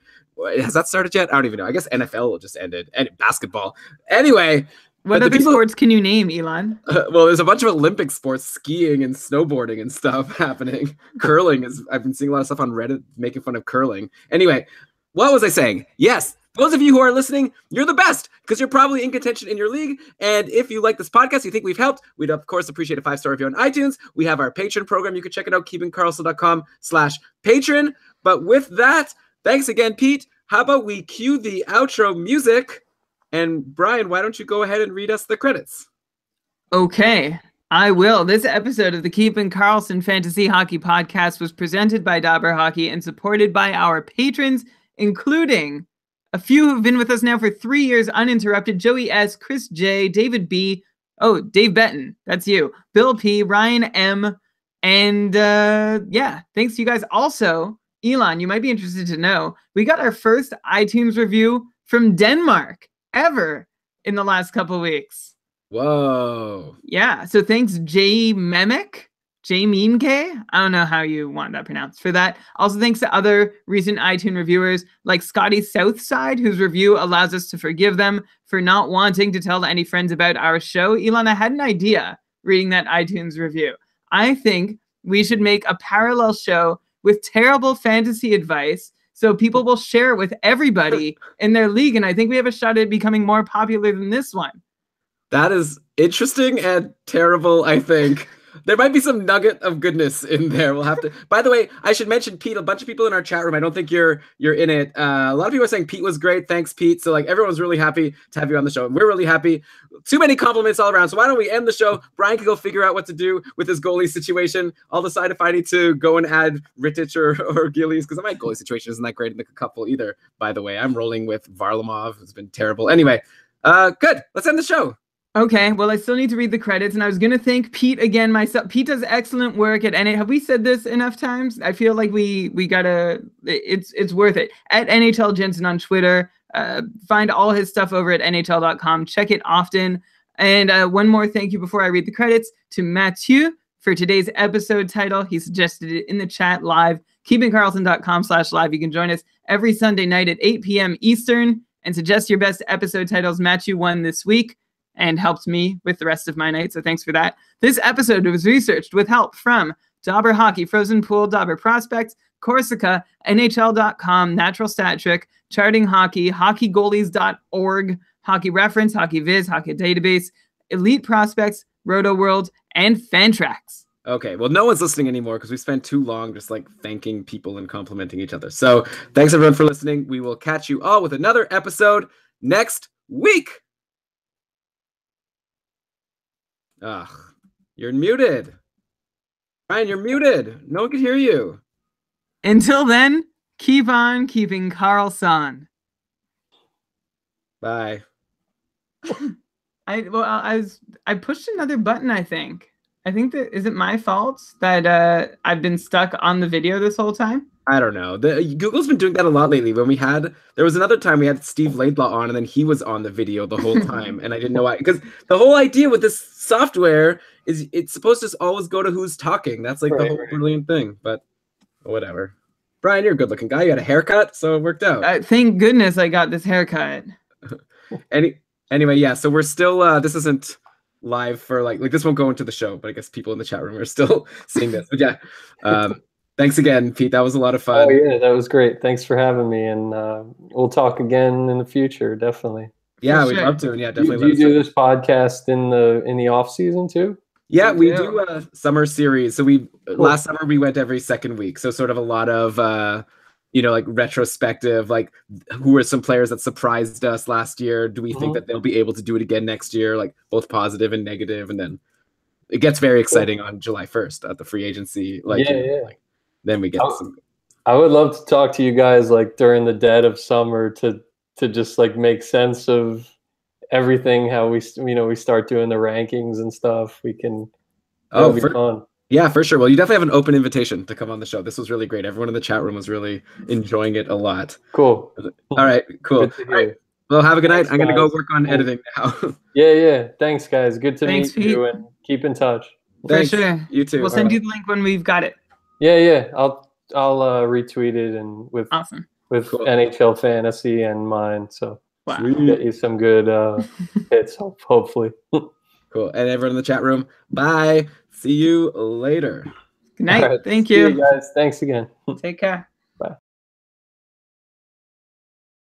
Has that started yet? I don't even know. I guess NFL just ended. And basketball. Anyway. What other sports can you name, Elon? Well, there's a bunch of Olympic sports, skiing and snowboarding and stuff happening. Curling is, I've been seeing a lot of stuff on Reddit making fun of curling. Anyway, what was I saying? Yes, those of you who are listening, you're the best because you're probably in contention in your league. And if you like this podcast, you think we've helped, we'd of course appreciate a 5-star review on iTunes. We have our Patreon program. You can check it out, keepingkarlsson.com/patron. But with that, thanks again, Pete. How about we cue the outro music? And Brian, why don't you go ahead and read us the credits? Okay, I will. This episode of the Keeping Karlsson Fantasy Hockey Podcast was presented by Dobber Hockey and supported by our patrons, including a few who've been with us now for 3 years uninterrupted: Joey S., Chris J., David B., Dave Benton, that's you, Bill P., Ryan M., and yeah, thanks to you guys. Also, Elon, you might be interested to know, we got our first iTunes review from Denmark ever in the last couple weeks. Whoa. Yeah, so thanks J Memek, J Meemke, I don't know how you want that pronounced, for that. Also thanks to other recent iTunes reviewers like Scotty Southside, whose review allows us to forgive them for not wanting to tell any friends about our show. Elon, I had an idea reading that iTunes review. I think we should make a parallel show with terrible fantasy advice so people will share it with everybody in their league. And I think we have a shot at becoming more popular than this one. That is interesting and terrible, I think. There might be some nugget of goodness in there. We'll have to. By the way, I should mention Pete. A bunch of people in our chat room. I don't think you're in it. A lot of people are saying Pete was great. Thanks, Pete. So like everyone's really happy to have you on the show, and we're really happy. Too many compliments all around. So why don't we end the show? Brian can go figure out what to do with his goalie situation. I'll decide if I need to go and add Rittich or Gillies, because my goalie situation isn't that great in the couple either. By the way, I'm rolling with Varlamov. It's been terrible. Anyway, good. Let's end the show. Okay, well, I still need to read the credits, and I was going to thank Pete again myself. Pete does excellent work at NHL. Have we said this enough times? I feel like we gotta, it's worth it. At NHL Jensen on Twitter, find all his stuff over at NHL.com. Check it often. And one more thank you before I read the credits to Mathieu for today's episode title. He suggested it in the chat live, keepingkarlsson.com/live. You can join us every Sunday night at 8 p.m. Eastern and suggest your best episode titles. Mathieu won this week and helped me with the rest of my night, so thanks for that. This episode was researched with help from Dobber Hockey, Frozen Pool, Dobber Prospects, Corsica, NHL.com, Natural Stat Trick, Charting Hockey, HockeyGoalies.org, Hockey Reference, Hockey Viz, Hockey Database, Elite Prospects, Roto World, and Fantrax. Okay, well, no one's listening anymore because we spent too long just like thanking people and complimenting each other. So thanks everyone for listening. We will catch you all with another episode next week. Ugh, you're muted. Ryan, you're muted. No one can hear you. Until then, keep on keeping Karlsson. Bye. I pushed another button, I think. I think that, is it my fault that I've been stuck on the video this whole time? I don't know. Google's been doing that a lot lately. There was another time we had Steve Laidlaw on, and then he was on the video the whole time, and I didn't know why. Because the whole idea with this software is it's supposed to always go to who's talking. That's like the whole brilliant thing. But whatever. Brian, you're a good-looking guy. You had a haircut, so it worked out. Thank goodness I got this haircut. Anyway, yeah. So we're still. This isn't live for like this won't go into the show, but I guess people in the chat room are still seeing this. But yeah. Thanks again, Pete. That was a lot of fun. Oh, yeah, that was great. Thanks for having me, and we'll talk again in the future, definitely. Yeah, we'd love to, and yeah, definitely. Do you do this podcast in the off season too? Yeah, we do a summer series. So last summer we went every second week. So sort of a lot of like retrospective, like who are some players that surprised us last year? Do we think that they'll be able to do it again next year? Like both positive and negative. And then it gets very exciting on July 1st at the free agency. Like, like then we get some. I would love to talk to you guys like during the dead of summer to just like make sense of everything, how we start doing the rankings and stuff. We can be fun. Yeah, for sure. Well, you definitely have an open invitation to come on the show. This was really great. Everyone in the chat room was really enjoying it a lot. Cool. All right, cool. All right. Well, have a good night. I'm going to go work on editing now. Yeah. Thanks, guys. Good to meet you, and keep in touch. Thanks. For sure. You too. We'll send you the link when we've got it. Yeah. I'll retweet it and with NHL fantasy and mine. So get you some good hits, hopefully. Cool. And everyone in the chat room, bye. See you later. Good night. Thank you. See you guys. Thanks again. Take care.